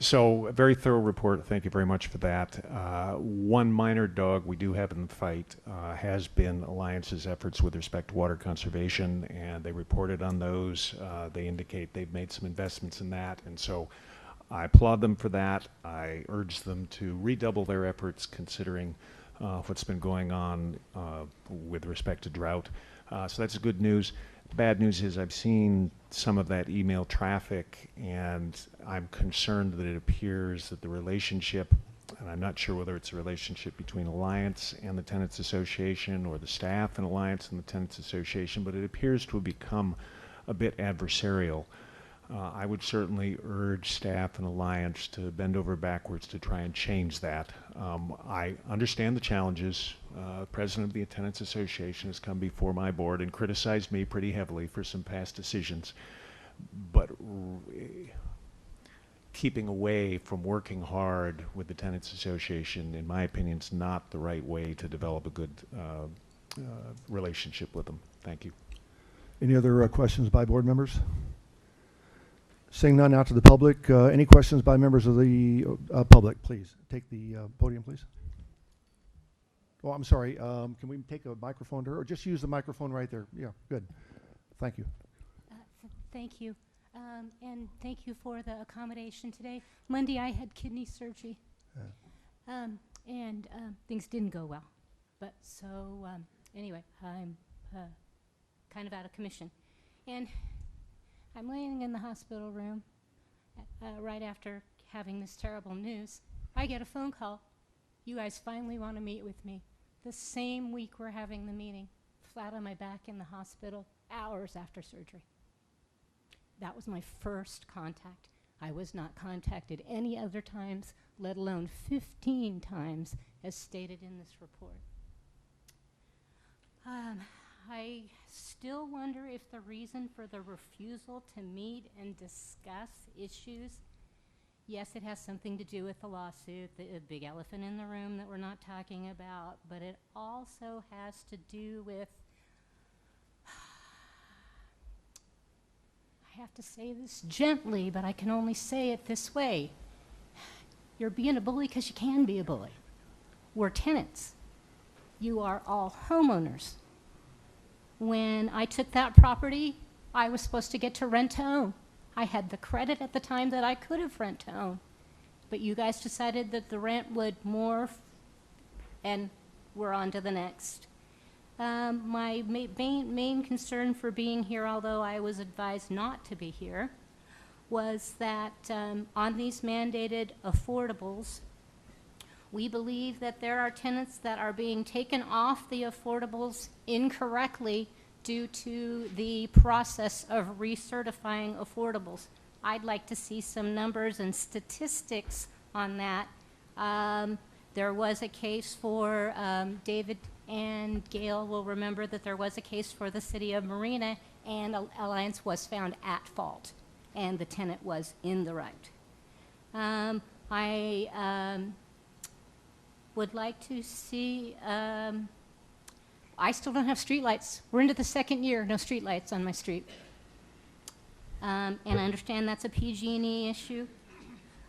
[SPEAKER 9] So a very thorough report. Thank you very much for that. One minor dog we do have in the fight has been Alliance's efforts with respect to water conservation, and they reported on those. They indicate they've made some investments in that, and so I applaud them for that. I urge them to redouble their efforts considering what's been going on with respect to drought. So that's good news. Bad news is I've seen some of that email traffic, and I'm concerned that it appears that the relationship, and I'm not sure whether it's a relationship between Alliance and the Tenants Association or the staff and Alliance and the Tenants Association, but it appears to have become a bit adversarial. I would certainly urge staff and Alliance to bend over backwards to try and change that. I understand the challenges. President of the Tenants Association has come before my board and criticized me pretty heavily for some past decisions, but keeping away from working hard with the Tenants Association, in my opinion, is not the right way to develop a good relationship with them. Thank you.
[SPEAKER 1] Any other questions by board members? Seeing none, out to the public. Any questions by members of the public, please? Take the podium, please. Oh, I'm sorry. Can we take a microphone to her, or just use the microphone right there? Yeah, good. Thank you.
[SPEAKER 19] Thank you. And thank you for the accommodation today. Monday I had kidney surgery. And things didn't go well. But so, anyway, I'm kind of out of commission. And I'm laying in the hospital room right after having this terrible news. I get a phone call. You guys finally want to meet with me. The same week we're having the meeting, flat on my back in the hospital, hours after surgery. That was my first contact. I was not contacted any other times, let alone 15 times, as stated in this report. I still wonder if the reason for the refusal to meet and discuss issues, yes, it has something to do with the lawsuit, the big elephant in the room that we're not talking about, but it also has to do with, I have to say this gently, but I can only say it this way. You're being a bully because you can be a bully. We're tenants. You are all homeowners. When I took that property, I was supposed to get to rent to own. I had the credit at the time that I could have rent to own. But you guys decided that the rent would morph, and we're on to the next. My main concern for being here, although I was advised not to be here, was that on these mandated affordables, we believe that there are tenants that are being taken off the affordables incorrectly due to the process of recertifying affordables. I'd like to see some numbers and statistics on that. There was a case for, David and Gail will remember that there was a case for the city of Marina, and Alliance was found at fault, and the tenant was in the right. I would like to see, I still don't have streetlights. We're into the second year, no streetlights on my street. And I understand that's a PG&E issue.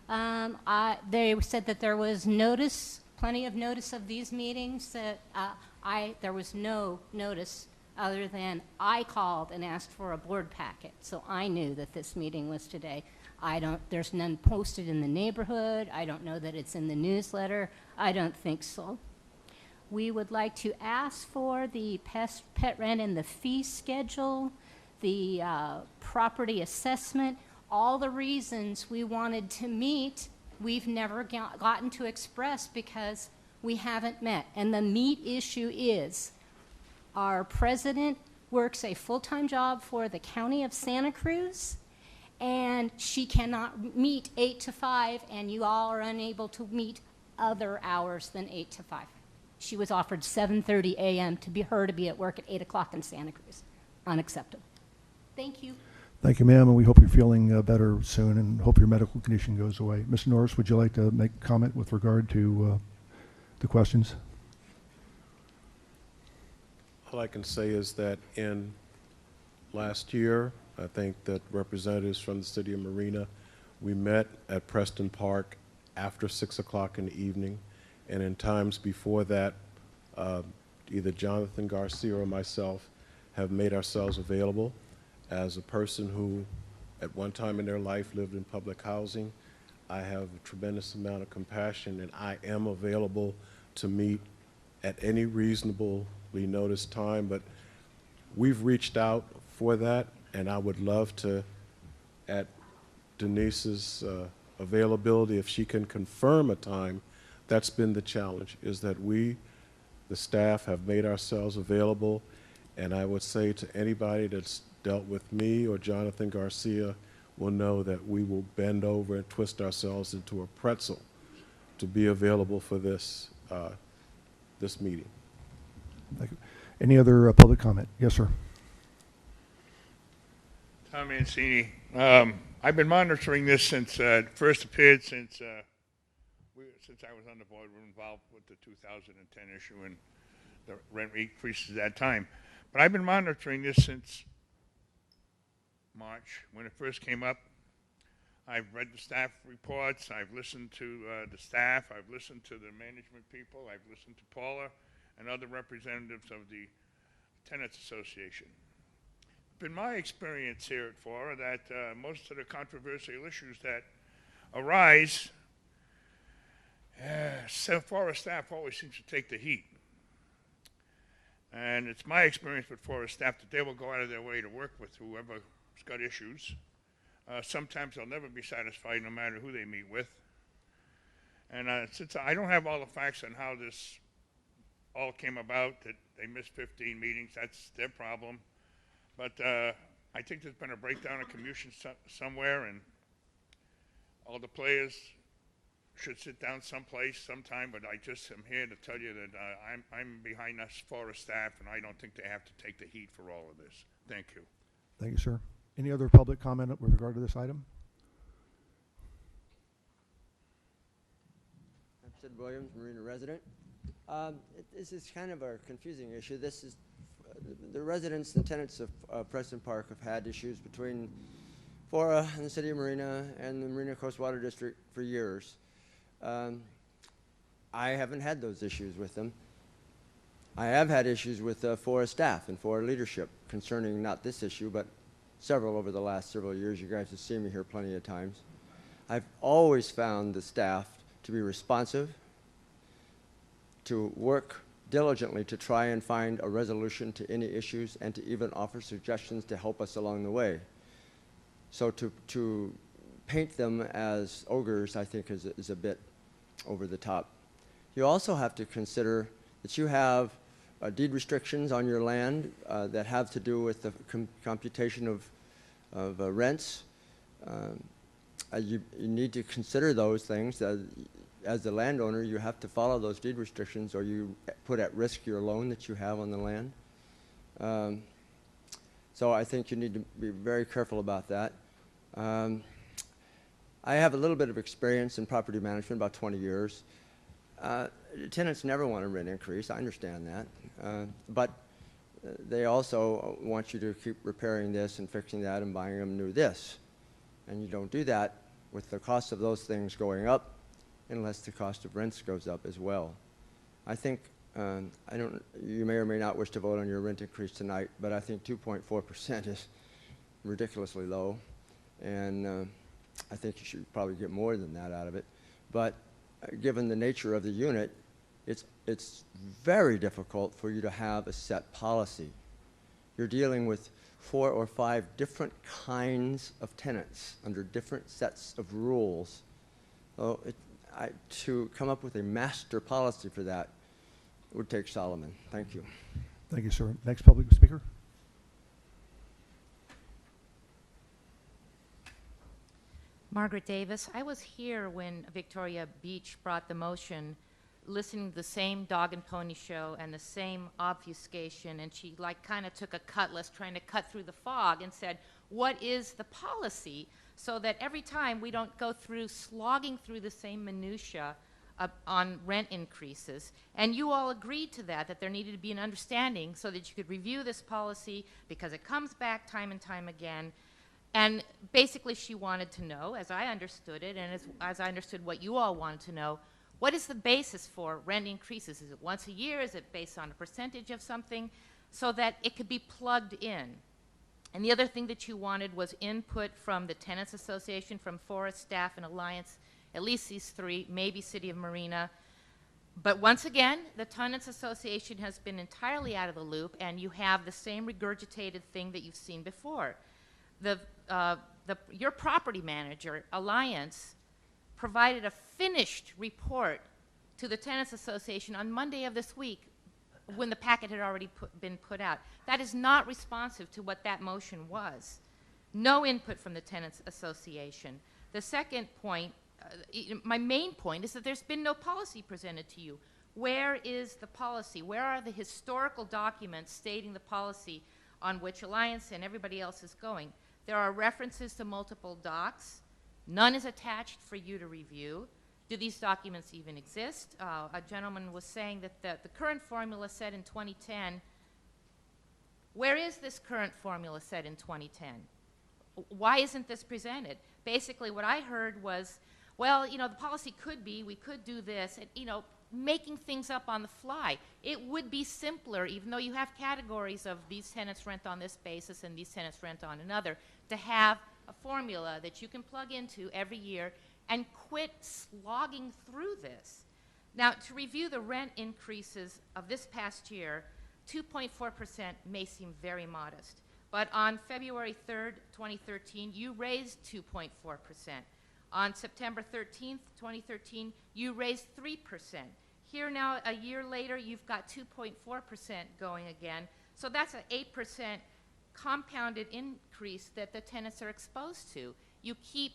[SPEAKER 19] They said that there was notice, plenty of notice of these meetings, that there was no notice other than I called and asked for a board packet, so I knew that this meeting was today. There's none posted in the neighborhood. I don't know that it's in the newsletter. I don't think so. We would like to ask for the pet rent and the fee schedule, the property assessment, all the reasons we wanted to meet, we've never gotten to express because we haven't met. And the meat issue is our president works a full-time job for the county of Santa Cruz, and she cannot meet 8 to 5, and you all are unable to meet other hours than 8 to 5. She was offered 7:30 a.m. to be at work at 8 o'clock in Santa Cruz. Unacceptable. Thank you.
[SPEAKER 1] Thank you, ma'am, and we hope you're feeling better soon and hope your medical condition goes away. Mr. Norris, would you like to make a comment with regard to the questions?
[SPEAKER 18] All I can say is that in last year, I think that representatives from the city of Marina, we met at Preston Park after 6 o'clock in the evening, and in times before that, either Jonathan Garcia or myself have made ourselves available. As a person who at one time in their life lived in public housing, I have a tremendous amount of compassion, and I am available to meet at any reasonably noticed time, but we've reached out for that, and I would love to, at Denise's availability, if she can confirm a time. That's been the challenge, is that we, the staff, have made ourselves available, and I would say to anybody that's dealt with me or Jonathan Garcia will know that we will bend over and twist ourselves into a pretzel to be available for this this meeting.
[SPEAKER 1] Thank you. Any other public comment? Yes, sir.
[SPEAKER 20] Tom Mancini. I've been monitoring this since it first appeared, since I was on the board. We were involved with the 2010 issue and the rent increases at that time. But I've been monitoring this since March, when it first came up, I've read the staff reports, I've listened to the staff, I've listened to the management people, I've listened to Paula and other representatives of the Tenants Association. It's been my experience here at FORA that most of the controversial issues that arise, FORA staff always seems to take the heat. And it's my experience with FORA staff that they will go out of their way to work with whoever's got issues. Sometimes they'll never be satisfied no matter who they meet with. And since I don't have all the facts on how this all came about, that they missed 15 meetings, that's their problem. But I think there's been a breakdown of communication somewhere, and all the players should sit down someplace sometime, but I just am here to tell you that I'm behind us FORA staff, and I don't think they have to take the heat for all of this. Thank you.
[SPEAKER 1] Thank you, sir. Any other public comment with regard to this item?
[SPEAKER 21] I'm Sid Williams, Marina resident. This is kind of a confusing issue. This is the residents and tenants of Preston Park have had issues between FORA and the City of Marina and the Marina Coast Water District for years. I haven't had those issues with them. I have had issues with FORA staff and FORA leadership concerning not this issue, but several over the last several years. You guys have seen me here plenty of times. I've always found the staff to be responsive, to work diligently to try and find a resolution to any issues, and to even offer suggestions to help us along the way. So to paint them as ogres, I think, is a bit over the top. You also have to consider that you have deed restrictions on your land that have to do with the computation of rents. You need to consider those things. As the landowner, you have to follow those deed restrictions, or you put at risk your loan that you have on the land. So I think you need to be very careful about that. I have a little bit of experience in property management, about 20 years. Tenants never want a rent increase, I understand that. But they also want you to keep repairing this and fixing that and buying them new this. And you don't do that with the cost of those things going up unless the cost of rents goes up as well. I think, you may or may not wish to vote on your rent increase tonight, but I think 2.4% is ridiculously low. And I think you should probably get more than that out of it. But given the nature of the unit, it's very difficult for you to have a set policy. You're dealing with 4 or 5 different kinds of tenants under different sets of rules. So to come up with a master policy for that would take Solomon. Thank you.
[SPEAKER 1] Thank you, sir. Next public speaker.
[SPEAKER 22] Margaret Davis. I was here when Victoria Beach brought the motion, listening to the same dog and pony show and the same obfuscation, and she kind of took a cutlass trying to cut through the fog and said, what is the policy, so that every time we don't go through slogging through the same minutia on rent increases. And you all agreed to that there needed to be an understanding so that you could review this policy, because it comes back time and time again. And basically she wanted to know, as I understood it, and as I understood what you all wanted to know, what is the basis for rent increases? Is it once a year? Is it based on a percentage of something? So that it could be plugged in. And the other thing that you wanted was input from the Tenants Association, from FORA staff and Alliance, at least these 3, maybe City of Marina. But once again, the Tenants Association has been entirely out of the loop, and you have the same regurgitated thing that you've seen before. Your property manager, Alliance, provided a finished report to the Tenants Association on Monday of this week, when the packet had already been put out. That is not responsive to what that motion was. No input from the Tenants Association. The second point, my main point, is that there's been no policy presented to you. Where is the policy? Where are the historical documents stating the policy on which Alliance and everybody else is going? There are references to multiple docs. None is attached for you to review. Do these documents even exist? A gentleman was saying that the current formula set in 2010, where is this current formula set in 2010? why isn't this presented? Basically, what I heard was, well, you know, the policy could be, we could do this, and, you know, making things up on the fly. It would be simpler, even though you have categories of these tenants rent on this basis and these tenants rent on another, to have a formula that you can plug into every year and quit slogging through this. Now, to review the rent increases of this past year, 2.4% may seem very modest, but on February 3rd, 2013, you raised 2.4%. On September 13th, 2013, you raised 3%. Here now, a year later, you've got 2.4% going again. So that's an 8% compounded increase that the tenants are exposed to. You keep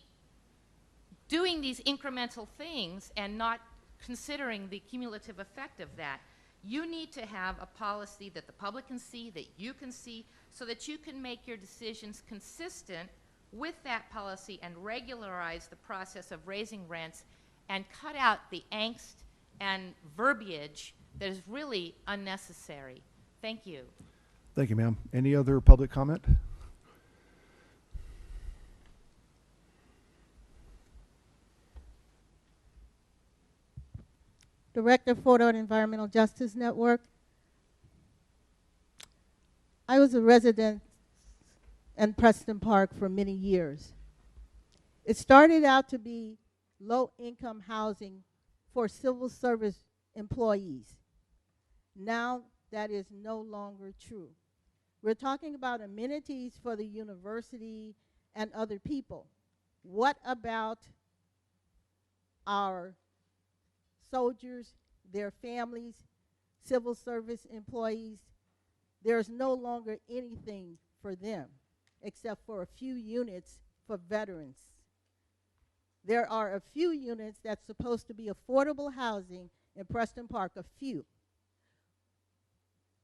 [SPEAKER 22] doing these incremental things and not considering the cumulative effect of that. You need to have a policy that the public can see, that you can see, so that you can make your decisions consistent with that policy and regularize the process of raising rents and cut out the angst and verbiage that is really unnecessary. Thank you.
[SPEAKER 1] Thank you, ma'am. Any other public comment?
[SPEAKER 15] Director, FORA and Environmental Justice Network. I was a resident in Preston Park for many years. It started out to be low-income housing for civil service employees. Now that is no longer true. We're talking about amenities for the university and other people. What about our soldiers, their families, civil service employees? There's no longer anything for them except for a few units for veterans. There are a few units that's supposed to be affordable housing in Preston Park, a few.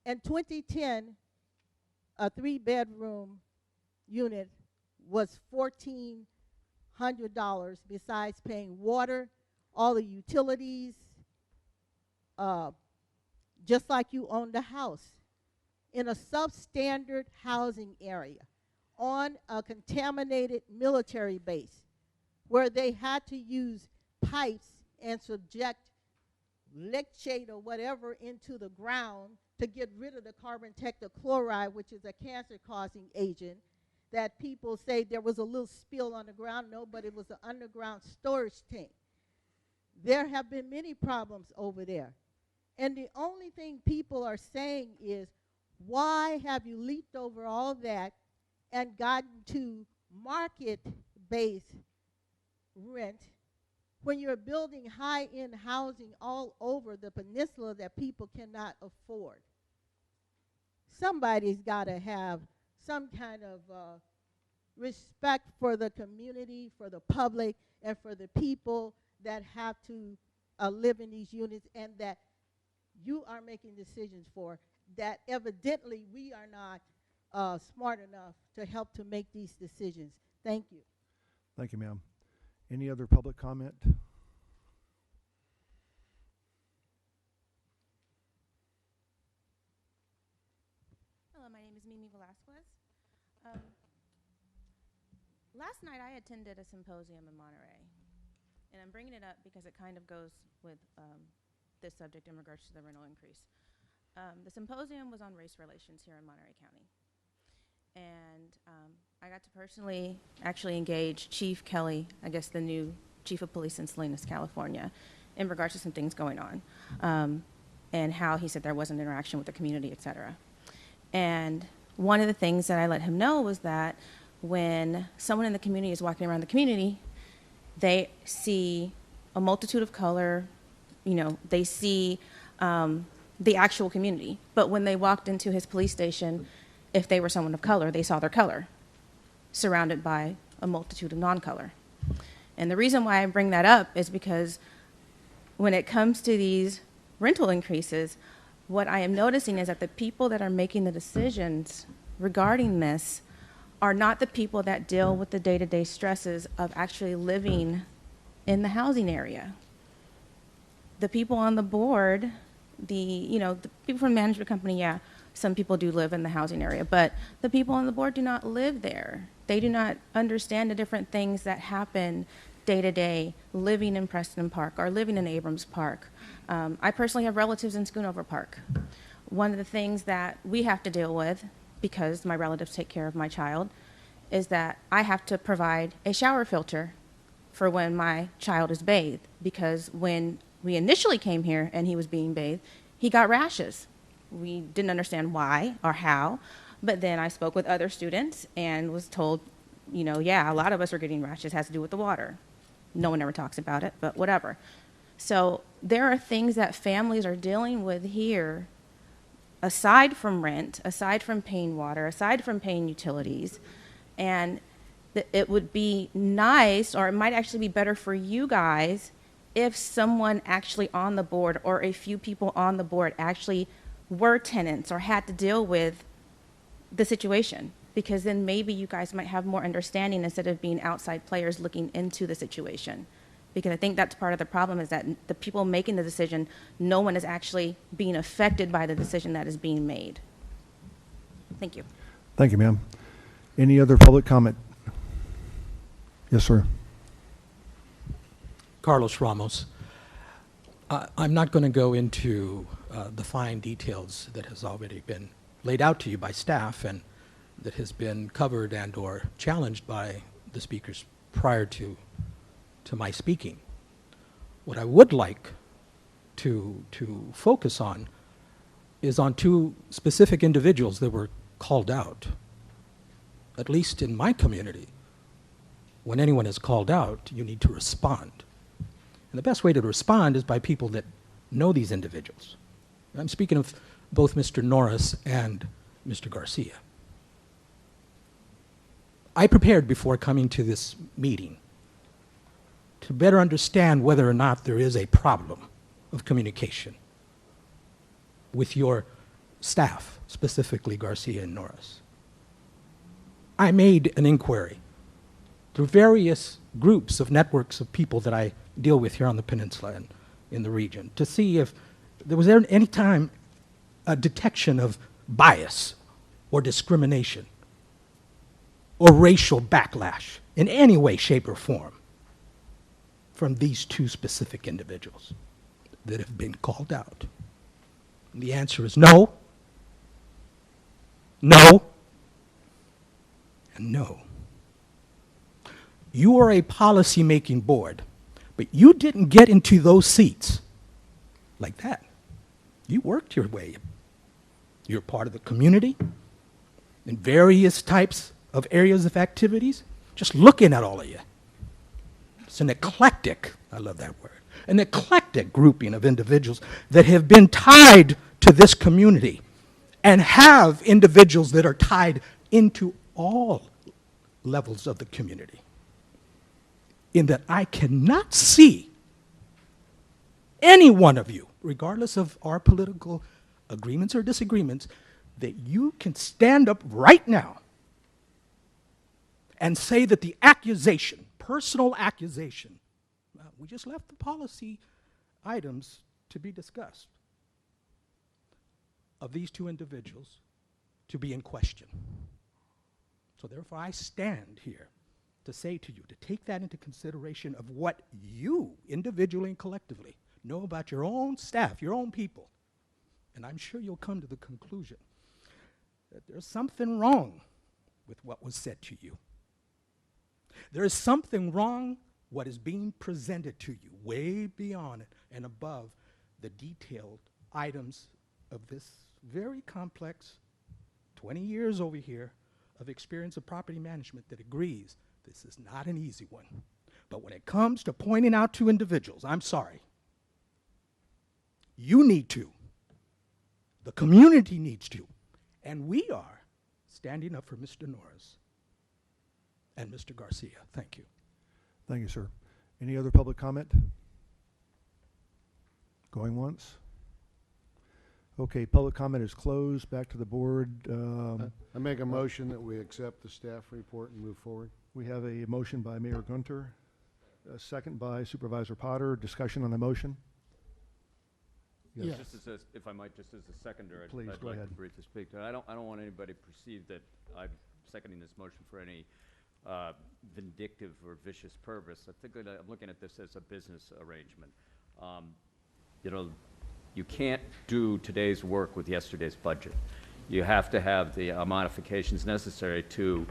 [SPEAKER 15] In 2010, a 3-bedroom unit was $1,400 besides paying water, all the utilities, just like you owned a house, in a substandard housing area on a contaminated military base where they had to use pipes and subject leachate or whatever into the ground to get rid of the carbon tetrachloride, which is a cancer-causing agent, that people say there was a little spill on the ground. No, but it was an underground storage tank. There have been many problems over there. And the only thing people are saying is, why have you leaped over all that and gotten to market-based rent when you're building high-end housing all over the peninsula that people cannot afford? Somebody's got to have some kind of respect for the community, for the public, and for the people that have to live in these units and that you are making decisions for, that evidently we are not smart enough to help to make these decisions. Thank you.
[SPEAKER 1] Thank you, ma'am. Any other public comment?
[SPEAKER 3] Hello, my name is Mimi Velasquez. Last night I attended a symposium in Monterey, and I'm bringing it up because it kind of goes with this subject in regards to the rental increase. The symposium was on race relations here in Monterey County, and I got to personally actually engage Chief Kelly, I guess the new Chief of Police in Salinas, California, in regards to some things going on, and how he said there was an interaction with the community, et cetera. And one of the things that I let him know was that when someone in the community is walking around the community, they see a multitude of color, you know, they see the actual community. But when they walked into his police station, if they were someone of color, they saw their color surrounded by a multitude of non-color. And the reason why I bring that up is because when it comes to these rental increases, what I am noticing is that the people that are making the decisions regarding this are not the people that deal with the day-to-day stresses of actually living in the housing area. The people on the board, the people from the management company, yeah, some people do live in the housing area, but the people on the board do not live there. They do not understand the different things that happen day to day living in Preston Park or living in Abrams Park. I personally have relatives in Schoonover Park. One of the things that we have to deal with, because my relatives take care of my child, is that I have to provide a shower filter for when my child is bathed, because when we initially came here and he was being bathed, he got rashes. We didn't understand why or how, but then I spoke with other students and was told, you know, yeah, a lot of us are getting rashes, it has to do with the water. No one ever talks about it, but whatever. So there are things that families are dealing with here, aside from rent, aside from paying water, aside from paying utilities, and it would be nice, or it might actually be better for you guys if someone actually on the board or a few people on the board actually were tenants or had to deal with the situation, because then maybe you guys might have more understanding instead of being outside players looking into the situation. Because I think that's part of the problem, is that the people making the decision, no one is actually being affected by the decision that is being made. Thank you.
[SPEAKER 1] Thank you, ma'am. Any other public comment? Yes, sir.
[SPEAKER 6] Carlos Ramos. I'm not going to go into the fine details that has already been laid out to you by staff and that has been covered and or challenged by the speakers prior to my speaking. What I would like to focus on is on two specific individuals that were called out. At least in my community, when anyone is called out, you need to respond. And the best way to respond is by people that know these individuals. I'm speaking of both Mr. Norris and Mr. Garcia. I prepared before coming to this meeting to better understand whether or not there is a problem of communication with your staff, specifically Garcia and Norris. I made an inquiry through various groups of networks of people that I deal with here on the peninsula and in the region to see if there was any time a detection of bias or discrimination or racial backlash in any way, shape, or form from these two specific individuals that have been called out. And the answer is no, no, and no. You are a policy-making board, but you didn't get into those seats like that. You worked your way. You're part of the community in various types of areas of activities. Just looking at all of you. It's an eclectic, I love that word, an eclectic grouping of individuals that have been tied to this community and have individuals that are tied into all levels of the community. In that I cannot see any one of you, regardless of our political agreements or disagreements, that you can stand up right now and say that the accusation, personal accusation, we just left the policy items to be discussed, of these two individuals to be in question. So therefore I stand here to say to you, to take that into consideration of what you, individually and collectively, know about your own staff, your own people. And I'm sure you'll come to the conclusion that there's something wrong with what was said to you. There is something wrong what is being presented to you, way beyond and above the detailed items of this very complex 20 years over here of experience of property management that agrees this is not an easy one. But when it comes to pointing out to individuals, I'm sorry. You need to. The community needs to. And we are standing up for Mr. Norris and Mr. Garcia. Thank you.
[SPEAKER 1] Thank you, sir. Any other public comment? Going once? Okay, public comment is closed. Back to the board.
[SPEAKER 10] I make a motion that we accept the staff report and move forward.
[SPEAKER 1] We have a motion by Mayor Gunter, a second by Supervisor Potter. Discussion on the motion. Yes.
[SPEAKER 7] Just as a, if I might, just as a seconder,
[SPEAKER 1] Please,
[SPEAKER 7] I'd
[SPEAKER 1] go
[SPEAKER 7] like
[SPEAKER 1] ahead.
[SPEAKER 7] to briefly speak to it. I don't want anybody to perceive that I'm seconding this motion for any vindictive or vicious purpose. I think that I'm looking at this as a business arrangement. You know, you can't do today's work with yesterday's budget. You have to have the modifications necessary to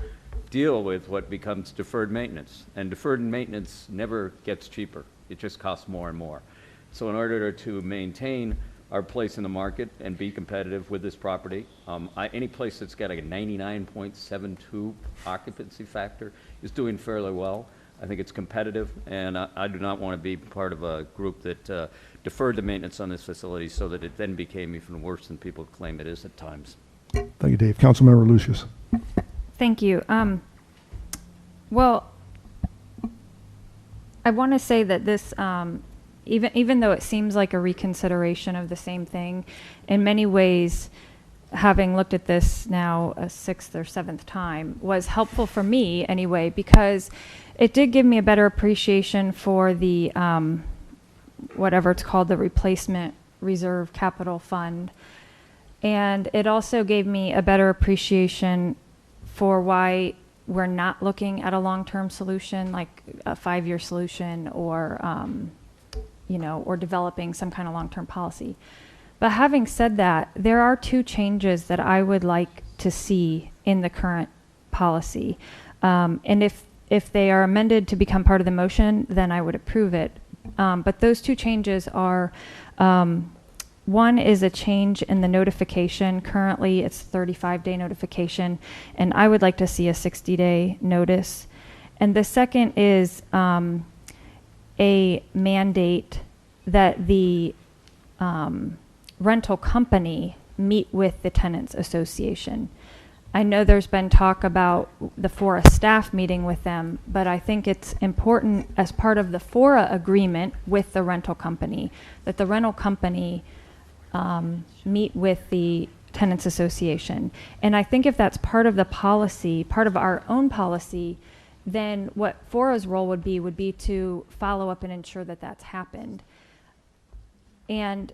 [SPEAKER 7] deal with what becomes deferred maintenance. And deferred maintenance never gets cheaper. It just costs more and more. So in order to maintain our place in the market and be competitive with this property, any place that's got a 99.72 occupancy factor is doing fairly well. I think it's competitive, and I do not want to be part of a group that deferred the maintenance on this facility so that it then became even worse than people claim it is at times.
[SPEAKER 1] Thank you, Dave. Councilmember Lucius.
[SPEAKER 12] Thank you. Well, I want to say that this, even though it seems like a reconsideration of the same thing, in many ways, having looked at this now a 6th or 7th time, was helpful for me anyway, because it did give me a better appreciation for the, whatever it's called, the replacement reserve capital fund. And it also gave me a better appreciation for why we're not looking at a long-term solution, like a 5-year solution, or, you know, or developing some kind of long-term policy. But having said that, there are 2 changes that I would like to see in the current policy. And if they are amended to become part of the motion, then I would approve it. But those 2 changes are, one is a change in the notification. Currently, it's 35-day notification, and I would like to see a 60-day notice. And the second is a mandate that the rental company meet with the tenants association. I know there's been talk about the FORA staff meeting with them, but I think it's important as part of the FORA agreement with the rental company that the rental company meet with the tenants association. And I think if that's part of the policy, part of our own policy, then what FORA's role would be to follow up and ensure that that's happened. And,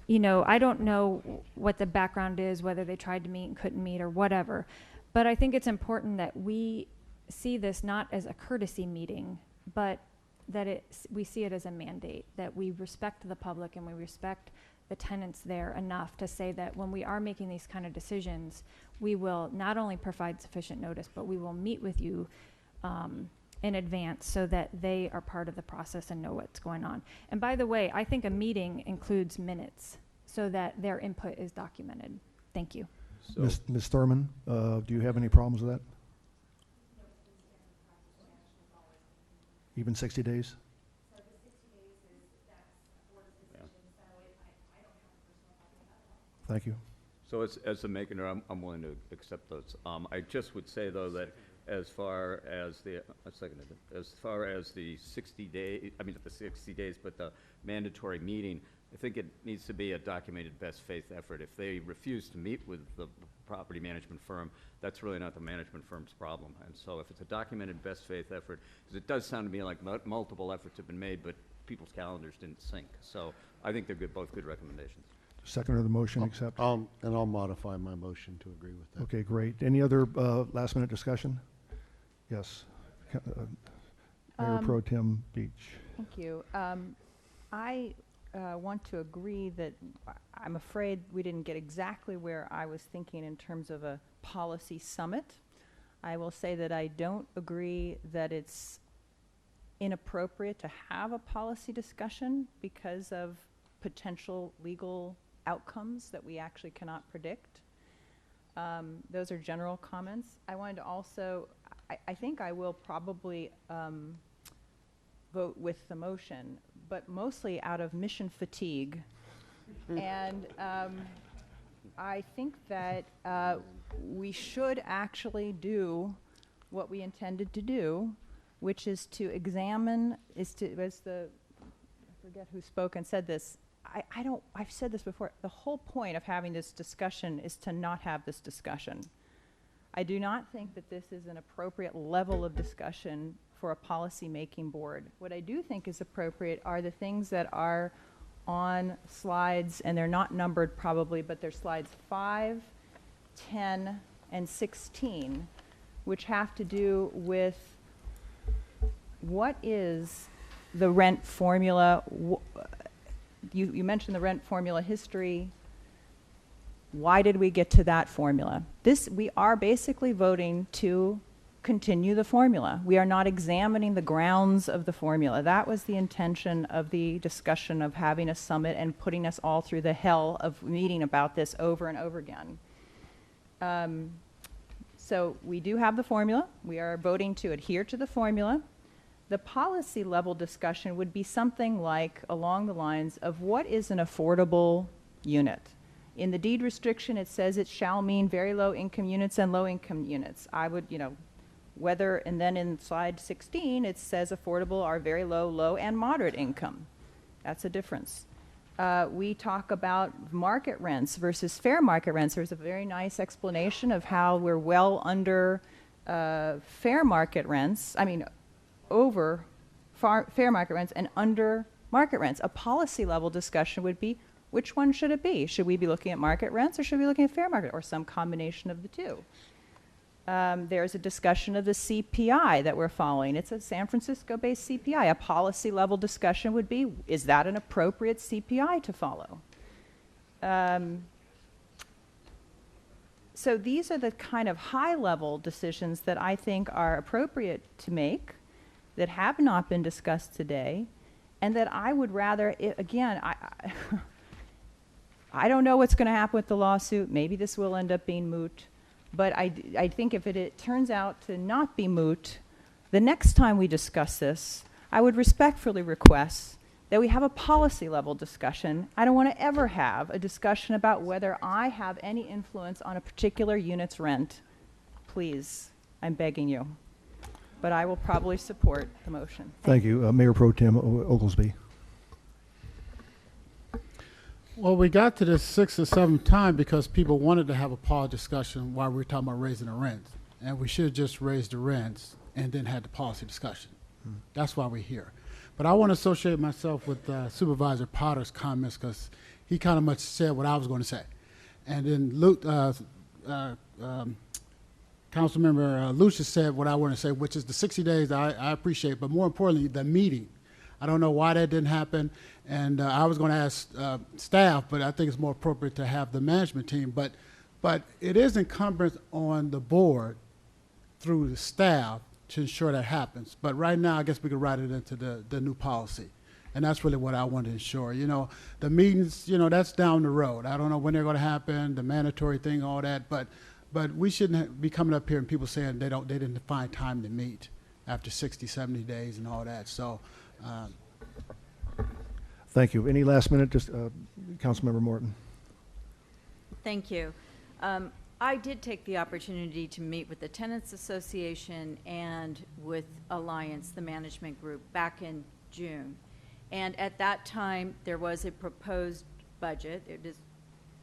[SPEAKER 12] you know, I don't know what the background is, whether they tried to meet and couldn't meet or whatever, but I think it's important that we see this not as a courtesy meeting, but that we see it as a mandate, that we respect the public and we respect the tenants there enough to say that when we are making these kind of decisions, we will not only provide sufficient notice, but we will meet with you in advance so that they are part of the process and know what's going on. And by the way, I think a meeting includes minutes so that their input is documented. Thank you.
[SPEAKER 7] So
[SPEAKER 1] Ms. Thurman, do you have any problems with that? Even 60 days? Thank you.
[SPEAKER 7] So as the maker, I'm willing to accept those. I just would say, though, that as far as the, as far as the 60 day, I mean, not the 60 days, but the mandatory meeting, I think it needs to be a documented best faith effort. If they refuse to meet with the property management firm, that's really not the management firm's problem. And so if it's a documented best faith effort, because it does sound to me like multiple efforts have been made, but people's calendars didn't sync. So I think they're good, both good recommendations.
[SPEAKER 1] Second of the motion, accept.
[SPEAKER 10] And I'll modify my motion to agree with that.
[SPEAKER 1] Okay, great. Any other last minute discussion? Yes. Mayor Pro Tem Beach.
[SPEAKER 14] Thank you. I want to agree that I'm afraid we didn't get exactly where I was thinking in terms of a policy summit. I will say that I don't agree that it's inappropriate to have a policy discussion because of potential legal outcomes that we actually cannot predict. Those are general comments. I wanted to also, I think I will probably vote with the motion, but mostly out of mission fatigue. And I think that we should actually do what we intended to do, which is to examine, as I forget who spoke and said this, I've said this before, the whole point of having this discussion is to not have this discussion. I do not think that this is an appropriate level of discussion for a policy-making board. What I do think is appropriate are the things that are on slides, and they're not numbered probably, but they're slides 5, 10, and 16, which have to do with what is the rent formula. You mentioned the rent formula history. Why did we get to that formula? We are basically voting to continue the formula. We are not examining the grounds of the formula. That was the intention of the discussion of having a summit and putting us all through the hell of meeting about this over and over again. So we do have the formula. We are voting to adhere to the formula. The policy level discussion would be something like along the lines of what is an affordable unit. In the deed restriction, it says it shall mean very low income units and low income units. I would, whether, and then in slide 16, it says affordable are very low, low, and moderate income. That's a difference. We talk about market rents versus fair market rents. There's a very nice explanation of how we're well under fair market rents. Over fair market rents and under market rents. A policy level discussion would be, which one should it be? Should we be looking at market rents or should we be looking at fair market or some combination of the two? There's a discussion of the CPI that we're following. It's a San Francisco-based CPI. A policy level discussion would be, is that an appropriate CPI to follow? So these are the kind of high-level decisions that I think are appropriate to make, that have not been discussed today, and that I would rather, I don't know what's going to happen with the lawsuit. Maybe this will end up being moot. But I think if it turns out to not be moot, the next time we discuss this, I would respectfully request that we have a policy level discussion. I don't want to ever have a discussion about whether I have any influence on a particular unit's rent. Please, I'm begging you. But I will probably support the motion.
[SPEAKER 1] Thank you. Mayor Pro Tem Oglesby.
[SPEAKER 8] Well, we got to this 6th or 7th time because people wanted to have a pause discussion while we were talking about raising the rent. And we should have just raised the rents and then had the policy discussion. That's why we're here. But I want to associate myself with Supervisor Potter's comments because he kind of much said what I was going to say. And then Councilmember Lucius said what I want to say, which is the 60 days I appreciate, but more importantly, the meeting. I don't know why that didn't happen, and I was going to ask staff, but I think it's more appropriate to have the management team. But it is incumbent on the board through the staff to ensure that happens. But right now, I guess we could write it into the new policy. And that's really what I want to ensure. The meetings, that's down the road. I don't know when they're going to happen, the mandatory thing, all that. But we shouldn't be coming up here and people saying they didn't find time to meet after 60, 70 days and all that. So.
[SPEAKER 1] Thank you. Any last minute, just Councilmember Morton.
[SPEAKER 11] Thank you. I did take the opportunity to meet with the Tenants Association and with Alliance, the management group, back in June. And at that time, there was a proposed budget. It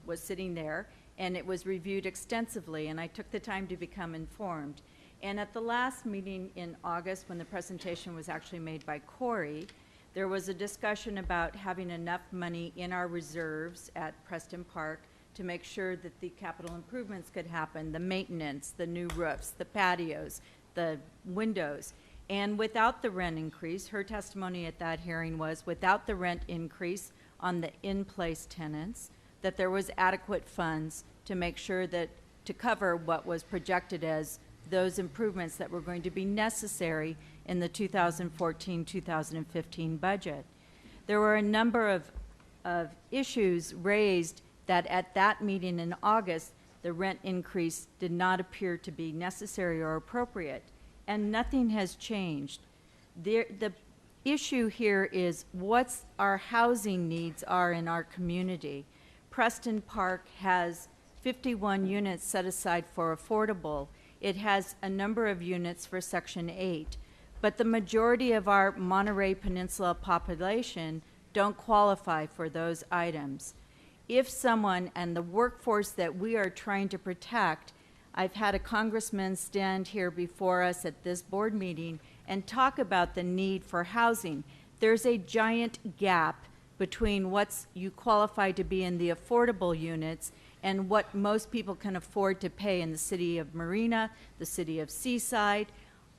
[SPEAKER 11] was sitting there, and it was reviewed extensively, and I took the time to become informed. And at the last meeting in August, when the presentation was actually made by Corey, there was a discussion about having enough money in our reserves at Preston Park to make sure that the capital improvements could happen, the maintenance, the new roofs, the patios, the windows. And without the rent increase, her testimony at that hearing was without the rent increase on the in-place tenants, that there was adequate funds to make sure that to cover what was projected as those improvements that were going to be necessary in the 2014-2015 budget. There were a number of issues raised that at that meeting in August, the rent increase did not appear to be necessary or appropriate, and nothing has changed. The issue here is what our housing needs are in our community. Preston Park has 51 units set aside for affordable. It has a number of units for Section 8, but the majority of our Monterey Peninsula population don't qualify for those items. If someone, and the workforce that we are trying to protect, I've had a congressman stand here before us at this board meeting and talk about the need for housing. There's a giant gap between what's you qualify to be in the affordable units and what most people can afford to pay in the city of Marina, the city of Seaside.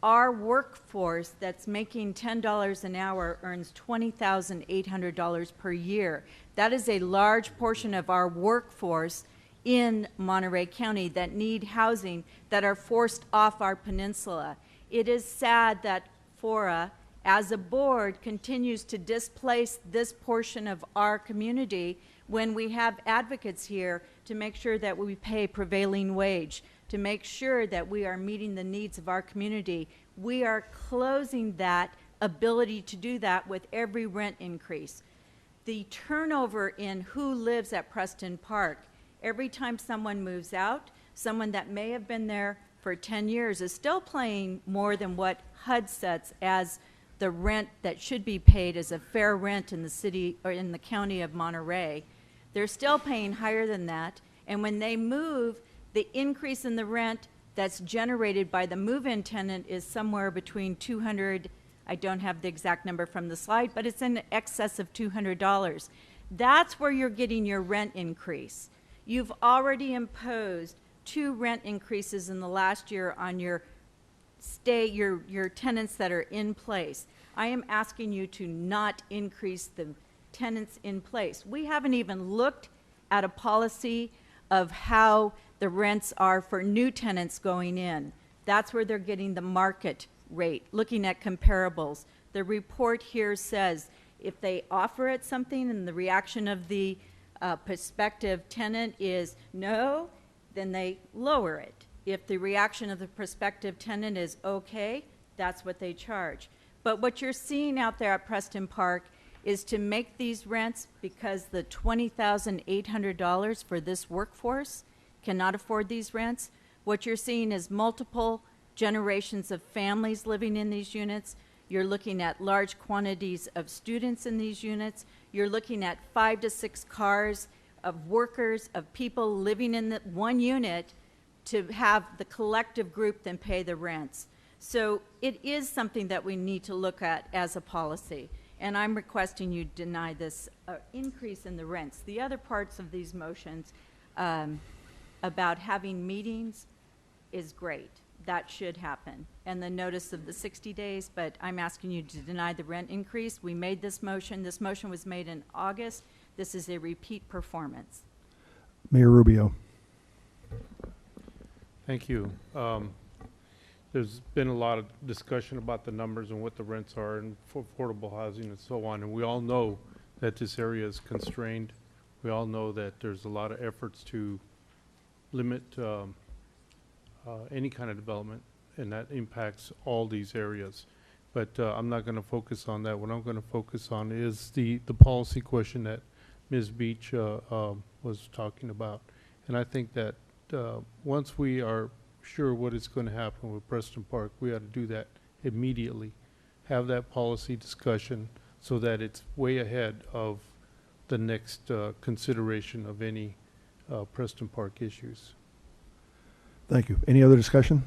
[SPEAKER 11] Our workforce that's making $10 an hour earns $20,800 per year. That is a large portion of our workforce in Monterey County that need housing, that are forced off our peninsula. It is sad that FORA, as a board, continues to displace this portion of our community when we have advocates here to make sure that we pay prevailing wage, to make sure that we are meeting the needs of our community. We are closing that ability to do that with every rent increase. The turnover in who lives at Preston Park, every time someone moves out, someone that may have been there for 10 years is still paying more than what HUD sets as the rent that should be paid as a fair rent in the city or in the county of Monterey. They're still paying higher than that, and when they move, the increase in the rent that's generated by the move-in tenant is somewhere between $200, I don't have the exact number from the slide, but it's in excess of $200. That's where you're getting your rent increase. You've already imposed 2 rent increases in the last year on your tenants that are in place. I am asking you to not increase the tenants in place. We haven't even looked at a policy of how the rents are for new tenants going in. That's where they're getting the market rate, looking at comparables. The report here says if they offer it something and the reaction of the prospective tenant is no, then they lower it. If the reaction of the prospective tenant is okay, that's what they charge. But what you're seeing out there at Preston Park is to make these rents, because the $20,800 for this workforce cannot afford these rents. What you're seeing is multiple generations of families living in these units. You're looking at large quantities of students in these units. You're looking at 5 to 6 cars of workers, of people living in the one unit to have the collective group then pay the rents. So it is something that we need to look at as a policy. And I'm requesting you deny this increase in the rents. The other parts of these motions about having meetings is great. That should happen. And the notice of the 60 days, but I'm asking you to deny the rent increase. We made this motion. This motion was made in August. This is a repeat performance.
[SPEAKER 1] Mayor Rubio.
[SPEAKER 5] Thank you. There's been a lot of discussion about the numbers and what the rents are and for affordable housing and so on, and we all know that this area is constrained. We all know that there's a lot of efforts to limit any kind of development, and that impacts all these areas. But I'm not going to focus on that. What I'm going to focus on is the policy question that Ms. Beach was talking about. And I think that once we are sure what is going to happen with Preston Park, we ought to do that immediately. Have that policy discussion so that it's way ahead of the next consideration of any Preston Park issues.
[SPEAKER 1] Thank you. Any other discussion?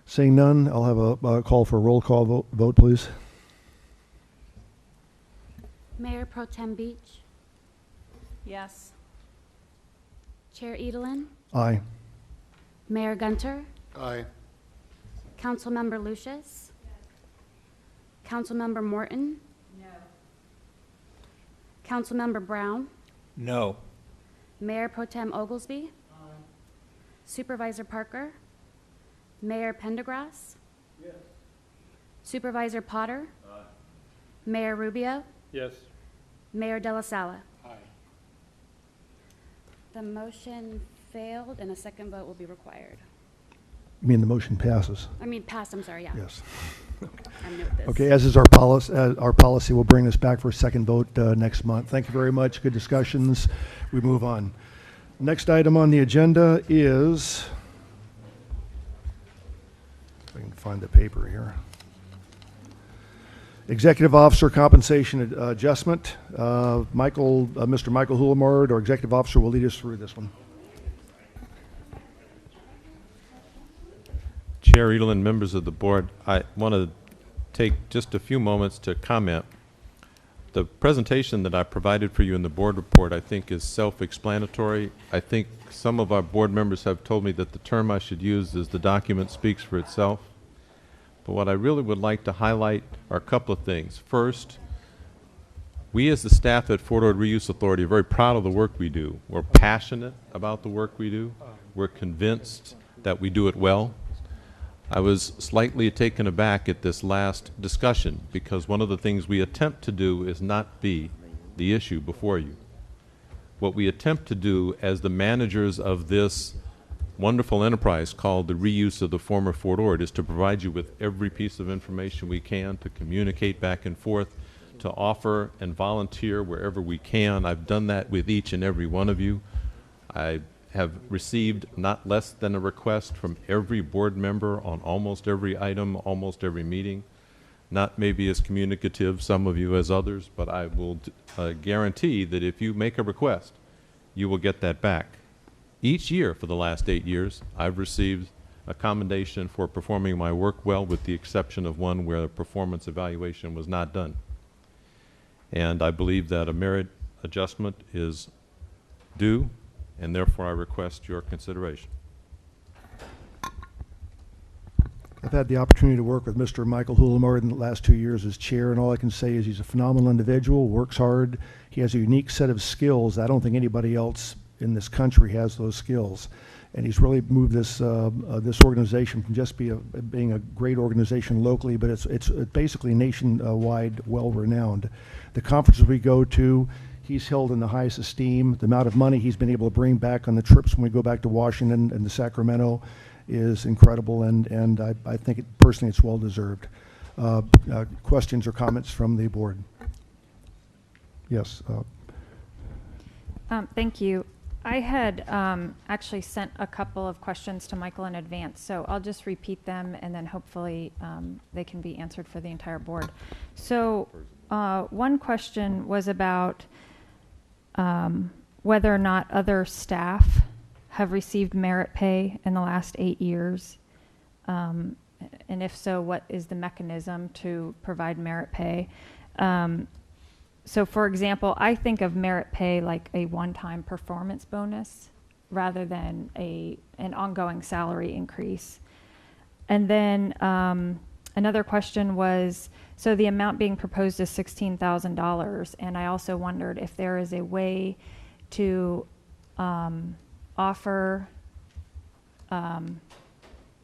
[SPEAKER 1] Seeing none, I'll have a call for a roll call vote, please.
[SPEAKER 16] Mayor Pro Tem Beach,
[SPEAKER 11] Yes.
[SPEAKER 16] Chair Edelin,
[SPEAKER 1] Aye.
[SPEAKER 16] Mayor Gunter,
[SPEAKER 10] Aye.
[SPEAKER 16] Councilmember Lucius, Councilmember Morton,
[SPEAKER 11] No.
[SPEAKER 16] Councilmember Brown,
[SPEAKER 4] No.
[SPEAKER 16] Mayor Pro Tem Oglesby, Supervisor Parker, Mayor Pendergrass, Supervisor Potter, Mayor Rubio,
[SPEAKER 5] Yes.
[SPEAKER 16] Mayor De La Sala.
[SPEAKER 10] Aye.
[SPEAKER 16] The motion failed and a second vote will be required.
[SPEAKER 1] You mean the motion passes?
[SPEAKER 16] I mean, passed, I'm sorry, yeah.
[SPEAKER 1] Yes.
[SPEAKER 16] I'm new at this.
[SPEAKER 1] Okay, as is our policy, we'll bring this back for a second vote next month. Thank you very much. Good discussions. We move on. Next item on the agenda is, if I can find the paper here. Executive Officer Compensation Adjustment. Mr. Michael Hulemard, our Executive Officer, will lead us through this one.
[SPEAKER 23] Chair Edelin, members of the board, I want to take just a few moments to comment
[SPEAKER 13] The presentation that I provided for you in the board report, I think, is self-explanatory. I think some of our board members have told me that the term I should use is the document speaks for itself. But what I really would like to highlight are a couple of things. First, we as the staff at Fort Ord Reuse Authority are very proud of the work we do. We're passionate about the work we do. We're convinced that we do it well. I was slightly taken aback at this last discussion because one of the things we attempt to do is not be the issue before you. What we attempt to do as the managers of this wonderful enterprise called the reuse of the former Fort Ord is to provide you with every piece of information we can, to communicate back and forth, to offer and volunteer wherever we can. I've done that with each and every one of you. I have received not less than a request from every board member on almost every item, almost every meeting. Not maybe as communicative, some of you as others, but I will guarantee that if you make a request, you will get that back. Each year for the last 8 years, I've received a commendation for performing my work well, with the exception of one where a performance evaluation was not done. And I believe that a merit adjustment is due, and therefore I request your consideration.
[SPEAKER 1] I've had the opportunity to work with Mr. Michael Hulamar in the last 2 years as chair, and all I can say is he's a phenomenal individual, works hard. He has a unique set of skills. I don't think anybody else in this country has those skills. And he's really moved this this organization from just being a great organization locally, but it's basically nationwide, well-renowned. The conferences we go to, he's held in the highest esteem. The amount of money he's been able to bring back on the trips when we go back to Washington and to Sacramento is incredible, and I think personally it's well-deserved. Questions or comments from the board? Yes.
[SPEAKER 12] Thank you. I had actually sent a couple of questions to Michael in advance, so I'll just repeat them, and then hopefully they can be answered for the entire board. So one question was about whether or not other staff have received merit pay in the last 8 years, and if so, what is the mechanism to provide merit pay? So for example, I think of merit pay like a one-time performance bonus rather than an ongoing salary increase. And then another question was, so the amount being proposed is $16,000, and I also wondered if there is a way to offer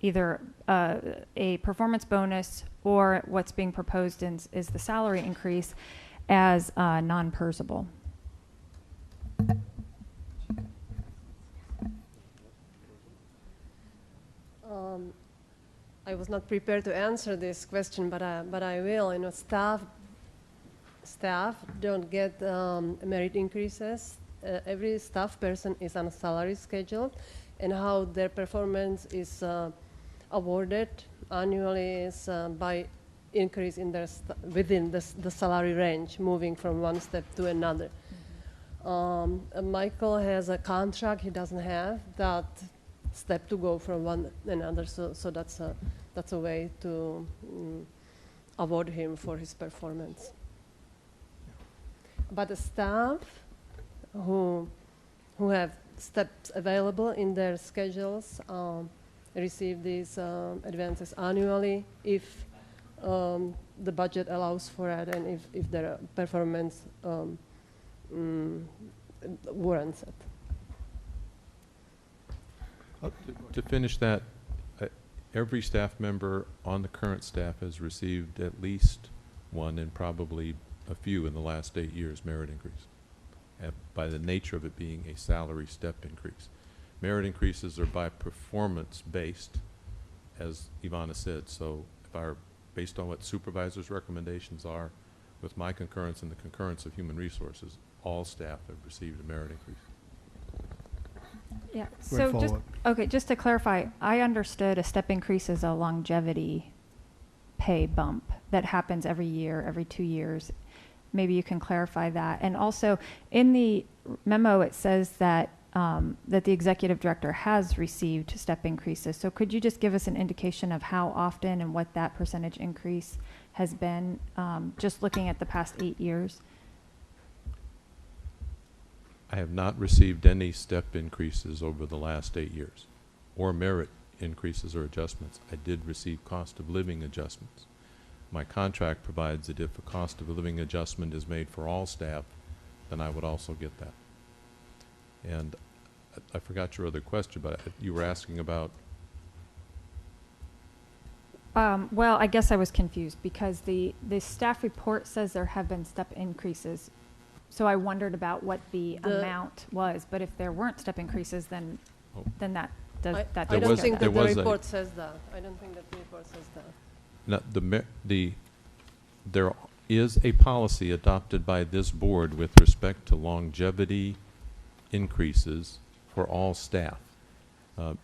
[SPEAKER 12] either a performance bonus, or what's being proposed is the salary increase as non-PERSable.
[SPEAKER 17] I was not prepared to answer this question, but I will. You know, staff don't get merit increases. Every staff person is on a salary schedule, and how their performance is awarded annually is by increase in their within the salary range, moving from one step to another. Michael has a contract; he doesn't have that step to go from one another. So that's a way to award him for his performance. But the staff who have steps available in their schedules receive these advances annually if the budget allows for it, and if their performance warrants it.
[SPEAKER 13] To finish that, every staff member on the current staff has received at least one, and probably a few in the last 8 years, merit increase, by the nature of it being a salary step increase. Merit increases are by performance based, as Ivana said, so if our based on what supervisors' recommendations are, with my concurrence and the concurrence of human resources, all staff have received a merit increase.
[SPEAKER 12] Yeah, so just to clarify, I understood a step increase is a longevity pay bump that happens every year, every 2 years. Maybe you can clarify that. And also, in the memo, it says that that the executive director has received step increases. So could you just give us an indication of how often and what that percentage increase has been, just looking at the past 8 years?
[SPEAKER 13] have not received any step increases over the last 8 years, or merit increases or adjustments. I did receive cost of living adjustments. My contract provides that if a cost of living adjustment is made for all staff, then I would also get that. And I forgot your other question, but you were asking about.
[SPEAKER 12] Well, I guess I was confused because the staff report says there have been step increases. So I wondered about what the amount was, but if there weren't step increases, then that does, that
[SPEAKER 17] I
[SPEAKER 12] does
[SPEAKER 17] don't
[SPEAKER 12] go
[SPEAKER 17] think
[SPEAKER 12] there.
[SPEAKER 17] that the report says that. I don't think that the report says that.
[SPEAKER 13] No, there is a policy adopted by this board with respect to longevity increases for all staff.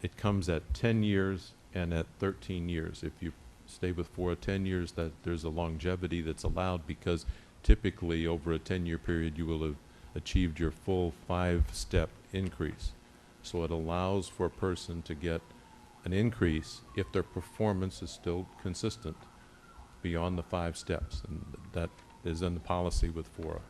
[SPEAKER 13] It comes at 10 years and at 13 years. If you stay with FORA 10 years, that there's a longevity that's allowed, because typically over a 10-year period you will have achieved your full 5-step increase. So it allows for a person to get an increase if their performance is still consistent beyond the 5 steps, and that is in the policy with FORA.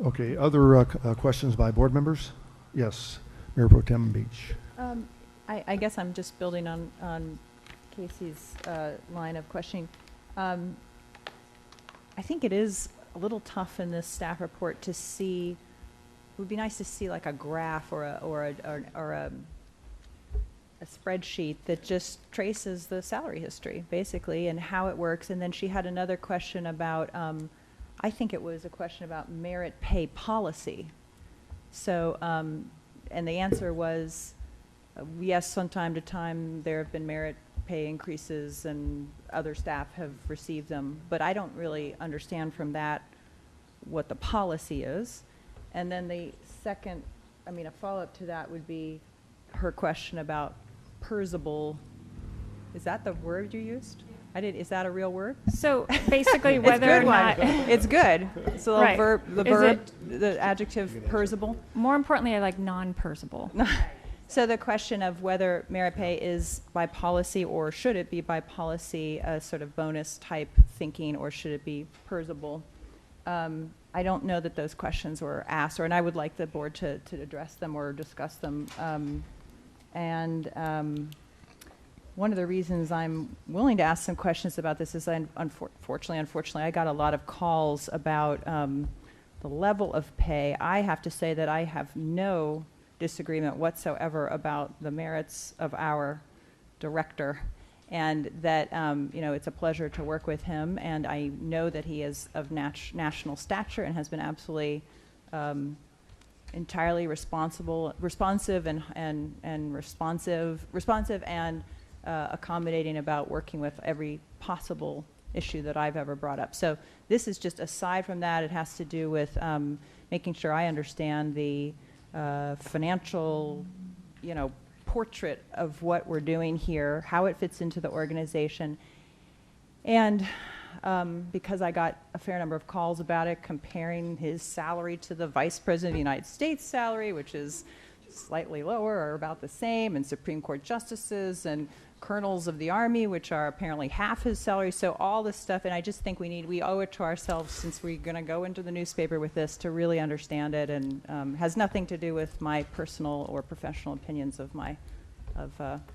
[SPEAKER 1] Okay, other questions by board members? Yes, Mayor Pro Tem Beach.
[SPEAKER 14] I guess I'm just building on Casey's line of questioning. I think it is a little tough in this staff report to see. It would be nice to see like a graph or a spreadsheet that just traces the salary history, basically, and how it works. And then she had another question about, I think it was a question about merit pay policy. So, and the answer was, yes, from time to time there have been merit pay increases and other staff have received them, but I don't really understand from that what the policy is. And then the second, I mean, a follow-up to that would be her question about persible. Is that the word you used? Is that a real word?
[SPEAKER 12] So basically whether or not.
[SPEAKER 14] It's good. So
[SPEAKER 12] Right.
[SPEAKER 14] the adjective persible.
[SPEAKER 12] More importantly, I like non-persible.
[SPEAKER 14] So the question of whether merit pay is by policy or should it be by policy, a sort of bonus type thinking, or should it be persible? I don't know that those questions were asked, and I would like the board to address them or discuss them. One of the reasons I'm willing to ask some questions about this is unfortunately, I got a lot of calls about the level of pay. I have to say that I have no disagreement whatsoever about the merits of our director, and that it's a pleasure to work with him, and I know that he is of national stature and has been absolutely entirely responsive and accommodating about working with every possible issue that I've ever brought up. So this is just aside from that. It has to do with making sure I understand the financial, portrait of what we're doing here, how it fits into the organization. And because I got a fair number of calls about it, comparing his salary to the Vice President of the United States salary, which is slightly lower or about the same, and Supreme Court justices and colonels of the Army, which are apparently half his salary. So all this stuff, and I just think we owe it to ourselves, since we're going to go into the newspaper with this, to really understand it, and has nothing to do with my personal or professional opinions of my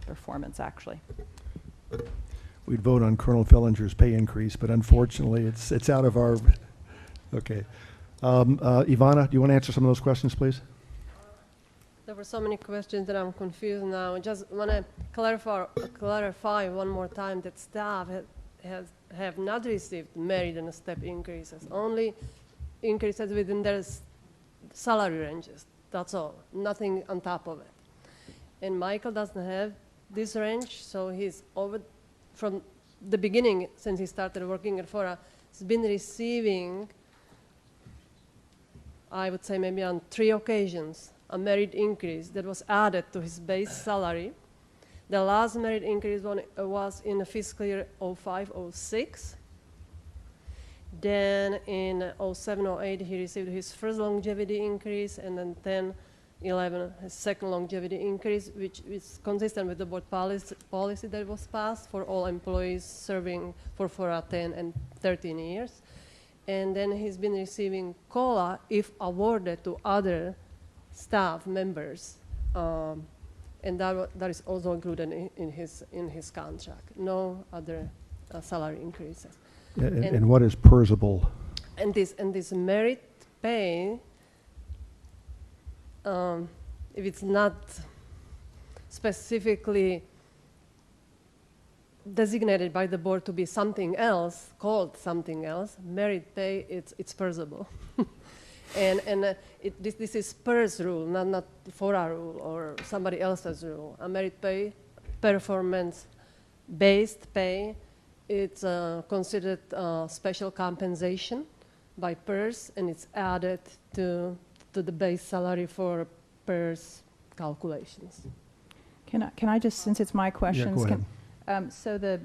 [SPEAKER 14] performance, actually.
[SPEAKER 1] We'd vote on Colonel Fellinger's pay increase, but unfortunately, it's out of our. Okay, Ivana, do you want to answer some of those questions, please?
[SPEAKER 17] There were so many questions that I'm confused now. I just want to clarify one more time that staff have not received merit and step increases, only increases within their salary ranges. That's all, nothing on top of it. And Michael doesn't have this range, so he's from the beginning, since he started working at FORA, he's been receiving, I would say maybe on 3 occasions, a merit increase that was added to his base salary. The last merit increase was in the fiscal year 05-06. Then in 07-08, he received his first longevity increase, and then 10-11, his second longevity increase, which is consistent with the board policy that was passed for all employees serving for FORA 10 and 13 years. and then he's been receiving COLA if awarded to other staff members. And that is also included in his contract. No other salary increases.
[SPEAKER 1] And what is PERSable?
[SPEAKER 17] And this merit pay, if it's not specifically designated by the board to be something else, called something else, merit pay, it's PERSable. This is PERS rule, not FORA rule or somebody else's rule. A merit pay, performance-based pay, it's considered special compensation by PERS, and it's added to the base salary for PERS calculations.
[SPEAKER 14] Can I just, since it's my questions,
[SPEAKER 1] go ahead.
[SPEAKER 14] so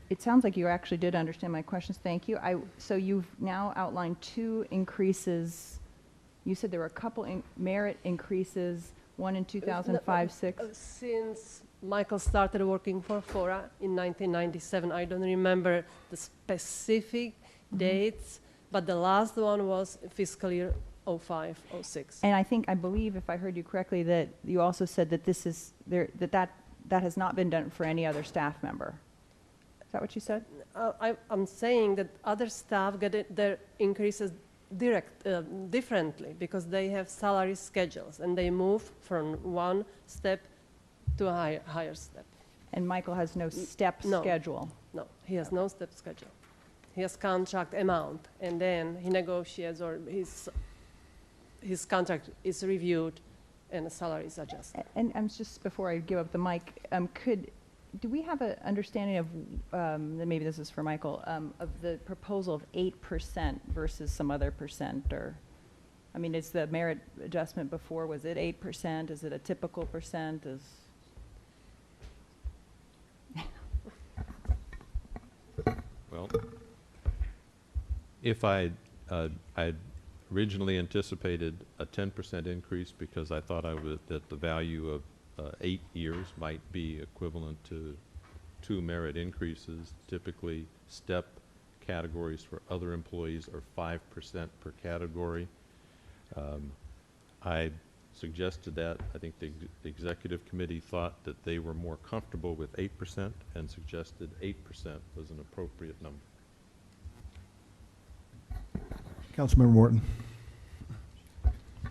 [SPEAKER 14] it sounds like you actually did understand my questions. Thank you. So you've now outlined 2 increases. You said there were a couple merit increases, one in 2005-06.
[SPEAKER 17] Since Michael started working for FORA in 1997, I don't remember the specific dates, but the last one was fiscal year 05-06.
[SPEAKER 14] And I believe, if I heard you correctly, that you also said that this is there that has not been done for any other staff member. Is that what you said?
[SPEAKER 17] I'm saying that other staff get their increases differently because they have salary schedules and they move from one step to a higher step.
[SPEAKER 14] And Michael has no step schedule?
[SPEAKER 17] No, he has no step schedule. He has contract amount, and then he negotiates, or his contract is reviewed and the salary is adjusted.
[SPEAKER 14] And just before I give up the mic, do we have an understanding of, maybe this is for Michael, of the proposal of 8% versus some other percent? Or, I mean, is the merit adjustment before, was it 8%? Is it a typical percent?
[SPEAKER 13] Well, if I'd originally anticipated a 10% increase because I thought that the value of 8 years might be equivalent to 2 merit increases. Typically, step categories for other employees are 5% per category. I suggested that. I think the executive committee thought that they were more comfortable with 8% and suggested 8% was an appropriate number.
[SPEAKER 1] Councilmember Morton.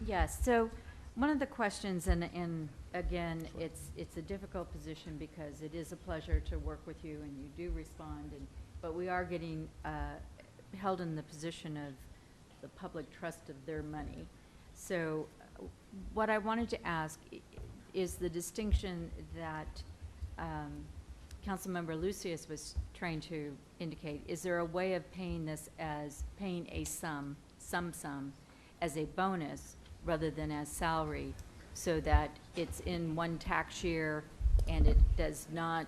[SPEAKER 11] Yes, so one of the questions, and again, it's a difficult position because it is a pleasure to work with you and you do respond, but we are getting held in the position of the public trust of their money. So what I wanted to ask is the distinction that Councilmember Lucius was trying to indicate. Is there a way of paying this as paying a sum as a bonus rather than as salary, so that it's in one tax year and it does not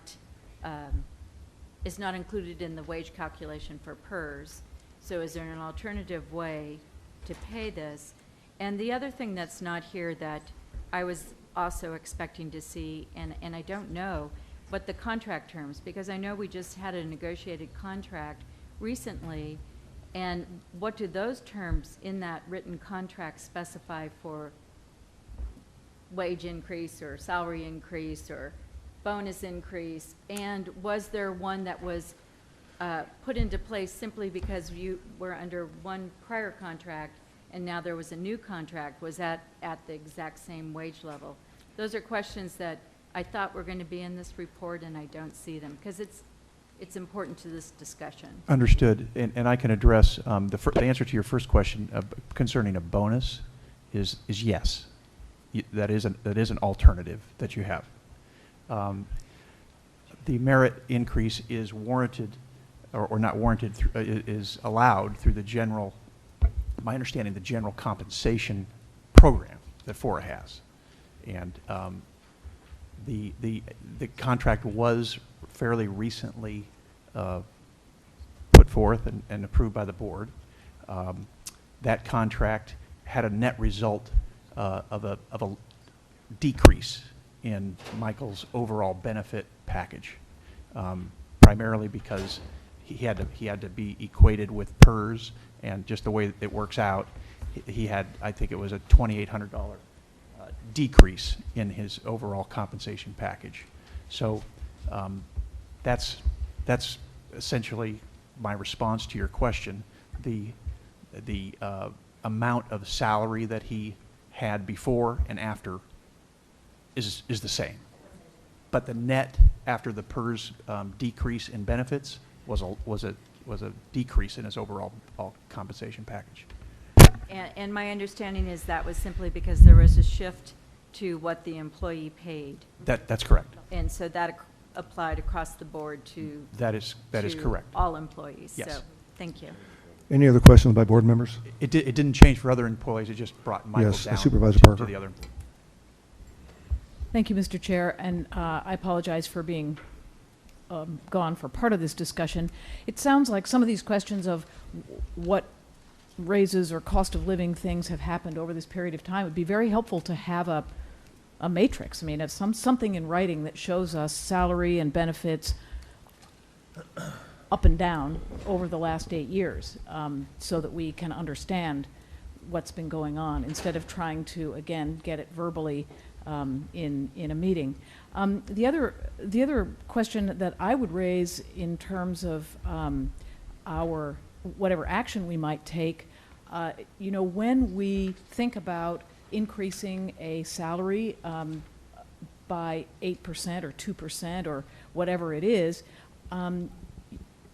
[SPEAKER 11] is not included in the wage calculation for PERS? So is there an alternative way to pay this? And the other thing that's not here that I was also expecting to see, and I don't know, but the contract terms, because I know we just had a negotiated contract recently, and what do those terms in that written contract specify for wage increase or salary increase or bonus increase? And was there one that was put into place simply because you were under one prior contract and now there was a new contract? Was that at the exact same wage level? Those are questions that I thought were going to be in this report, and I don't see them because it's important to this discussion.
[SPEAKER 2] Understood, and I can address the answer to your first question concerning a bonus is yes. That is an alternative that you have. The merit increase is warranted, or not warranted, is allowed through the general, my understanding, the general compensation program that FORA has. And the contract was fairly recently put forth and approved by the board. That contract had a net result of a decrease in Michael's overall benefit package, primarily because he had to be equated with PERS, and just the way it works out, he had, I think it was a $2,800 decrease in his overall compensation package. So that's essentially my response to your question. The amount of salary that he had before and after is the same, but the net after the PERS decrease in benefits was a decrease in his overall compensation package.
[SPEAKER 11] And my understanding is that was simply because there was a shift to what the employee paid.
[SPEAKER 2] That's correct.
[SPEAKER 11] And so that applied across the board to
[SPEAKER 2] That is correct.
[SPEAKER 11] all employees.
[SPEAKER 2] Yes.
[SPEAKER 11] So, thank you.
[SPEAKER 1] Any other questions by board members?
[SPEAKER 2] It didn't change for other employees. It just brought Michael
[SPEAKER 1] Yes,
[SPEAKER 2] down
[SPEAKER 1] Supervisor
[SPEAKER 2] to
[SPEAKER 1] Parker.
[SPEAKER 2] the other.
[SPEAKER 9] Thank you, Mr. Chair, and I apologize for being gone for part of this discussion. It sounds like some of these questions of what raises or cost of living things have happened over this period of time would be very helpful to have a matrix. I mean, something in writing that shows us salary and benefits up and down over the last 8 years, so that we can understand what's been going on instead of trying to, again, get it verbally in a meeting. The other question that I would raise in terms of our whatever action we might take, when we think about increasing a salary by 8% or 2% or whatever it is,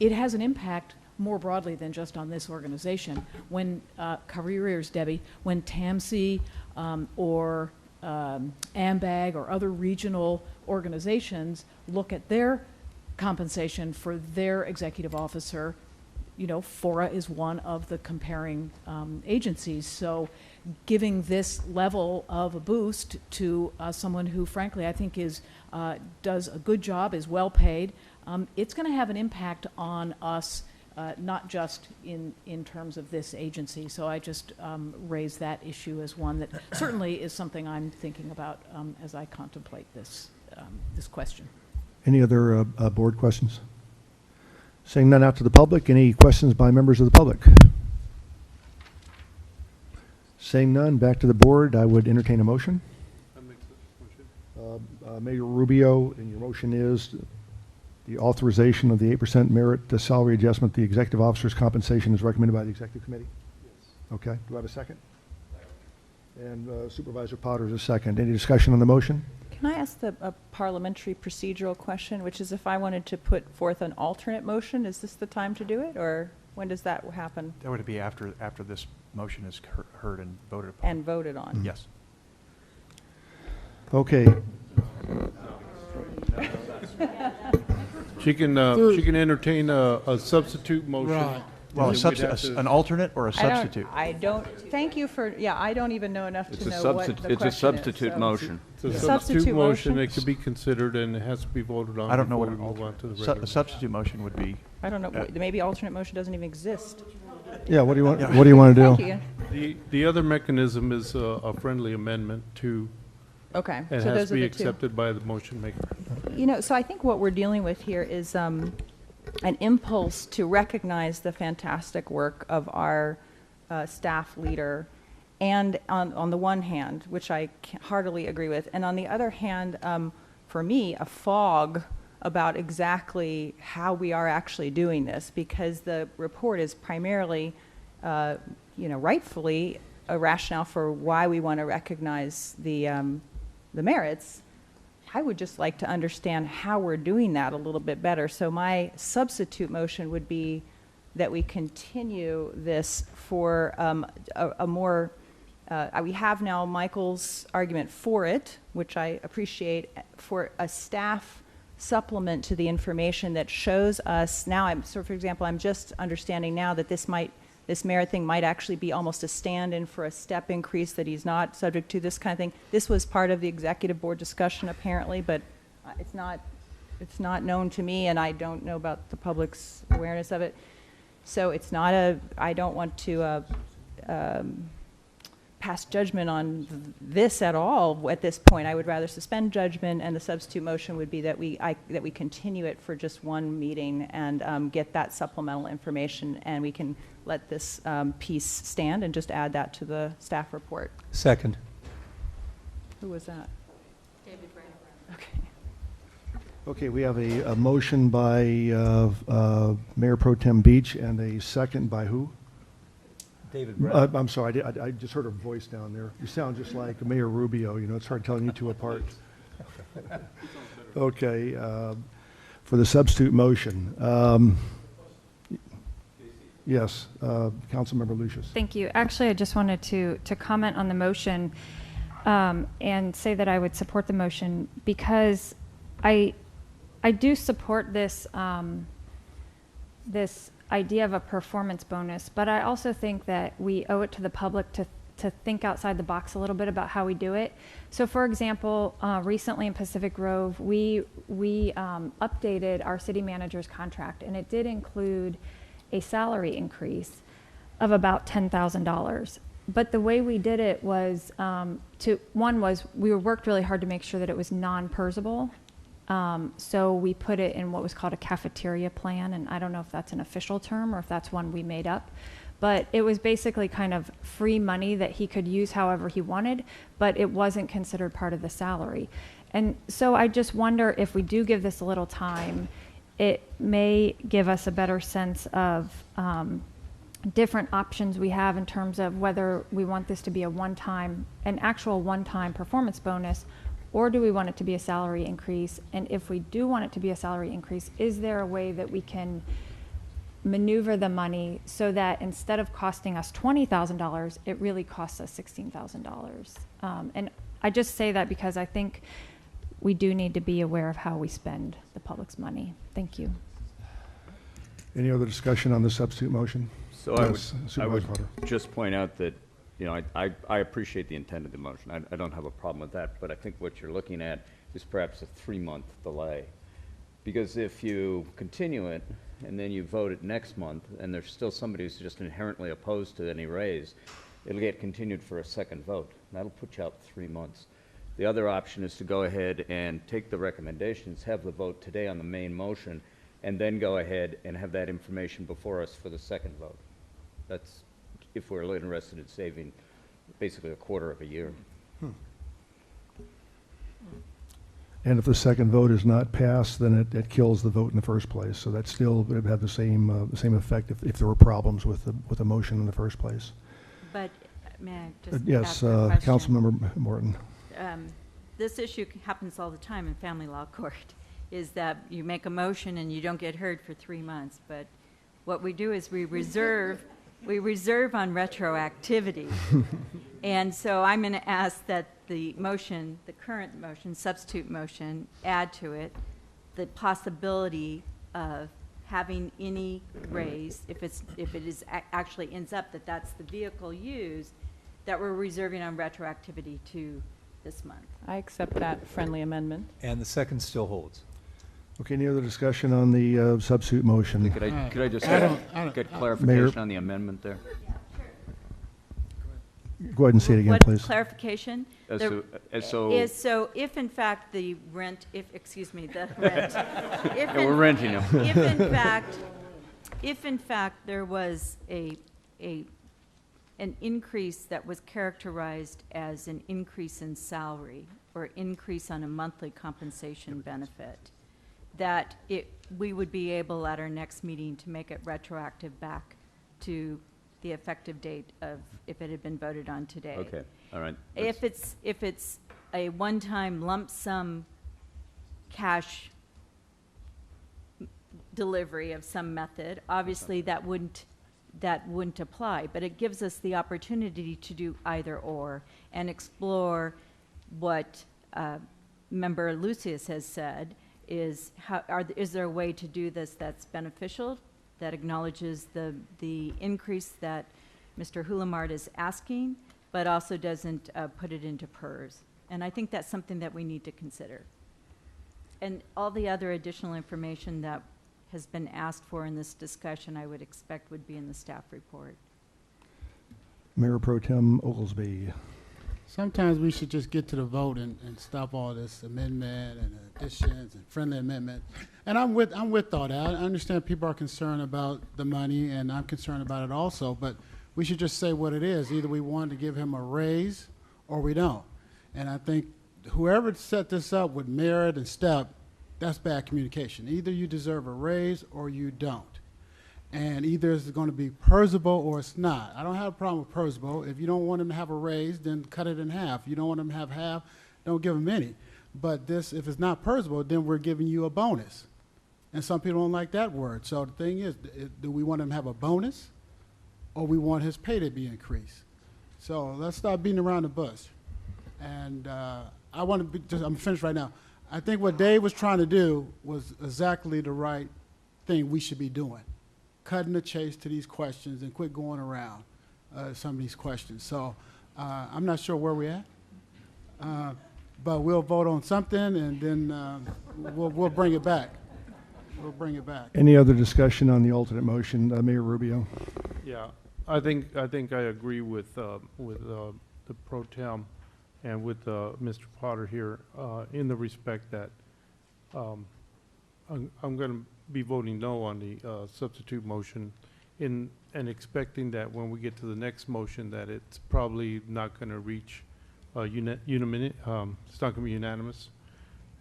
[SPEAKER 9] it has an impact more broadly than just on this organization. When cover your ears, Debbie, when TAMC or AMBAG or other regional organizations look at their compensation for their executive officer, FORA is one of the comparing agencies. So giving this level of a boost to someone who, frankly, I think does a good job, is well paid, it's going to have an impact on us, not just in terms of this agency. So I just raise that issue as one that certainly is something I'm thinking about as I contemplate this question.
[SPEAKER 1] Any other board questions? Saying none out to the public, any questions by members of the public? Saying none, back to the board, I would entertain a motion.
[SPEAKER 5] I make the motion.
[SPEAKER 1] Mayor Rubio, and your motion is the authorization of the 8% merit salary adjustment, the executive officer's compensation is recommended by the executive committee?
[SPEAKER 5] Yes.
[SPEAKER 1] Okay, do I have a second? And Supervisor Potter is a second. Any discussion on the motion?
[SPEAKER 14] Can I ask a parliamentary procedural question, which is if I wanted to put forth an alternate motion, is this the time to do it, or when does that happen?
[SPEAKER 2] That would be after this motion is heard and voted upon.
[SPEAKER 14] And voted on?
[SPEAKER 2] Yes.
[SPEAKER 1] Okay.
[SPEAKER 5] She can entertain a substitute motion.
[SPEAKER 8] Right.
[SPEAKER 2] Well,
[SPEAKER 5] And then we'd have to-
[SPEAKER 2] an alternate or a substitute?
[SPEAKER 14] I don't, thank you for, I don't even know enough to know what the question is.
[SPEAKER 7] It's a substitute
[SPEAKER 14] so-
[SPEAKER 7] motion.
[SPEAKER 5] It's a
[SPEAKER 14] Substitute
[SPEAKER 5] substitute motion,
[SPEAKER 14] motion?
[SPEAKER 5] it could be considered and it has to be voted on.
[SPEAKER 2] I don't know what
[SPEAKER 5] before we move on to the
[SPEAKER 2] a
[SPEAKER 5] regular.
[SPEAKER 2] substitute motion would be.
[SPEAKER 14] I don't know, maybe alternate motion doesn't even exist.
[SPEAKER 1] Yeah, what do you want, what do you want to do?
[SPEAKER 14] Thank you.
[SPEAKER 5] The other mechanism is a friendly amendment to,
[SPEAKER 14] Okay,
[SPEAKER 5] and
[SPEAKER 14] so
[SPEAKER 5] has
[SPEAKER 14] those
[SPEAKER 5] to
[SPEAKER 14] are
[SPEAKER 5] be
[SPEAKER 14] the two.
[SPEAKER 5] accepted by the motion maker.
[SPEAKER 14] So I think what we're dealing with here is an impulse to recognize the fantastic work of our staff leader, and on the one hand, which I heartily agree with, and on the other hand, for me, a fog about exactly how we are actually doing this, because the report is primarily, rightfully a rationale for why we want to recognize the merits. I would just like to understand how we're doing that a little bit better. So my substitute motion would be that we continue this for a more, we have now Michael's argument for it, which I appreciate, for a staff supplement to the information that shows us now. So for example, I'm just understanding now that this merit thing might actually be almost a stand-in for a step increase, that he's not subject to this kind of thing. This was part of the executive board discussion apparently, but it's not known to me, and I don't know about the public's awareness of it. So it's not I don't want to pass judgment on this at all at this point. I would rather suspend judgment, and the substitute motion would be that we continue it for just one meeting and get that supplemental information, and we can let this piece stand and just add that to the staff report.
[SPEAKER 4] Second.
[SPEAKER 14] Who was that?
[SPEAKER 11] David Brown.
[SPEAKER 14] Okay.
[SPEAKER 1] Okay, we have a motion by Mayor Pro Tem Beach and a second by who?
[SPEAKER 4] David Brown.
[SPEAKER 1] I'm sorry, I just heard her voice down there. You sound just like Mayor Rubio, you know, it's hard telling you two apart. Okay, for the substitute motion. Yes, Councilmember Lucius.
[SPEAKER 12] Thank you. Actually, I just wanted to comment on the motion and say that I would support the motion because I do support this this idea of a performance bonus, but I also think that we owe it to the public to think outside the box a little bit about how we do it. So, for example, recently in Pacific Grove, we updated our city manager's contract, and it did include a salary increase of about $10,000. But the way we did it was we worked really hard to make sure that it was non-PERSable. So we put it in what was called a cafeteria plan, and I don't know if that's an official term or if that's one we made up. But it was basically kind of free money that he could use however he wanted, but it wasn't considered part of the salary. And so I just wonder if we do give this a little time, it may give us a better sense of different options we have in terms of whether we want this to be an actual one-time performance bonus, or do we want it to be a salary increase? And if we do want it to be a salary increase, is there a way that we can maneuver the money so that instead of costing us $20,000, it really costs us $16,000? And I just say that because I think we do need to be aware of how we spend the public's money. Thank you.
[SPEAKER 1] Any other discussion on the substitute motion?
[SPEAKER 7] So
[SPEAKER 1] Yes,
[SPEAKER 7] I would
[SPEAKER 1] Supervisor Potter.
[SPEAKER 7] just point out that, you know, I appreciate the intent of the motion. I don't have a problem with that, but I think what you're looking at is perhaps a 3-month delay. Because if you continue it and then you vote it next month and there's still somebody who's just inherently opposed to any raise, it'll get continued for a second vote. That'll put you out 3 months. The other option is to go ahead and take the recommendations, have the vote today on the main motion, and then go ahead and have that information before us for the second vote. That's if we're interested in saving basically a quarter of a year.
[SPEAKER 1] And if the second vote is not passed, then it kills the vote in the first place. So that still would have the same effect if there were problems with the motion in the first place.
[SPEAKER 11] But may I just
[SPEAKER 1] Yes,
[SPEAKER 11] ask a question?
[SPEAKER 1] Councilmember Morton.
[SPEAKER 11] This issue happens all the time in family law court, is that you make a motion and you don't get heard for 3 months. But what we do is we reserve on retroactivity. And so I'm going to ask that the motion, the current motion, substitute motion, add to it the possibility of having any raise, if it is actually ends up that that's the vehicle used, that we're reserving on retroactivity to this month.
[SPEAKER 14] I accept that friendly amendment.
[SPEAKER 4] And the second still holds.
[SPEAKER 1] Okay, any other discussion on the substitute motion?
[SPEAKER 7] Could I just get clarification
[SPEAKER 1] Mayor.
[SPEAKER 7] on the amendment there?
[SPEAKER 1] Go ahead and say it again,
[SPEAKER 11] What
[SPEAKER 1] please.
[SPEAKER 11] clarification?
[SPEAKER 7] As
[SPEAKER 11] The-
[SPEAKER 7] to- so-
[SPEAKER 11] Is so if in fact the rent, the rent.
[SPEAKER 7] Yeah, we're renting them.
[SPEAKER 11] If in fact there was an increase that was characterized as an increase in salary or increase on a monthly compensation benefit, that we would be able at our next meeting to make it retroactive back to the effective date of if it had been voted on today.
[SPEAKER 7] Okay, all right.
[SPEAKER 11] If it's a one-time lump sum cash delivery of some method, obviously that wouldn't apply, but it gives us the opportunity to do either or and explore what Member Lucius has said is is there a way to do this that's beneficial, that acknowledges the increase that Mr. Hulamart is asking, but also doesn't put it into PERS. And I think that's something that we need to consider. And all the other additional information that has been asked for in this discussion, I would expect would be in the staff report.
[SPEAKER 1] Mayor Pro Tem Oglesby.
[SPEAKER 8] Sometimes we should just get to the vote and stop all this amendment and additions and friendly amendment. And I'm with all that. I understand people are concerned about the money, and I'm concerned about it also, but we should just say what it is. Either we want to give him a raise or we don't. And I think whoever set this up with merit and step, that's bad communication. Either you deserve a raise or you don't. And either it's going to be Perzival or it's not. I don't have a problem with Perzival. If you don't want him to have a raise, then cut it in half. You don't want him to have half, don't give him any. But this, if it's not Perzival, then we're giving you a bonus. And some people don't like that word. So the thing is, do we want him to have a bonus or we want his pay to be increased? So let's stop beating around the bush. And I want to be, I'm finished right now. I think what Dave was trying to do was exactly the right thing we should be doing. Cutting the chase to these questions and quit going around some of these questions. So I'm not sure where we're at, but we'll vote on something and then we'll bring it back. We'll bring it back.
[SPEAKER 1] Any other discussion on the alternate motion, Mayor Rubio?
[SPEAKER 5] Yeah, I think I agree with the pro tem and with Mr. Potter here in the respect that I'm going to be voting no on the substitute motion and expecting that when we get to the next motion that it's probably not going to reach it's not going to be unanimous,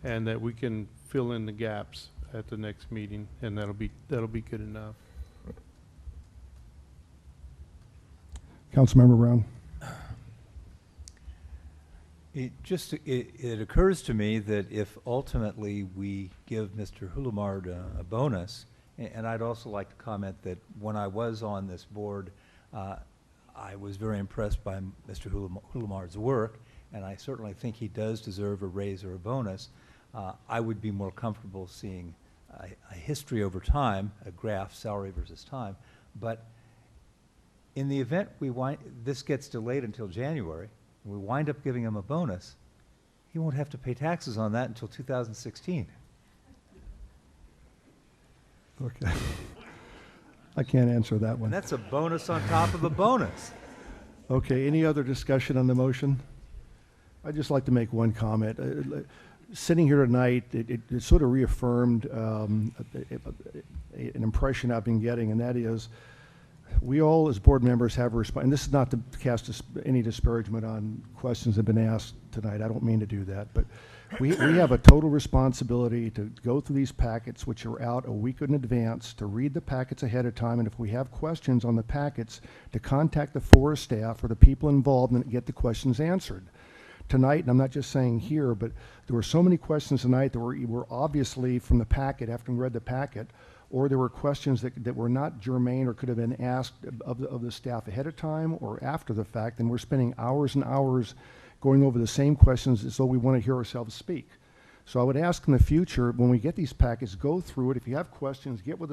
[SPEAKER 5] and that we can fill in the gaps at the next meeting, and that'll be good enough.
[SPEAKER 1] Councilmember Brown.
[SPEAKER 4] It occurs to me that if ultimately we give Mr. Hulamard a bonus, and I'd also like to comment that when I was on this board, I was very impressed by Mr. Hulamard's work, and I certainly think he does deserve a raise or a bonus. I would be more comfortable seeing a history over time, a graph, salary versus time. But in the event this gets delayed until January, and we wind up giving him a bonus, he won't have to pay taxes on that until 2016.
[SPEAKER 1] Okay. I can't answer that one.
[SPEAKER 4] And that's a bonus on top of a bonus.
[SPEAKER 1] Okay, any other discussion on the motion? I'd just like to make one comment. Sitting here tonight, it sort of reaffirmed an impression I've been getting, and that is we all as board members have a responsibility, and this is not to cast any disparagement on questions that have been asked tonight. I don't mean to do that, but we have a total responsibility to go through these packets, which are out a week in advance, to read the packets ahead of time, and if we have questions on the packets, to contact the FORA staff or the people involved and get the questions answered. Tonight, and I'm not just saying here, but there were so many questions tonight that were obviously from the packet after we read the packet, or there were questions that were not germane or could have been asked of the staff ahead of time or after the fact, and we're spending hours and hours going over the same questions as though we want to hear ourselves speak. So I would ask in the future, when we get these packets, go through it. If you have questions, get with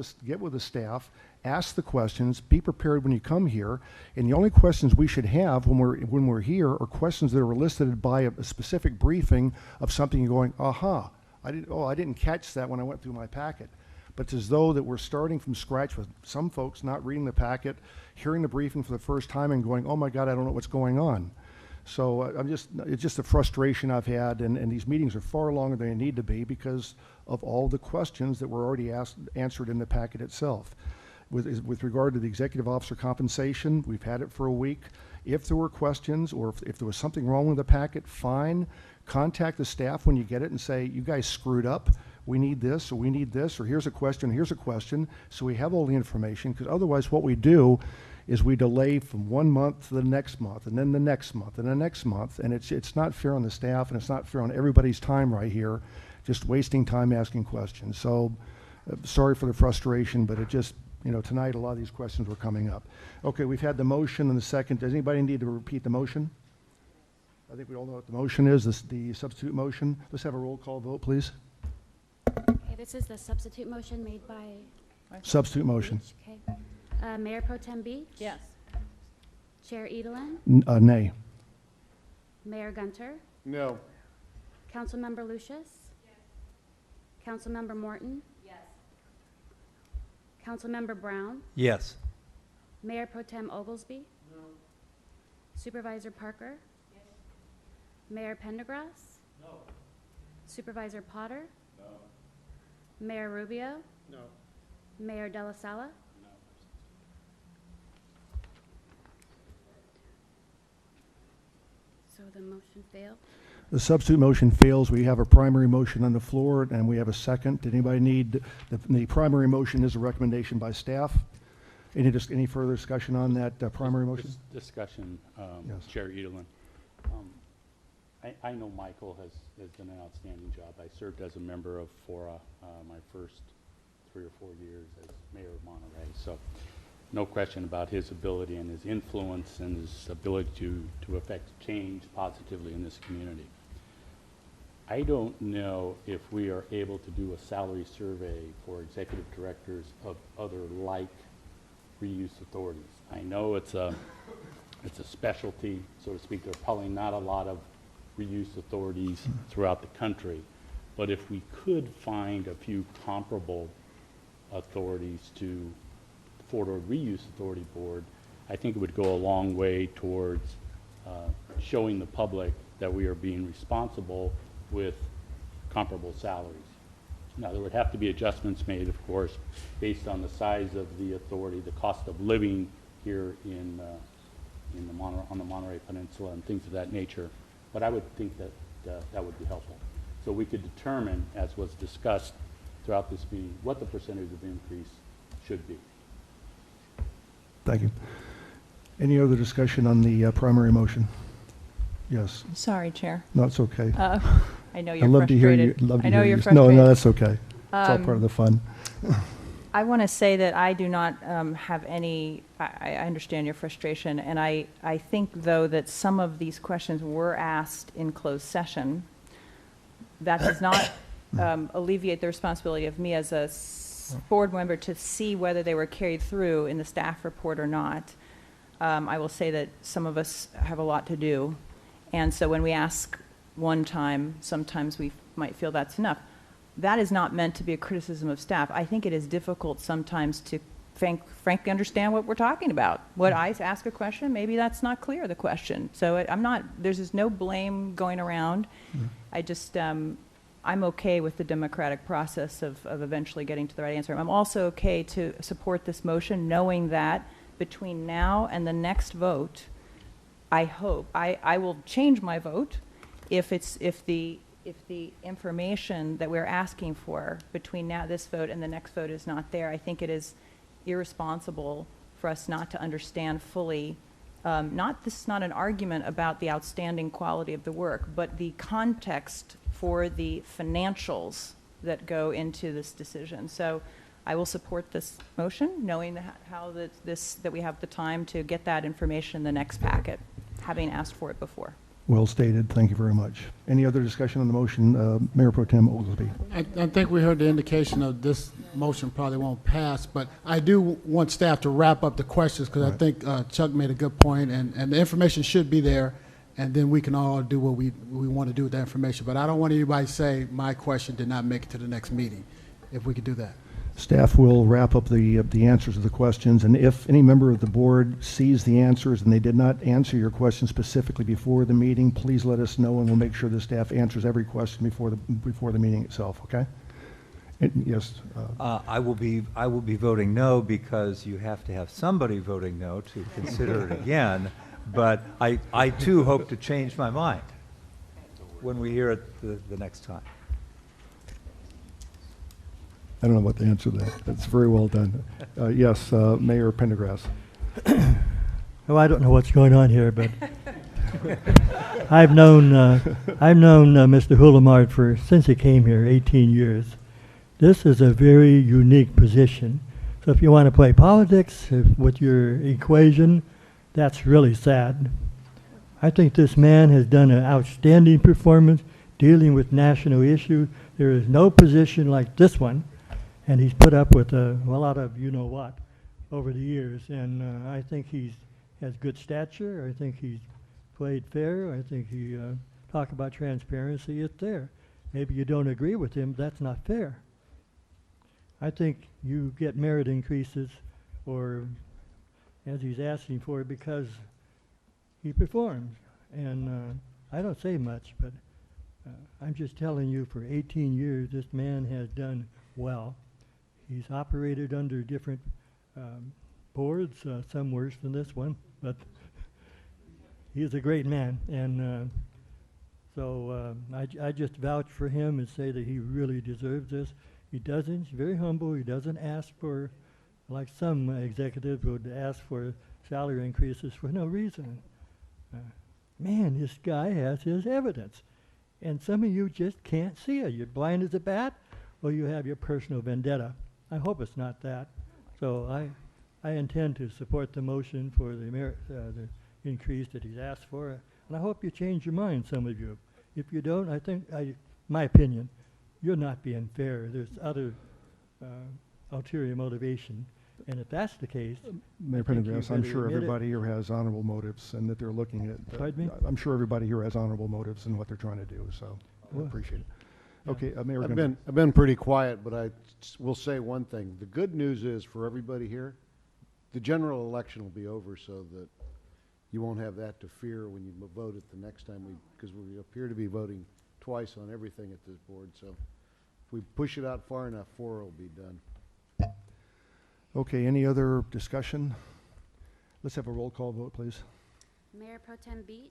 [SPEAKER 1] the staff, ask the questions, be prepared when you come here. And the only questions we should have when we're here are questions that are elicited by a specific briefing of something you're going, aha, I didn't catch that when I went through my packet. But it's as though that we're starting from scratch with some folks not reading the packet, hearing the briefing for the first time and going, oh my God, I don't know what's going on. So it's just a frustration I've had, and these meetings are far longer than they need to be because of all the questions that were already answered in the packet itself. With regard to the executive officer compensation, we've had it for a week. If there were questions or if there was something wrong with the packet, fine. Contact the staff when you get it and say, you guys screwed up. We need this, or we need this, or here's a question, so we have all the information, because otherwise what we do is we delay from 1 month to the next month, and then the next month, and the next month, and it's not fair on the staff, and it's not fair on everybody's time right here, just wasting time asking questions. So sorry for the frustration, but it just, tonight a lot of these questions were coming up. Okay, we've had the motion and the second. Does anybody need to repeat the motion? I think we all know what the motion is, the substitute motion. Let's have a roll call vote, please.
[SPEAKER 16] Okay, this is the substitute motion made by...
[SPEAKER 1] Substitute motion.
[SPEAKER 16] Okay. Mayor Pro Tem Beach?
[SPEAKER 14] Yes.
[SPEAKER 16] Chair Edelin?
[SPEAKER 1] Nay.
[SPEAKER 16] Mayor Gunter?
[SPEAKER 10] No.
[SPEAKER 16] Councilmember Lucius? Yes. Councilmember Morton?
[SPEAKER 11] Yes.
[SPEAKER 16] Councilmember Brown?
[SPEAKER 4] Yes.
[SPEAKER 16] Mayor Pro Tem Oglesby?
[SPEAKER 10] No.
[SPEAKER 16] Supervisor Parker? Mayor Pendergrass?
[SPEAKER 18] No.
[SPEAKER 16] Supervisor Potter?
[SPEAKER 18] No.
[SPEAKER 16] Mayor Rubio?
[SPEAKER 18] No.
[SPEAKER 16] Mayor Della Sala?
[SPEAKER 18] No.
[SPEAKER 16] So the motion failed.
[SPEAKER 1] The substitute motion fails. We have a primary motion on the floor, and we have a second. Did anybody need, the primary motion is a recommendation by staff. Any further discussion on that primary motion?
[SPEAKER 18] Discussion,
[SPEAKER 1] Yes.
[SPEAKER 18] Chair Edelin. I know Michael has done an outstanding job. I served as a member of FORA my first 3 or 4 years as mayor of Monterey. So no question about his ability and his influence and his ability to affect change positively in this community. I don't know if we are able to do a salary survey for executive directors of other like reuse authorities. I know it's a specialty, so to speak. There are probably not a lot of reuse authorities throughout the country, but if we could find a few comparable authorities to the Fort Ord Reuse Authority Board, I think it would go a long way towards showing the public that we are being responsible with comparable salaries. Now, there would have to be adjustments made, of course, based on the size of the authority, the cost of living here on the Monterey Peninsula and things of that nature. But I would think that that would be helpful. So we could determine, as was discussed throughout this meeting, what the percentage of increase should be.
[SPEAKER 1] Thank you. Any other discussion on the primary motion? Yes.
[SPEAKER 14] Sorry, Chair.
[SPEAKER 1] No, it's okay.
[SPEAKER 14] I know you're
[SPEAKER 1] I'd love to hear you.
[SPEAKER 14] frustrated.
[SPEAKER 1] Love to
[SPEAKER 14] I know
[SPEAKER 1] hear
[SPEAKER 14] you're
[SPEAKER 1] you.
[SPEAKER 14] frustrated.
[SPEAKER 1] No, that's okay. It's all part of the fun.
[SPEAKER 14] I want to say that I do not have any, I understand your frustration, and I think, though, that some of these questions were asked in closed session. That does not alleviate the responsibility of me as a board member to see whether they were carried through in the staff report or not. I will say that some of us have a lot to do, and so when we ask one time, sometimes we might feel that's enough. That is not meant to be a criticism of staff. I think it is difficult sometimes to frankly understand what we're talking about. When I ask a question, maybe that's not clear, the question. So there's just no blame going around. I just, I'm okay with the democratic process of eventually getting to the right answer. I'm also okay to support this motion, knowing that between now and the next vote, I hope, I will change my vote if the information that we're asking for between this vote and the next vote is not there. I think it is irresponsible for us not to understand fully, this is not an argument about the outstanding quality of the work, but the context for the financials that go into this decision. So I will support this motion, knowing that we have the time to get that information in the next packet, having asked for it before.
[SPEAKER 1] Well stated. Thank you very much. Any other discussion on the motion? Mayor Pro Tem Oglesby.
[SPEAKER 8] I think we heard the indication of this motion probably won't pass, but I do want staff to wrap up the questions because I think Chuck made a good point, and the information should be there, and then we can all do what we want to do with that information. But I don't want anybody to say my question did not make it to the next meeting, if we could do that.
[SPEAKER 1] Staff will wrap up the answers to the questions, and if any member of the board sees the answers and they did not answer your question specifically before the meeting, please let us know, and we'll make sure the staff answers every question before the meeting itself. Okay? Yes.
[SPEAKER 4] I will be voting no because you have to have somebody voting no to consider it again. But I too hope to change my mind when we hear it the next time.
[SPEAKER 1] I don't know what to answer to that. That's very well done. Yes, Mayor Pendergrass.
[SPEAKER 19] Oh, I don't know what's going on here, but I've known Mr. Hulamard since he came here, 18 years. This is a very unique position. So if you want to play politics with your equation, that's really sad. I think this man has done an outstanding performance dealing with national issues. There is no position like this one. And he's put up with a lot of you-know-what over the years. And I think he has good stature. I think he's played fair. I think he talk about transparency. It's there. Maybe you don't agree with him. That's not fair. I think you get merit increases, or as he's asking for, because he performs. And I don't say much, but I'm just telling you, for 18 years, this man has done well. He's operated under different boards, some worse than this one, but he's a great man. And so I just vouch for him and say that he really deserves this. He doesn't, he's very humble. He doesn't ask for, like some executives would ask for salary increases for no reason. Man, this guy has his evidence. And some of you just can't see it. You're blind as a bat, or you have your personal vendetta. I hope it's not that. So I intend to support the motion for the increase that he's asked for. And I hope you change your mind, some of you. If you don't, I think, my opinion, you're not being fair. There's other ulterior motivation. And if that's the case,
[SPEAKER 1] Mayor
[SPEAKER 19] I think you
[SPEAKER 1] Pendergrass, I'm
[SPEAKER 19] better
[SPEAKER 1] sure
[SPEAKER 19] admit it.
[SPEAKER 1] everybody here has honorable motives and that they're looking at.
[SPEAKER 19] Pardon me?
[SPEAKER 1] I'm sure everybody here has honorable motives in what they're trying to do, so I
[SPEAKER 19] Well,
[SPEAKER 1] appreciate it.
[SPEAKER 19] yeah.
[SPEAKER 1] Okay, Mayor
[SPEAKER 10] I've
[SPEAKER 1] Gunter.
[SPEAKER 10] been pretty quiet, but I will say one thing. The good news is for everybody here, the general election will be over so that you won't have that to fear when you vote it the next time because we appear to be voting twice on everything at this board. So if we push it out far enough, FORA will be done.
[SPEAKER 1] Okay, any other discussion? Let's have a roll call vote, please.
[SPEAKER 16] Mayor Pro Tem Beach,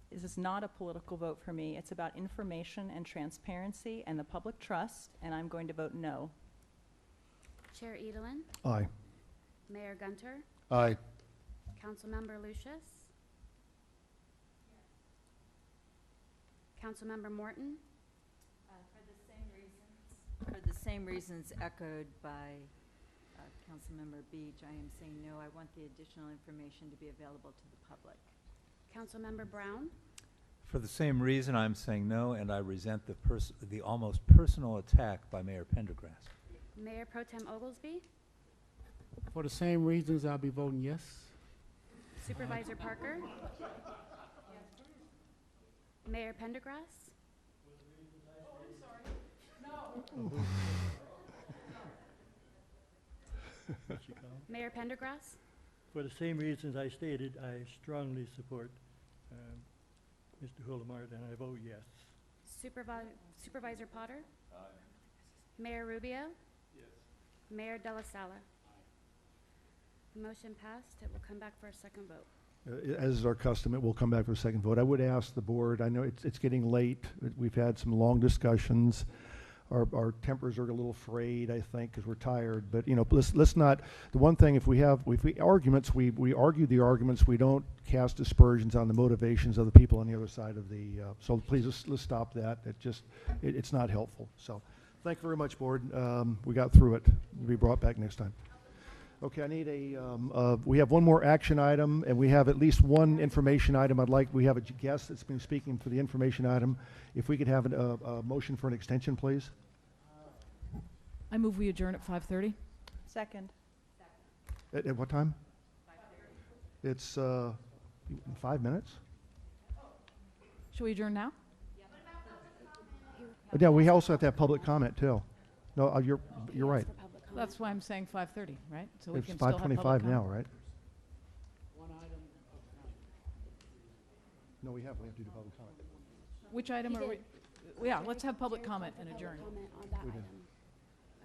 [SPEAKER 14] This is not a political vote for me. It's about information and transparency and the public trust, and I'm going to vote no.
[SPEAKER 16] Chair Edelin,
[SPEAKER 1] Aye.
[SPEAKER 16] Mayor Gunter,
[SPEAKER 10] Aye.
[SPEAKER 16] Councilmember Lucius, Councilmember Morton,
[SPEAKER 11] For the same reasons echoed by Councilmember Beach, I am saying no. I want the additional information to be available to the public.
[SPEAKER 16] Councilmember Brown,
[SPEAKER 4] For the same reason, I'm saying no, and I resent the almost personal attack by Mayor Pendergrass.
[SPEAKER 16] Mayor Pro Tem Oglesby,
[SPEAKER 8] For the same reasons, I'll be voting yes.
[SPEAKER 16] Supervisor Parker, Mayor Pendergrass, Mayor Pendergrass,
[SPEAKER 19] For the same reasons I stated, I strongly support Mr. Hulemart, and I vote yes.
[SPEAKER 16] Supervisor Potter, Mayor Rubio, Mayor De La Sala. Motion passed. It will come back for a second vote.
[SPEAKER 1] As is our custom, it will come back for a second vote. I would ask the board, I know it's getting late. We've had some long discussions. Our tempers are a little frayed, I think, because we're tired. But, you know, let's not, the one thing, if we arguments, we argue the arguments. We don't cast aspersions on the motivations of the people on the other side of the, so please, let's stop that. It's not helpful. So thank you very much, board. We got through it. We'll be brought back next time. Okay, I need we have one more action item, and we have at least one information item. We have a guest that's been speaking for the information item. If we could have a motion for an extension, please.
[SPEAKER 9] I move we adjourn at 5:30.
[SPEAKER 14] Second.
[SPEAKER 1] At what time? 5:30. It's in 5 minutes?
[SPEAKER 9] Should we adjourn now?
[SPEAKER 1] Yeah, we also have to have public comment, too. No, you're right.
[SPEAKER 9] That's why I'm saying 5:30, right? So we
[SPEAKER 1] It's
[SPEAKER 9] can still have public
[SPEAKER 1] 5:25 now,
[SPEAKER 9] comment.
[SPEAKER 1] right? No, we have to do public comment.
[SPEAKER 9] Which item are we? Yeah, let's have public comment and adjourn.
[SPEAKER 16] Comment on that
[SPEAKER 1] We did.
[SPEAKER 16] item.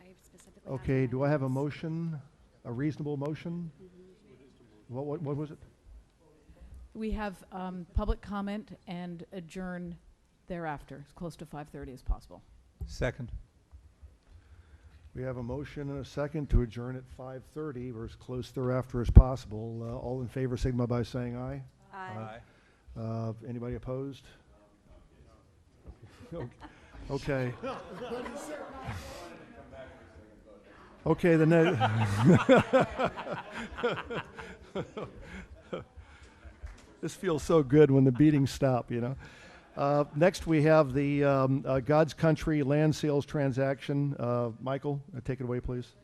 [SPEAKER 16] I specifically asked
[SPEAKER 1] Okay,
[SPEAKER 16] for
[SPEAKER 1] do
[SPEAKER 16] that.
[SPEAKER 1] I have a motion, a reasonable motion? What was it?
[SPEAKER 9] We have public comment and adjourn thereafter, as close to 5:30 as possible.
[SPEAKER 4] Second.
[SPEAKER 1] We have a motion and a second to adjourn at 5:30 or as close thereafter as possible. All in favor, signify by saying aye.
[SPEAKER 11] Aye.
[SPEAKER 1] Anybody opposed? Okay. Okay, the This feels so good when the beatings stop, you know. Next, we have the God's Country land sales transaction. Michael, take it away, please.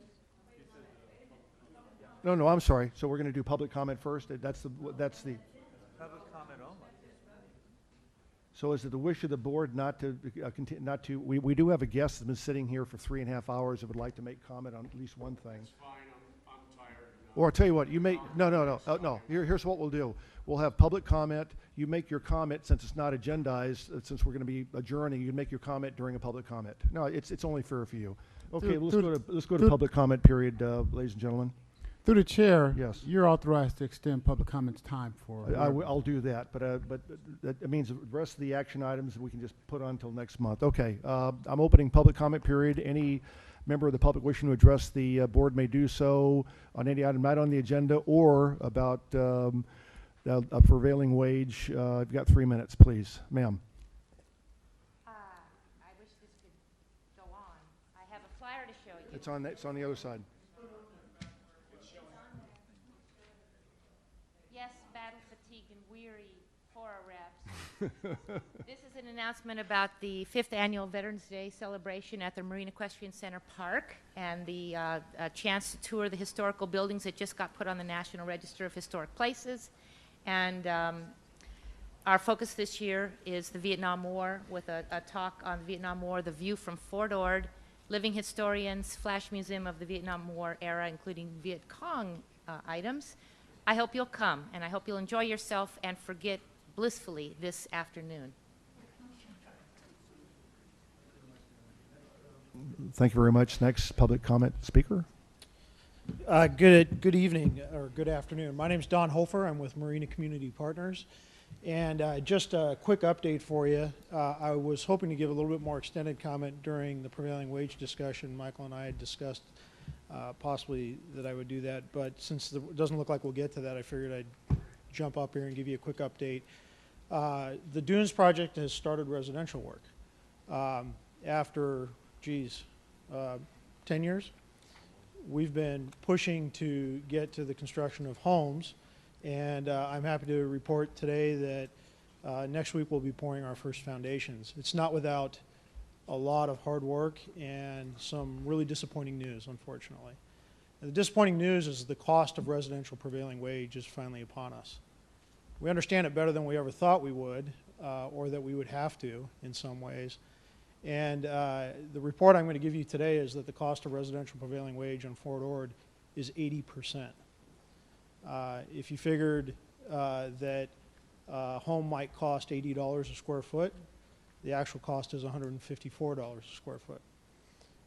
[SPEAKER 1] No, I'm sorry. So we're going to do public comment first. That's the.
[SPEAKER 4] Public comment only.
[SPEAKER 1] So is it the wish of the board not to continue? We do have a guest that's been sitting here for 3.5 hours that would like to make comment on at least one thing.
[SPEAKER 5] It's fine, I'm tired and
[SPEAKER 1] Or I'll tell you what, you may, no. Here's what we'll do. We'll have public comment. You make your comment, since it's not agendized, since we're going to be adjourning, you can make your comment during a public comment. No, it's only fair for you. Okay, let's go to public comment period, ladies and gentlemen.
[SPEAKER 8] Through the chair,
[SPEAKER 1] Yes.
[SPEAKER 8] you're authorized to extend public comments time for.
[SPEAKER 1] I'll do that, but that means the rest of the action items we can just put on until next month. Okay, I'm opening public comment period. Any member of the public wishing to address the board may do so on any item not on the agenda or about a prevailing wage. I've got 3 minutes, please. Ma'am.
[SPEAKER 22] I wish this could go on. I have a flyer to show you.
[SPEAKER 1] It's on the other side.
[SPEAKER 22] Yes, battle fatigued and weary FORA reps. This is an announcement about the 5th Annual Veterans Day celebration at the Marine Equestrian Center Park and the chance to tour the historical buildings that just got put on the National Register of Historic Places. And our focus this year is the Vietnam War, with a talk on the Vietnam War, the view from Fort Ord, living historians, flash museum of the Vietnam War era, including Viet Cong items. I hope you'll come, and I hope you'll enjoy yourself and forget blissfully this afternoon.
[SPEAKER 1] Thank you very much. Next public comment speaker.
[SPEAKER 20] Good evening, or good afternoon. My name is Don Hofer. I'm with Marina Community Partners. And just a quick update for you. I was hoping to give a little bit more extended comment during the prevailing wage discussion. Michael and I had discussed possibly that I would do that, but since it doesn't look like we'll get to that, I figured I'd jump up here and give you a quick update. The Dunes project has started residential work. After, 10 years, we've been pushing to get to the construction of homes, and I'm happy to report today that next week we'll be pouring our first foundations. It's not without a lot of hard work and some really disappointing news, unfortunately. And the disappointing news is the cost of residential prevailing wage is finally upon us. We understand it better than we ever thought we would, or that we would have to in some ways. And the report I'm going to give you today is that the cost of residential prevailing wage on Fort Ord is 80%. If you figured that a home might cost $80 a square foot, the actual cost is $154 a square foot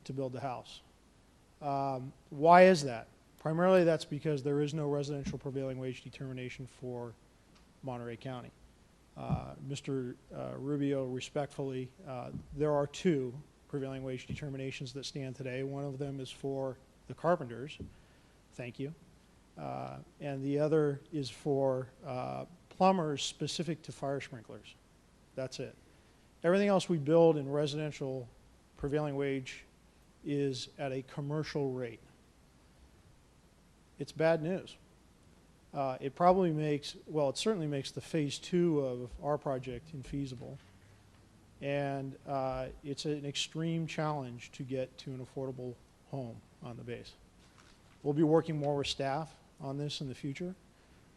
[SPEAKER 20] to build the house. Why is that? Primarily that's because there is no residential prevailing wage determination for Monterey County. Mr. Rubio, respectfully, there are 2 prevailing wage determinations that stand today. One of them is for the carpenters, thank you, and the other is for plumbers specific to fire sprinklers. That's it. Everything else we build in residential prevailing wage is at a commercial rate. It's bad news. It probably makes, well, it certainly makes the phase 2 of our project infeasible. And it's an extreme challenge to get to an affordable home on the base. We'll be working more with staff on this in the future.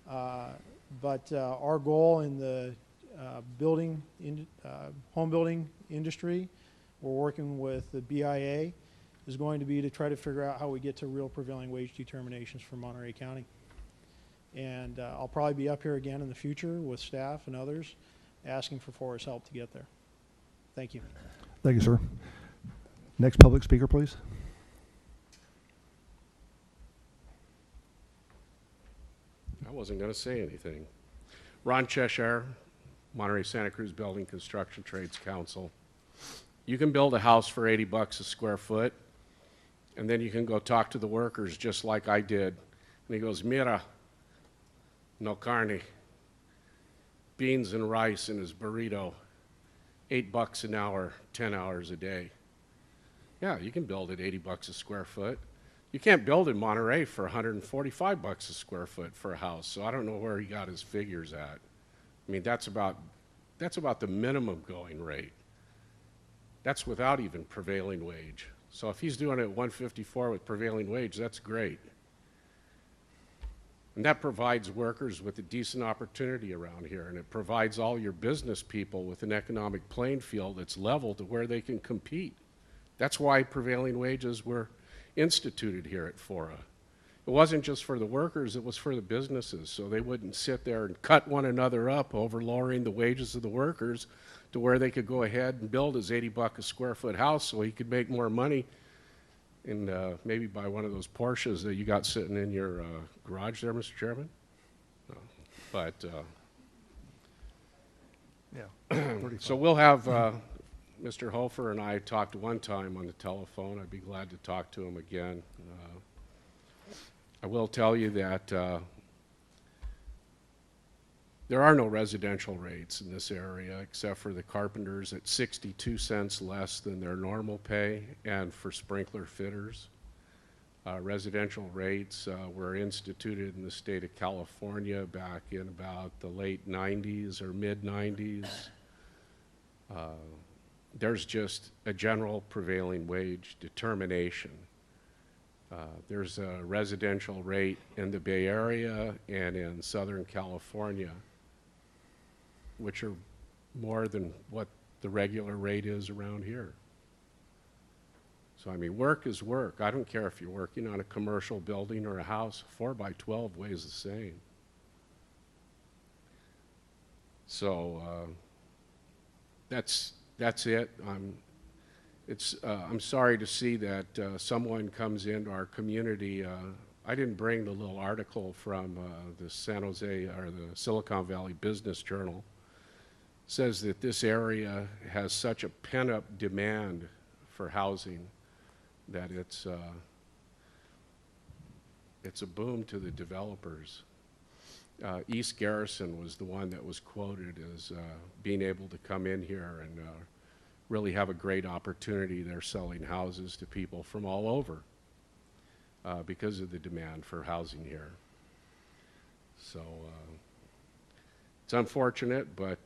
[SPEAKER 20] But our goal in the home building industry, we're working with the BIA, is going to be to try to figure out how we get to real prevailing wage determinations for Monterey County. And I'll probably be up here again in the future with staff and others asking for FORA's help to get there. Thank you.
[SPEAKER 1] Thank you, sir. Next public speaker, please.
[SPEAKER 21] I wasn't going to say anything. Ron Cheshire, Monterey Santa Cruz Building Construction Trades Council. You can build a house for $80 a square foot, and then you can go talk to the workers just like I did. And he goes, "Mira, no carne, beans and rice in his burrito, $8 an hour, 10 hours a day." Yeah, you can build at $80 a square foot. You can't build in Monterey for $145 a square foot for a house, so I don't know where he got his figures at. I mean, that's about the minimum going rate. That's without even prevailing wage. So if he's doing it at $154 with prevailing wage, that's great. And that provides workers with a decent opportunity around here, and it provides all your business people with an economic playing field that's level to where they can compete. That's why prevailing wages were instituted here at FORA. It It wasn't just for the workers, it was for the businesses, so they wouldn't sit there and cut one another up over lowering the wages of the workers to where they could go ahead and build his $80 a square foot house so he could make more money and maybe buy one of those Porsches that you got sitting in your garage there, Mr. Chairman. No. But, so we'll have, Mr. Hofer and I talked one time on the telephone. I'd be glad to talk to him again. I will tell you that there are no residential rates in this area except for the carpenters at 62 cents less than their normal pay, and for sprinkler fitters. Residential rates were instituted in the state of California back in about the late 90s or mid 90s. There's just a general prevailing wage determination. There's a residential rate in the Bay Area and in Southern California, which are more than what the regular rate is around here. So, I mean, work is work. I don't care if you're working on a commercial building or a house. 4x12 weighs the same. So, that's it. I'm sorry to see that someone comes into our community. I didn't bring the little article from the San Jose or the Silicon Valley Business Journal. It says that this area has such a pent-up demand for housing that it's a boom to the developers. East Garrison was the one that was quoted as being able to come in here and really have a great opportunity. They're selling houses to people from all over because of the demand for housing here. So it's unfortunate, but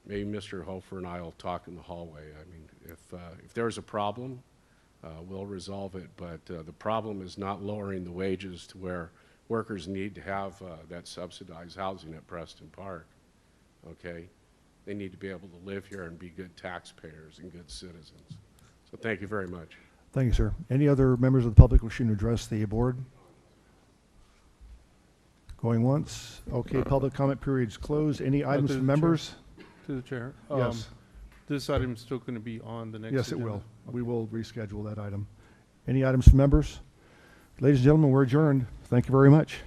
[SPEAKER 21] maybe Mr. Hofer and I will talk in the hallway. I mean, if there's a problem, we'll resolve it, but the problem is not lowering the wages to where workers need to have that subsidized housing at Preston Park, okay? They need to be able to live here and be good taxpayers and good citizens. So thank you very much.
[SPEAKER 1] Thank you, sir. Any other members of the public wishing to address the board? Going once? Okay, public comment period is closed. Any items from members?
[SPEAKER 5] To the chair.
[SPEAKER 1] Yes.
[SPEAKER 5] This item's still going to be on the next
[SPEAKER 1] Yes, it
[SPEAKER 5] agenda?
[SPEAKER 1] will. We will reschedule that item. Any items from members? Ladies and gentlemen, we're adjourned. Thank you very much.